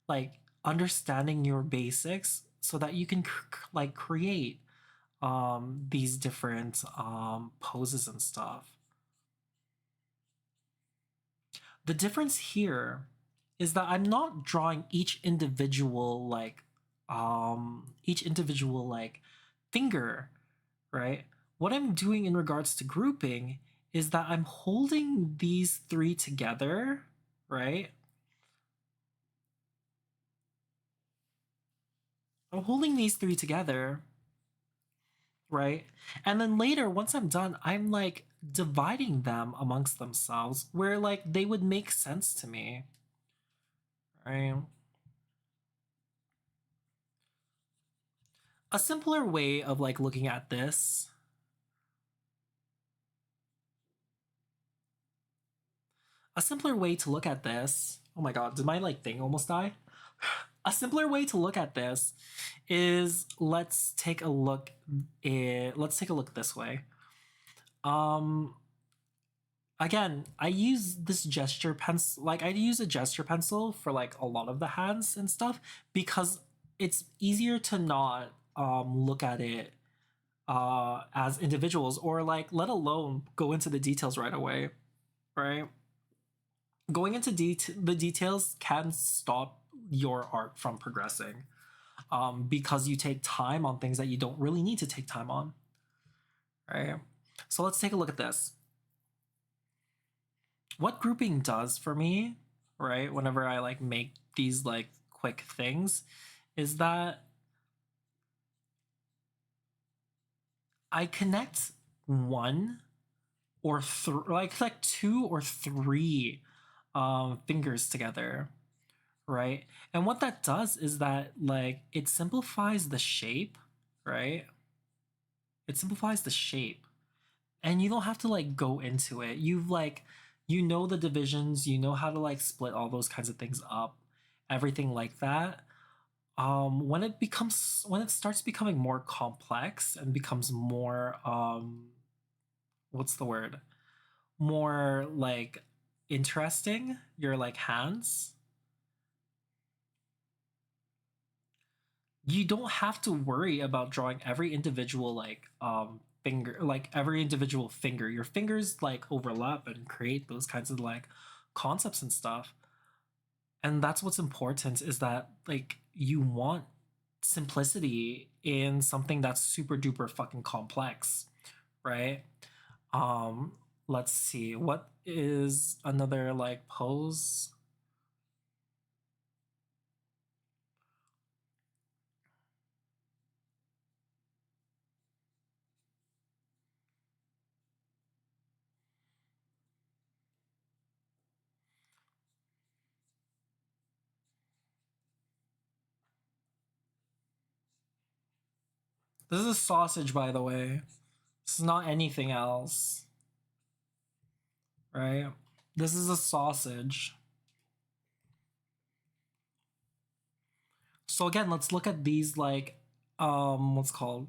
like understanding your basics so that you can like create these different poses and stuff. The difference here is that I'm not drawing each individual like finger, right? What I'm doing in regards to grouping is that I'm holding these three together, right? I'm holding these three together, right? And then later, once I'm done, I'm like dividing them amongst themselves where like they would make sense to me, right? A simpler way of like looking at this a simpler way to look at this, oh my god, did my like thing almost die? A simpler way to look at this is let's take a look this way. Again, I use this gesture pencil, like I use a gesture pencil for like a lot of the hands and stuff because it's easier to not look at it as individuals or like let alone go into the details right away, right? Going into the details can stop your art from progressing because you take time on things that you don't really need to take time on, right? So let's take a look at this. What grouping does for me, right, whenever I like make these like quick things, is that I connect one or like two or three fingers together, right? And what that does is that like it simplifies the shape, right? It simplifies the shape. And you don't have to like go into it. You've like you know the divisions, you know how to like split all those kinds of things up, everything like that. When it starts becoming more complex and becomes more what's the word? More like interesting, your like hands, you don't have to worry about drawing every individual like finger, like every individual finger. Your fingers like overlap and create those kinds of like concepts and stuff. And that's what's important is that like you want simplicity in something that's super duper fucking complex, right? um let's see, what is another like pose? This is a sausage, by the way. This is not anything else, right? This is a sausage. So again, let's look at these like what's called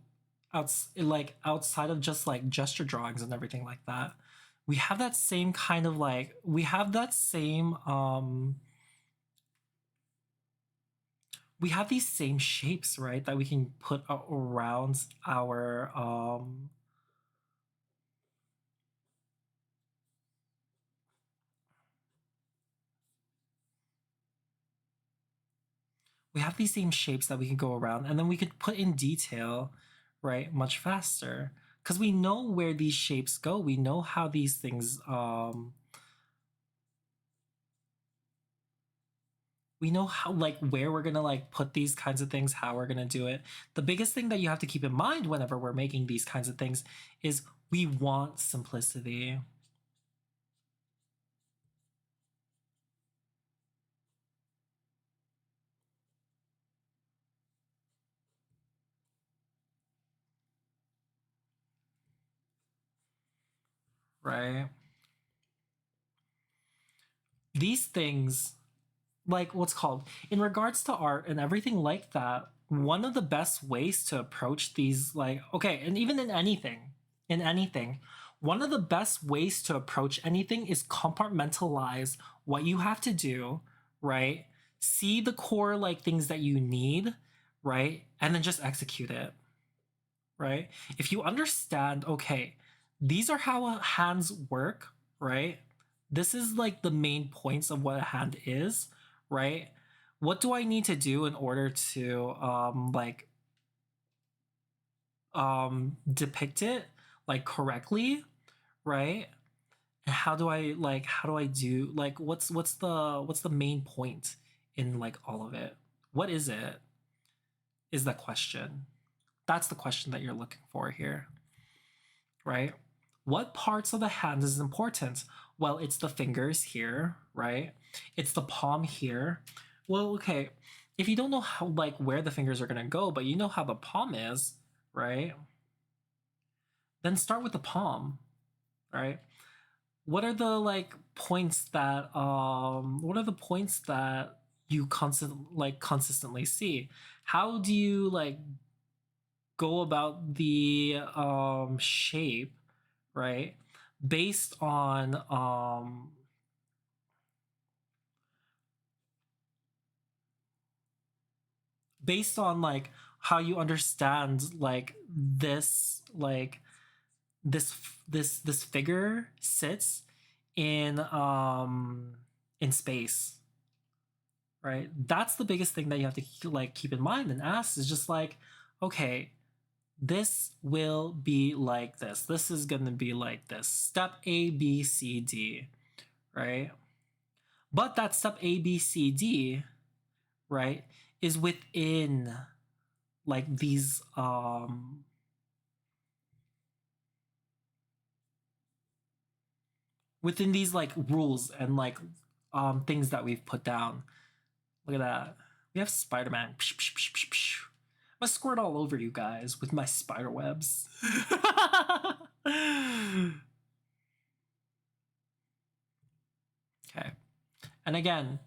outside of just like gesture drawings and everything like that. We have that same kind of like we have these same shapes, right? That we can put around our we have these same shapes that we can go around, and then we could put in detail, right, much faster. Because we know where these shapes go. We know how these things, we know how, like, where we're gonna like put these kinds of things, how we're gonna do it. The biggest thing that you have to keep in mind whenever we're making these kinds of things is we want simplicity. Right? These things, like what's called, in regards to art and everything like that, one of the best ways to approach these, like, okay, and even in anything, one of the best ways to approach anything is compartmentalize what you have to do, right? See the core like things that you need, right? And then just execute it, right? If you understand, okay, these are how hands work, right? This is like the main points of what a hand is, right? What do I need to do in order to depict it like correctly, right? And how do I do like what's the main point in like all of it? What is it? Is the question. That's the question that you're looking for here, right? What parts of the hand is important? Well, it's the fingers here, right? It's the palm here. Well, okay, if you don't know how like where the fingers are gonna go, but you know how the palm is, right? Then start with the palm, right? What are the like points that what are the points that you consistently see? How do you like go about the shape, right? Based on like how you understand this figure sits in space, right? That's the biggest thing that you have to like keep in mind and ask is just like, okay, this will be like this. This is going to be like this. Step A, B, C, D, right? But that step A, B, C, D, right, is within like these within these like rules and like things that we've put down. Look at that. We have Spider-Man. I'm gonna squirt all over you guys with my spider webs. Okay. And again,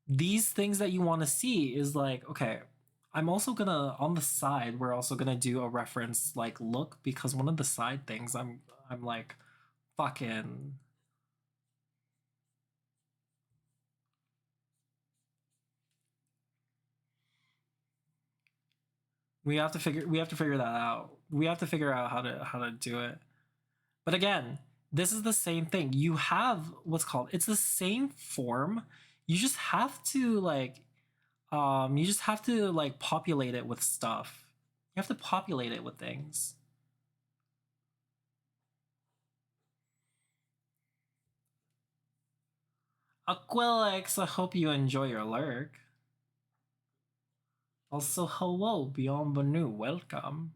these things that you want to see is like, okay, I'm also gonna on the side, we're also gonna do a reference like look because one of the side things I'm like fucking we have to figure that out. We have to figure out how to do it. But again, this is the same thing. You have what's called it's the same form. You just have to like populate it with stuff. You have to populate it with things. Aquilix, I hope you enjoy your lurk. Also, hello, Beyond the New, welcome.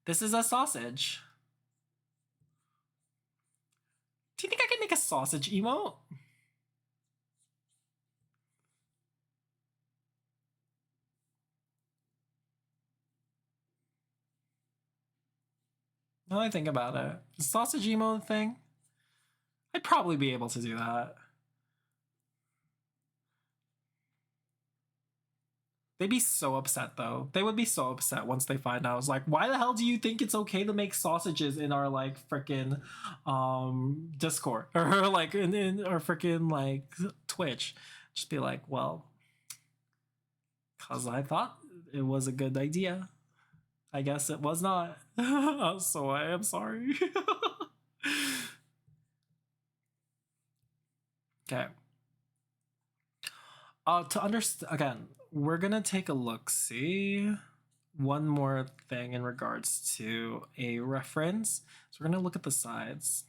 This is a sausage. Do you think I can make a sausage emote? Now I think about it. The sausage emote thing? I'd probably be able to do that. They'd be so upset though. They would be so upset once they find out. I was like, why the hell do you think it's okay to make sausages in our like freaking Discord or like in our freaking like Twitch? Just be like, well, cause I thought it was a good idea. I guess it was not. So I am sorry. Okay. To understand again, we're gonna take a look. See one more thing in regards to a reference. So we're gonna look at the sides.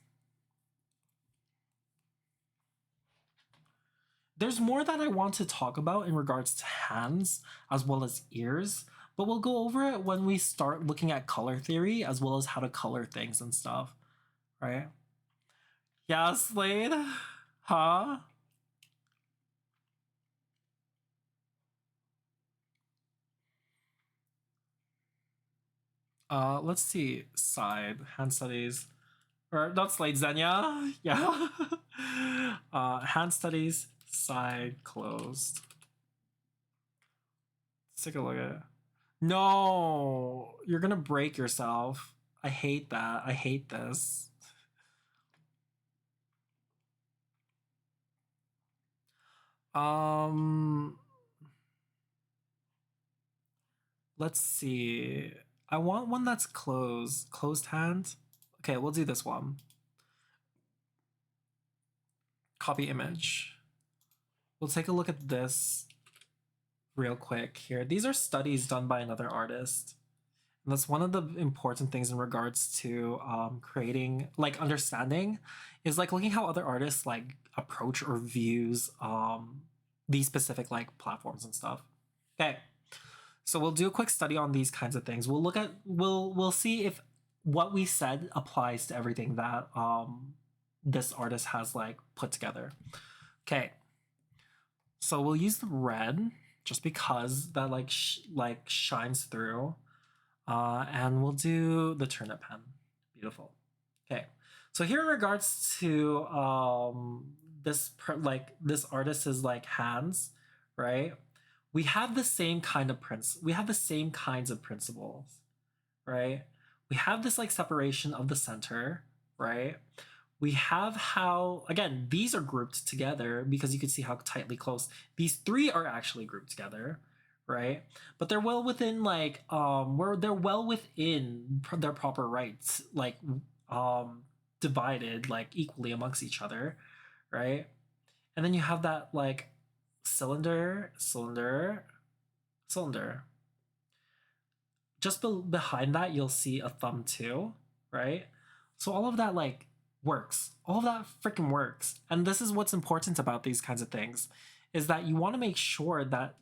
There's more that I want to talk about in regards to hands as well as ears, but we'll go over it when we start looking at color theory as well as how to color things and stuff, right? Yeah, Slade? Huh? Let's see. Side, hand studies. Or not Slade, Xenia. Yeah. Hand studies, side, closed. Let's take a look at it. No, you're gonna break yourself. I hate that. I hate this. Let's see. I want one that's closed hand. Okay, we'll do this one. Copy image. We'll take a look at this real quick here. These are studies done by another artist. And that's one of the important things in regards to creating, like understanding, is like looking how other artists like approach or views these specific like platforms and stuff. Okay. So we'll do a quick study on these kinds of things. We'll look at we'll see if what we said applies to everything that this artist has like put together. Okay. So we'll use the red just because that like shines through. And we'll do the turnip pen. Beautiful. Okay. So here in regards to this artist's like hands, right? We have the same kind of we have the same kinds of principles, right? We have this like separation of the center, right? We have how, again, these are grouped together because you can see how tightly close. These three are actually grouped together, right? But they're well within like they're well within their proper rights, like divided like equally amongst each other, right? And then you have that like cylinder. Just behind that, you'll see a thumb too, right? So all of that like works. All of that freaking works. And this is what's important about these kinds of things, is that you want to make sure that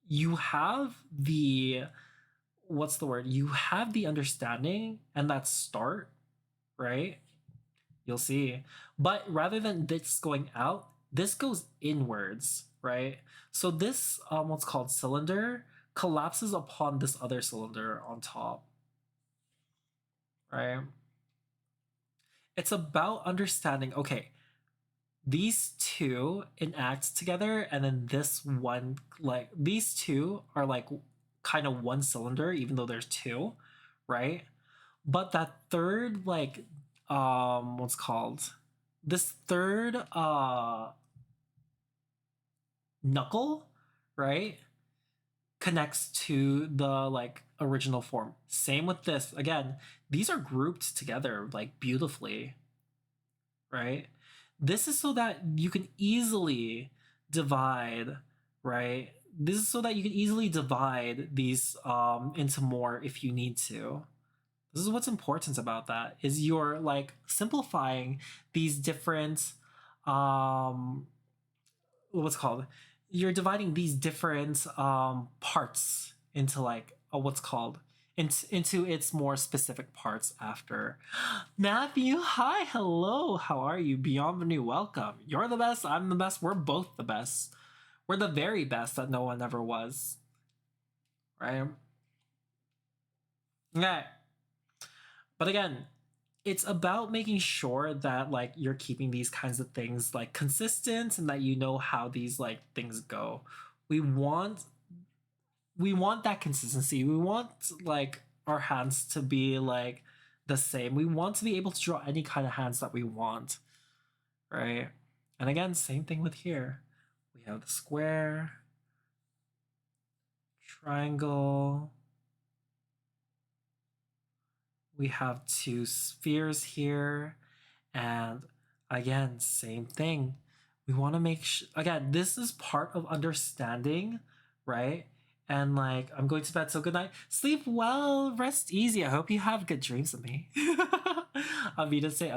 you have the what's the word? You have the understanding and that start, right? You'll see. But rather than this going out, this goes inwards, right? So this what's called cylinder collapses upon this other cylinder on top, right? It's about understanding, okay, these two enact together, and then this one, like these two are like kind of one cylinder, even though there's two, right? But that third, like, what's called this third knuckle, right, connects to the like original form. Same with this. Again, these are grouped together like beautifully, right? This is so that you can easily divide, right? This is so that you can easily divide these into more if you need to. This is what's important about that, is you're like simplifying these different what's called, you're dividing these different parts into like what's called into its more specific parts after. Matthew, hi, hello, how are you? Beyond the new, welcome. You're the best, I'm the best, we're both the best. We're the very best that no one ever was, right? Okay. But again, it's about making sure that like you're keeping these kinds of things like consistent and that you know how these like things go. We want that consistency. We want like our hands to be like the same. We want to be able to draw any kind of hands that we want, right? And again, same thing with here. We have the square, triangle. We have two spheres here, and again, same thing. We want to make again, this is part of understanding, right? And like, I'm going to bed, so good night. Sleep well, rest easy. I hope you have good dreams of me. Avita say,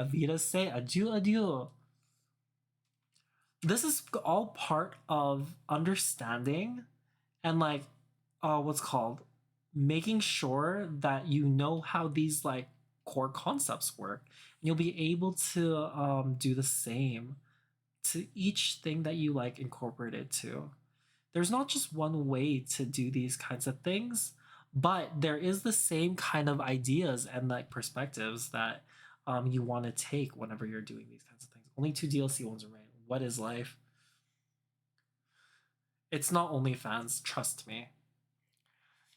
adieu, adieu. This is all part of understanding and like, what's called making sure that you know how these like core concepts work. And you'll be able to do the same to each thing that you like incorporate it to. There's not just one way to do these kinds of things, but there is the same kind of ideas and like perspectives that you want to take whenever you're doing these kinds of things. Only 2 DLC ones remain. What is life? It's not OnlyFans, trust me.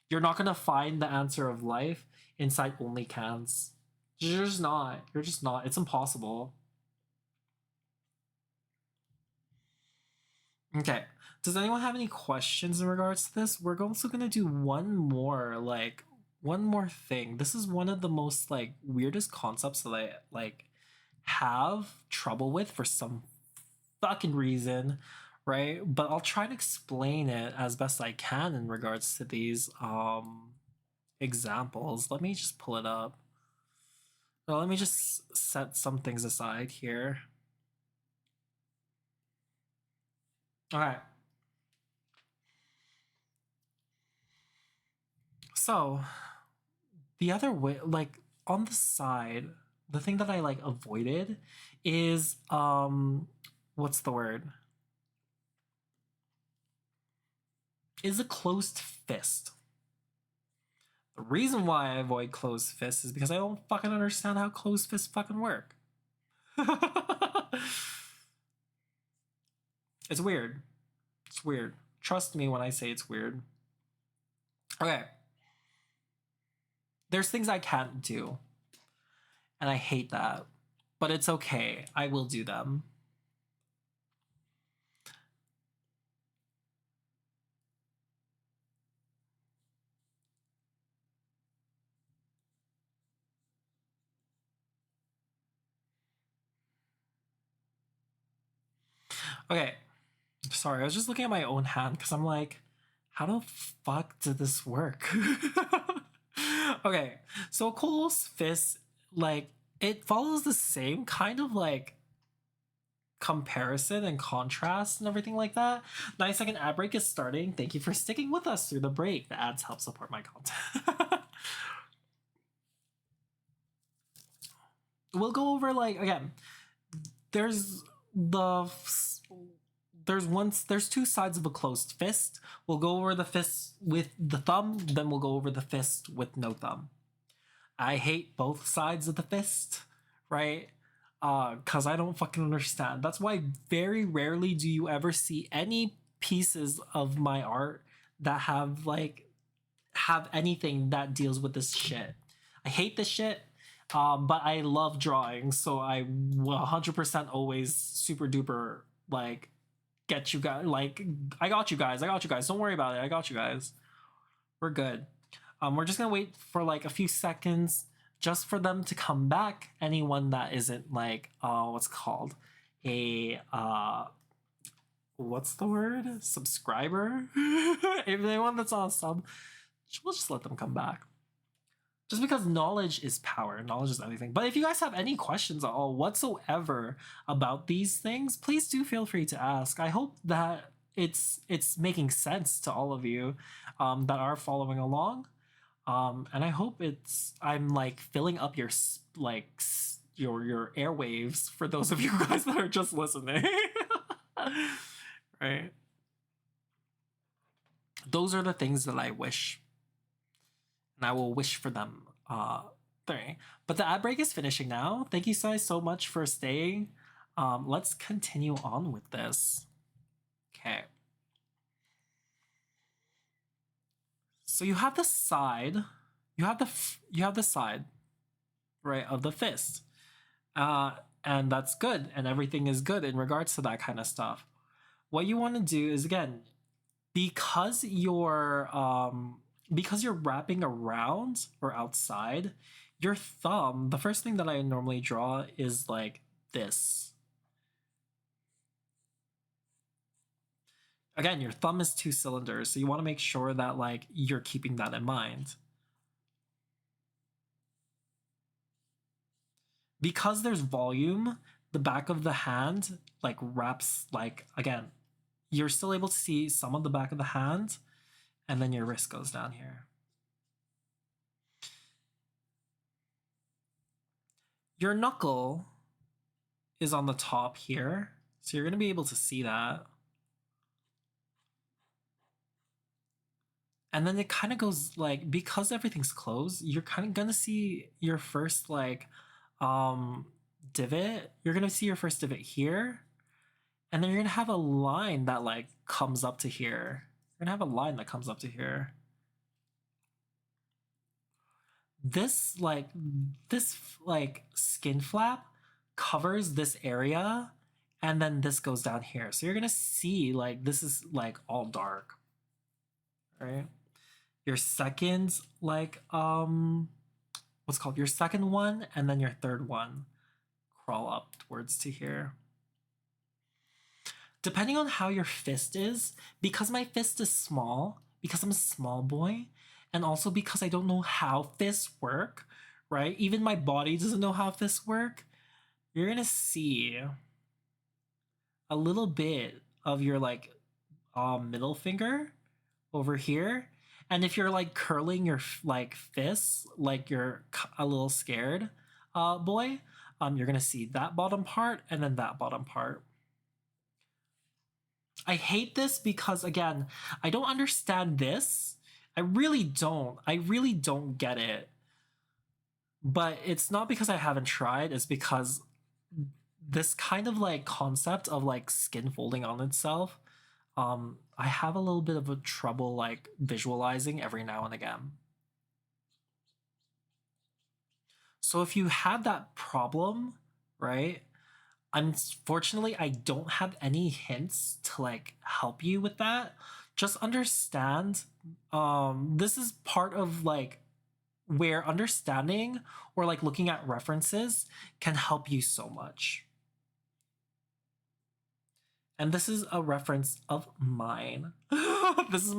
You're not gonna find the answer of life inside OnlyCans. You're just not. You're just not. It's impossible. Okay. Does anyone have any questions in regards to this? We're also gonna do one more thing. This is one of the most like weirdest concepts that I like have trouble with for some fucking reason, right? But I'll try to explain it as best I can in regards to these examples. Let me just pull it up. Well, let me just set some things aside here. All right. So, the other way, like on the side, the thing that I like avoided is what's the word? Is a closed fist. The reason why I avoid closed fists is because I don't fucking understand how closed fists fucking work. It's weird. It's weird. Trust me when I say it's weird. Okay. There's things I can't do. And I hate that. But it's okay. I will do them. Okay. Sorry, I was just looking at my own hand because I'm like, how the fuck did this work? Okay, so a closed fist, like, it follows the same kind of like comparison and contrast and everything like that. 9-second ad break is starting. Thank you for sticking with us through the break. The ads help support my content. We'll go over like again. There's the there's two sides of a closed fist. We'll go over the fist with the thumb, then we'll go over the fist with no thumb. I hate both sides of the fist, right? Cause I don't fucking understand. That's why very rarely do you ever see any pieces of my art that have anything that deals with this shit. I hate this shit. But I love drawing, so I 100% always super duper like get you guys. Like I got you guys. Don't worry about it. I got you guys. We're good. We're just gonna wait for like a few seconds just for them to come back. Anyone that isn't like what's called a what's the word, subscriber. If anyone that's on a sub, we'll just let them come back. Just because knowledge is power, knowledge is everything. But if you guys have any questions at all whatsoever about these things, please do feel free to ask. I hope that it's making sense to all of you that are following along, and I hope I'm like filling up your your airwaves for those of you guys that are just listening. Right? Those are the things that I wish. And I will wish for them. But the ad break is finishing now. Thank you guys so much for staying. Let's continue on with this. Okay. So you have the side. You have the side, right, of the fist. And that's good, and everything is good in regards to that kind of stuff. What you want to do is again, because you're wrapping around or outside, your thumb, the first thing that I normally draw is like this. Again, your thumb is 2 cylinders, so you want to make sure that like you're keeping that in mind. Because there's volume, the back of the hand like wraps, like, again, you're still able to see some of the back of the hand, and then your wrist goes down here. Your knuckle is on the top here, so you're going to be able to see that. And then it kind of goes like, because everything's closed, you're kind of going to see your first like divot. You're going to see your first divot here. And then you're going to have a line that like comes up to here. You're going to have a line that comes up to here. This skin flap covers this area, and then this goes down here. So you're going to see like this is like all dark. Right? Your second like what's called your second one, and then your third one crawl upwards to here. Depending on how your fist is, because my fist is small, because I'm a small boy, and also because I don't know how fists work, right? Even my body doesn't know how fists work. You're gonna see a little bit of your like middle finger over here. And if you're like curling your like fists, like you're a little scared boy, you're gonna see that bottom part and then that bottom part. I hate this because, again, I don't understand this. I really don't. I really don't get it. But it's not because I haven't tried, it's because this kind of like concept of like skin folding on itself, I have a little bit of a trouble like visualizing every now and again. So if you have that problem, right? Unfortunately, I don't have any hints to like help you with that. Just understand, this is part of like where understanding or like looking at references can help you so much. And this is a reference of mine. This is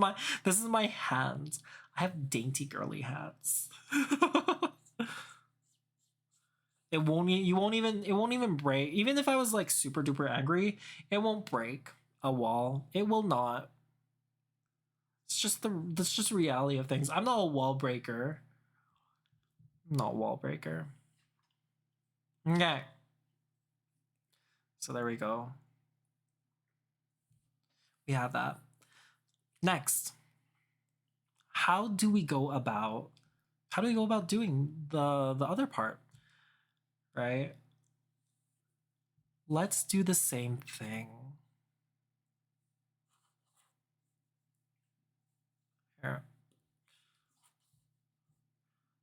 my hands. I have dainty girly hands. It won't even break. Even if I was like super duper angry, it won't break a wall. It will not. That's just reality of things. I'm not a wall breaker. I'm not a wall breaker. Okay. So there we go. We have that. Next. How do we go about doing the other part? Right? Let's do the same thing. Here.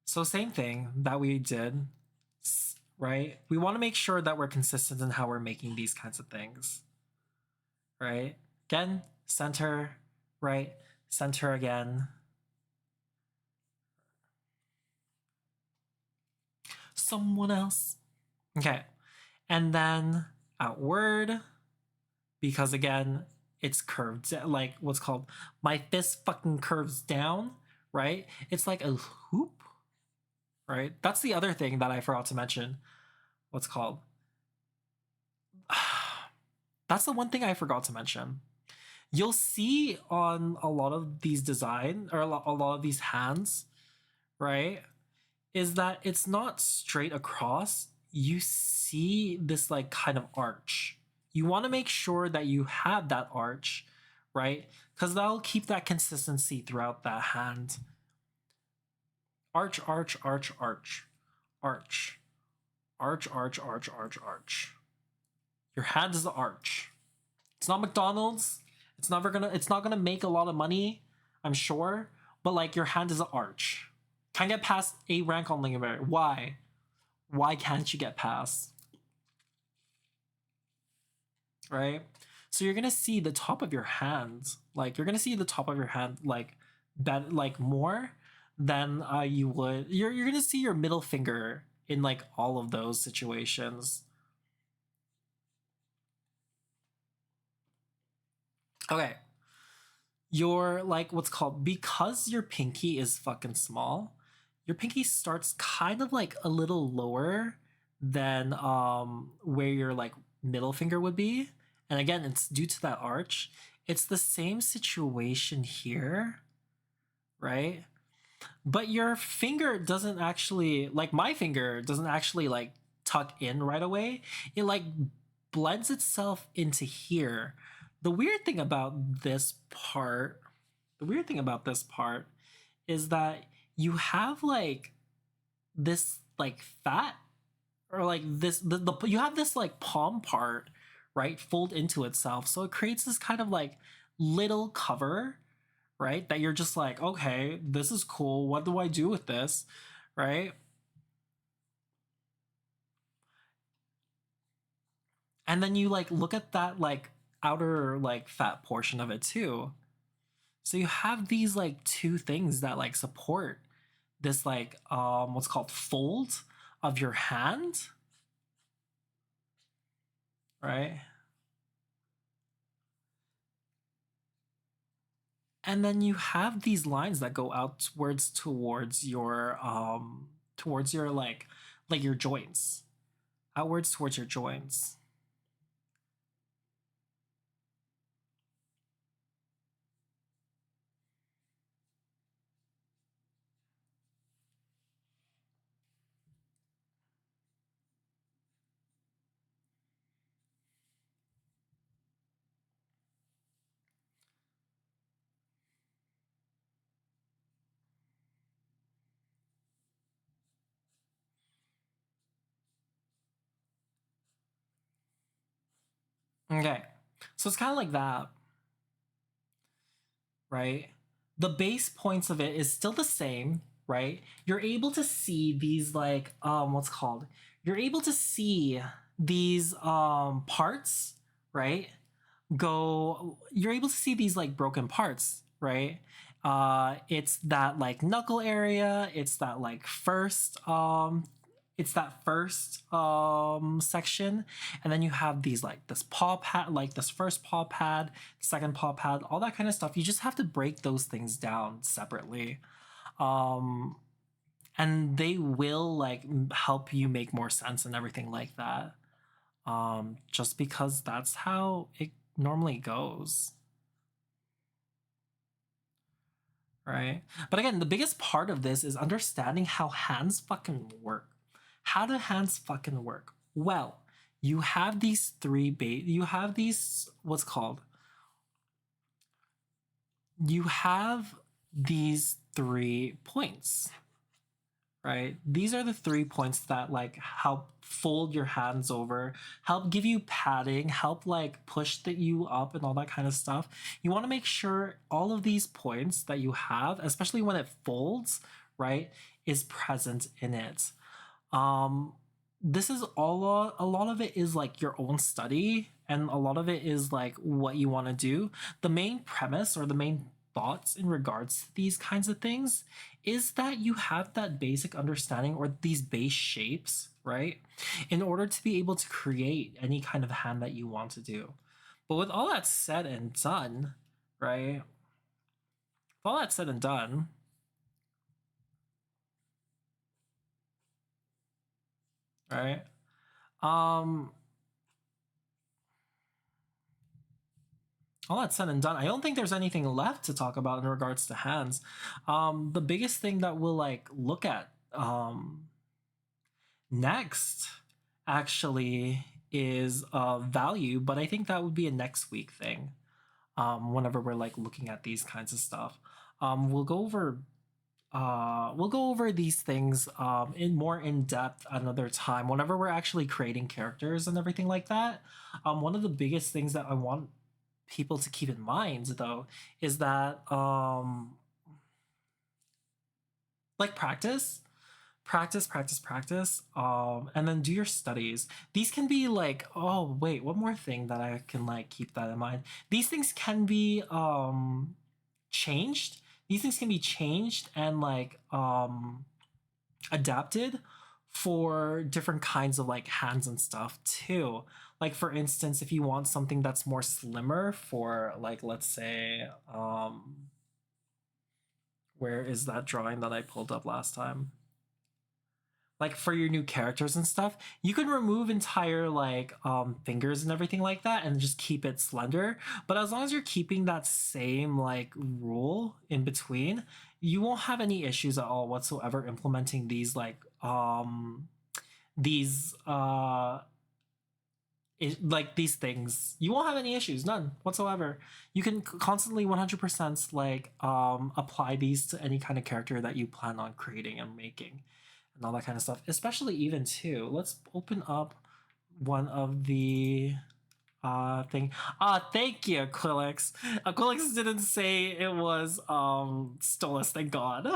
So same thing that we did, right? We want to make sure that we're consistent in how we're making these kinds of things, right? Again, center, right? Center again. Someone else. Okay. And then outward, because again, it's curved, like what's called, my fist fucking curves down, right? It's like a hoop, right? That's the other thing that I forgot to mention. What's called? That's the one thing I forgot to mention. You'll see on a lot of these design, or a lot of these hands, right? Is that it's not straight across. You see this like kind of arch. You want to make sure that you have that arch, right? Because that'll keep that consistency throughout that hand. Arch, arch, arch, arch, arch, arch, arch, arch, arch, arch. Your hand is the arch. It's not McDonald's. It's not gonna make a lot of money, I'm sure. But like your hand is an arch. Can't get past 8 rank on Lingonberry. Why? Why can't you get past? Right? So you're gonna see the top of your hand. Like you're gonna see the top of your hand like that, like more than you would. You're gonna see your middle finger in like all of those situations. Okay. your like what's called, because your pinky is fucking small, your pinky starts kind of like a little lower than where your like middle finger would be. And again, it's due to that arch. It's the same situation here, right? But your finger doesn't actually, like my finger doesn't actually like tuck in right away. It like blends itself into here. The weird thing about this part, the weird thing about this part is that you have like this like fat, or like this the you have this like palm part, right, fold into itself. So it creates this kind of like little cover, right? That you're just like, okay, this is cool. What do I do with this? Right? And then you like look at that like outer like fat portion of it too. So you have these like two things that like support this like what's called fold of your hand, right? And then you have these lines that go outwards towards your like your joints, outwards towards your joints. Okay, so it's kind of like that, right? The base points of it is still the same, right? You're able to see these like what's called, you're able to see these parts, right? Go, you're able to see these like broken parts, right? It's that like knuckle area, it's that first section, and then you have these like this paw pad, like this first paw pad, second paw pad, all that kind of stuff. You just have to break those things down separately, um and they will like help you make more sense and everything like that, just because that's how it normally goes, right? But again, the biggest part of this is understanding how hands fucking work. How do hands fucking work? Well, you have these you have these what's called, you have these 3 points, right? These are the 3 points that like help fold your hands over, help give you padding, help like push you up and all that kind of stuff. You want to make sure all of these points that you have, especially when it folds, right, is present in it. Um this is all, a lot of it is like your own study, and a lot of it is like what you want to do. The main premise or the main thoughts in regards to these kinds of things is that you have that basic understanding or these base shapes, right, in order to be able to create any kind of hand that you want to do. But with all that said and done, right, with all that said and done, right, um all that said and done, I don't think there's anything left to talk about in regards to hands. The biggest thing that we'll like look at next actually is value, but I think that would be a next week thing. Whenever we're like looking at these kinds of stuff, we'll go over these things in more in depth another time whenever we're actually creating characters and everything like that. One of the biggest things that I want people to keep in mind though is that like practice, and then do your studies. These can be like, oh wait, one more thing that I can like keep that in mind. These things can be changed. These things can be changed and like adapted for different kinds of like hands and stuff too. Like for instance, if you want something that's more slimmer for like, let's say, where is that drawing that I pulled up last time? Like for your new characters and stuff, you can remove entire like fingers and everything like that and just keep it slender. But as long as you're keeping that same like rule in between, you won't have any issues at all whatsoever implementing these like these like these things. You won't have any issues, none whatsoever. You can constantly 100% like apply these to any kind of character that you plan on creating and making and all that kind of stuff, especially even too. Let's open up one of the thing. Thank you, Aquilix. Aquilix didn't say it was Stolas, thank God.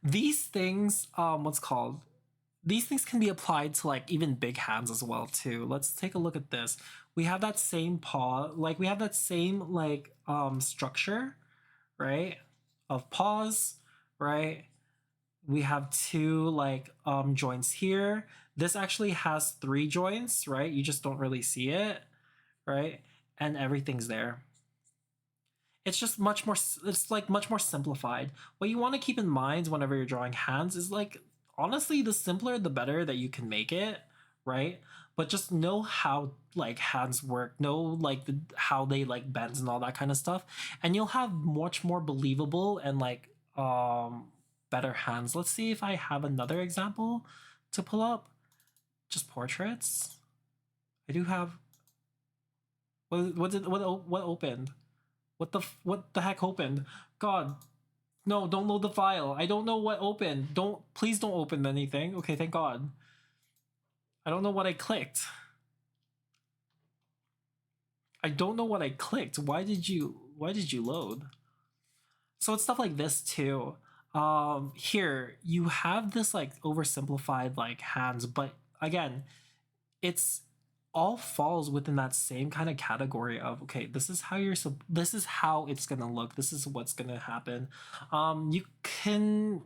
These things, what's called? These things can be applied to like even big hands as well too. Let's take a look at this. We have that same paw, like we have that same like structure, right? Of paws, right? We have two like joints here. This actually has 3 joints, right? You just don't really see it, right? And everything's there. It's just much more, it's like much more simplified. What you want to keep in mind whenever you're drawing hands is like, honestly, the simpler the better that you can make it, right? But just know how like hands work, know like how they like bend and all that kind of stuff, and you'll have much more believable and like better hands. Let's see if I have another example to pull up. Just portraits. I do have. What opened? What the heck opened? God, no! Don't load the file. I don't know what opened. Please don't open anything. Okay, thank God. I don't know what I clicked. I don't know what I clicked. Why did you load? So it's stuff like this too. Here you have this like oversimplified like hands, but again, it's all falls within that same kind of category of, okay, this is how this is how it's gonna look, this is what's gonna happen. You can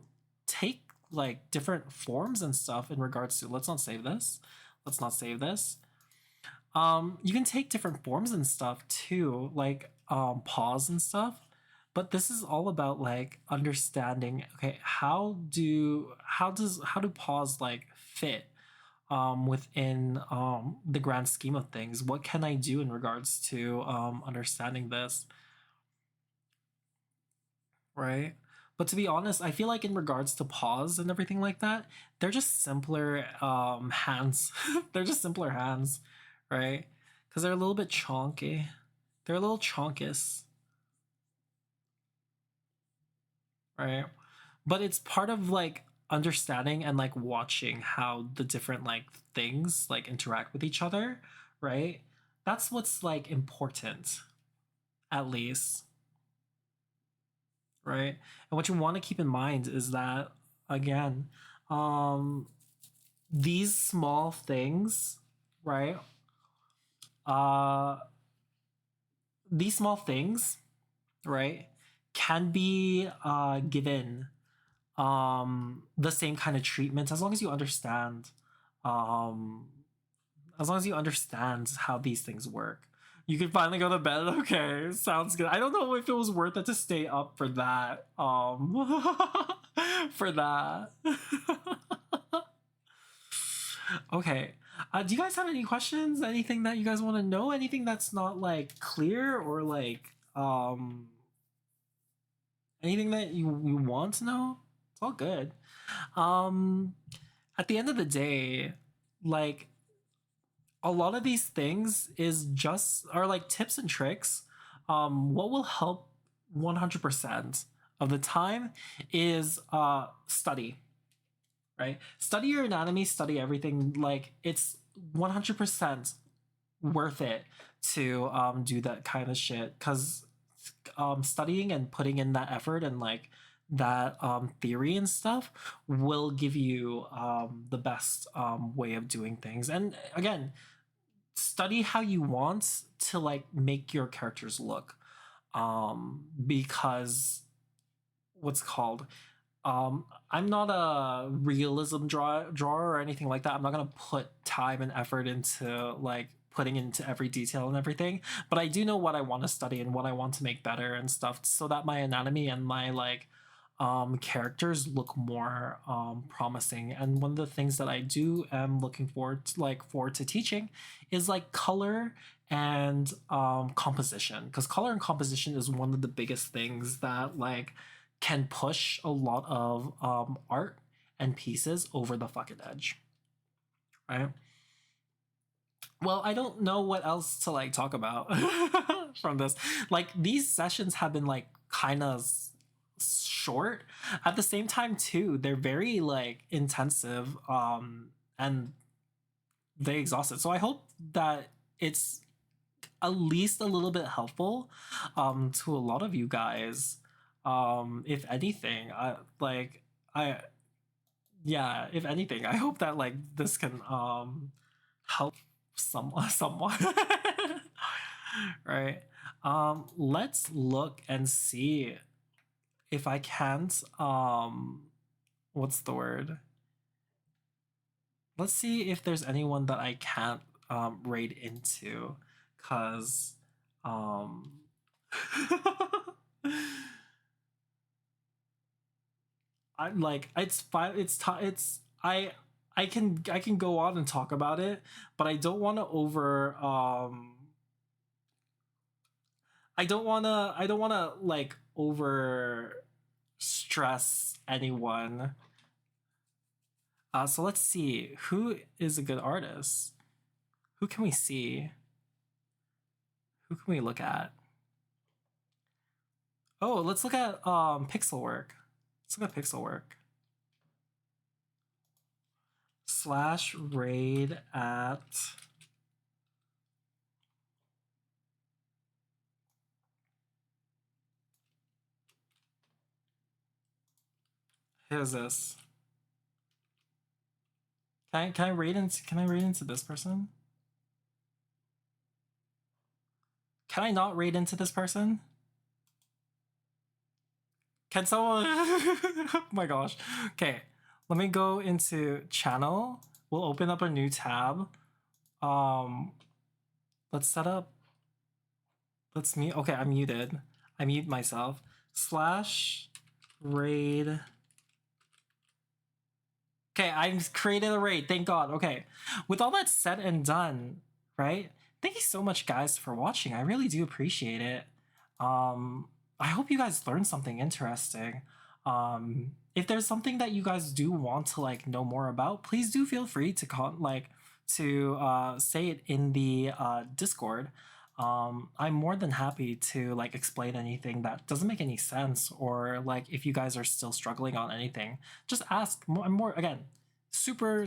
take like different forms and stuff in regards to, let's not save this, you can take different forms and stuff too, like paws and stuff. But this is all about like understanding, okay, how do paws like fit within the grand scheme of things? What can I do in regards to understanding this, right? But to be honest, I feel like in regards to paws and everything like that, they're just simpler hands. They're just simpler hands, right? Because they're a little bit chonky. They're a little chonkus, right? But it's part of like understanding and like watching how the different like things like interact with each other, right? That's what's like important, at least, right? And what you want to keep in mind is that, again, um these small things, right? uh these small things, right, can be given the same kind of treatment as long as you understand, um how these things work. You can finally go to bed. Okay, sounds good. I don't know if it was worth it to stay up for that. For that. Okay. Do you guys have any questions? Anything that you guys want to know? Anything that's not like clear or like anything that you want to know? It's all good. Um at the end of the day, like a lot of these things are like tips and tricks. What will help 100% of the time is study, right? Study your anatomy, study everything. Like it's 100% worth it to do that kind of shit, because studying and putting in that effort and like that theory and stuff will give you the best way of doing things. And again, study how you want to like make your characters look, because what's called I'm not a realism drawer or anything like that. I'm not gonna put time and effort into like putting into every detail and everything, but I do know what I want to study and what I want to make better and stuff, so that my anatomy and my like characters look more promising. And one of the things that I do am looking forward to teaching is like color and composition, because color and composition is one of the biggest things that like can push a lot of art and pieces over the fucking edge, right? Well, I don't know what else to like talk about from this. Like these sessions have been like kind of short. At the same time too, they're very like intensive and they exhausted. So I hope that it's at least a little bit helpful to a lot of you guys. If anything, I yeah, if anything, I hope that like this can help someone. Right. Let's look and see if I can't what's the word? Let's see if there's anyone that I can't raid into, cuz um I'm like it's fine. It's I can go on and talk about it, but I don't want to over I don't want to like over stress anyone. So let's see who is a good artist. Who can we see? Who can we look at? Oh, let's look at pixel work. Let's look at pixel work. Slash raid at who's this? Can I raid into this person? Can I not raid into this person? Can someone oh my gosh. Okay. Let me go into channel. We'll open up a new tab. Let's set up. Let's mute. Okay, I'm muted. I mute myself. Slash raid. Okay, I've created a raid. Thank God. Okay. With all that said and done, right? Thank you so much, guys, for watching. I really do appreciate it. I hope you guys learned something interesting. If there's something that you guys do want to like know more about, please do feel free to say it in the Discord. I'm more than happy to like explain anything that doesn't make any sense, or like if you guys are still struggling on anything, just ask. I'm more again super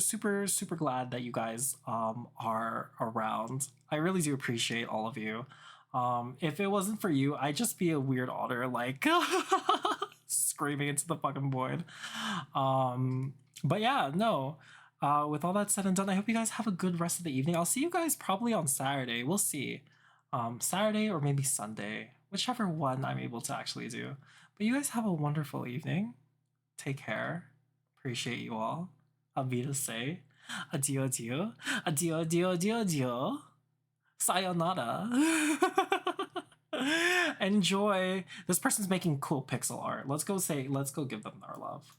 glad that you guys are around. I really do appreciate all of you. If it wasn't for you, I'd just be a weird otter like screaming into the fucking void. But yeah, no. With all that said and done, I hope you guys have a good rest of the evening. I'll see you guys probably on Saturday. We'll see. Saturday or maybe Sunday, whichever one I'm able to actually do. But you guys have a wonderful evening. Take care. Appreciate you all. Avida say. Adio, adio. Adio, adio, adio, adio. Sayonara. Enjoy. This person's making cool pixel art. Let's go give them our love.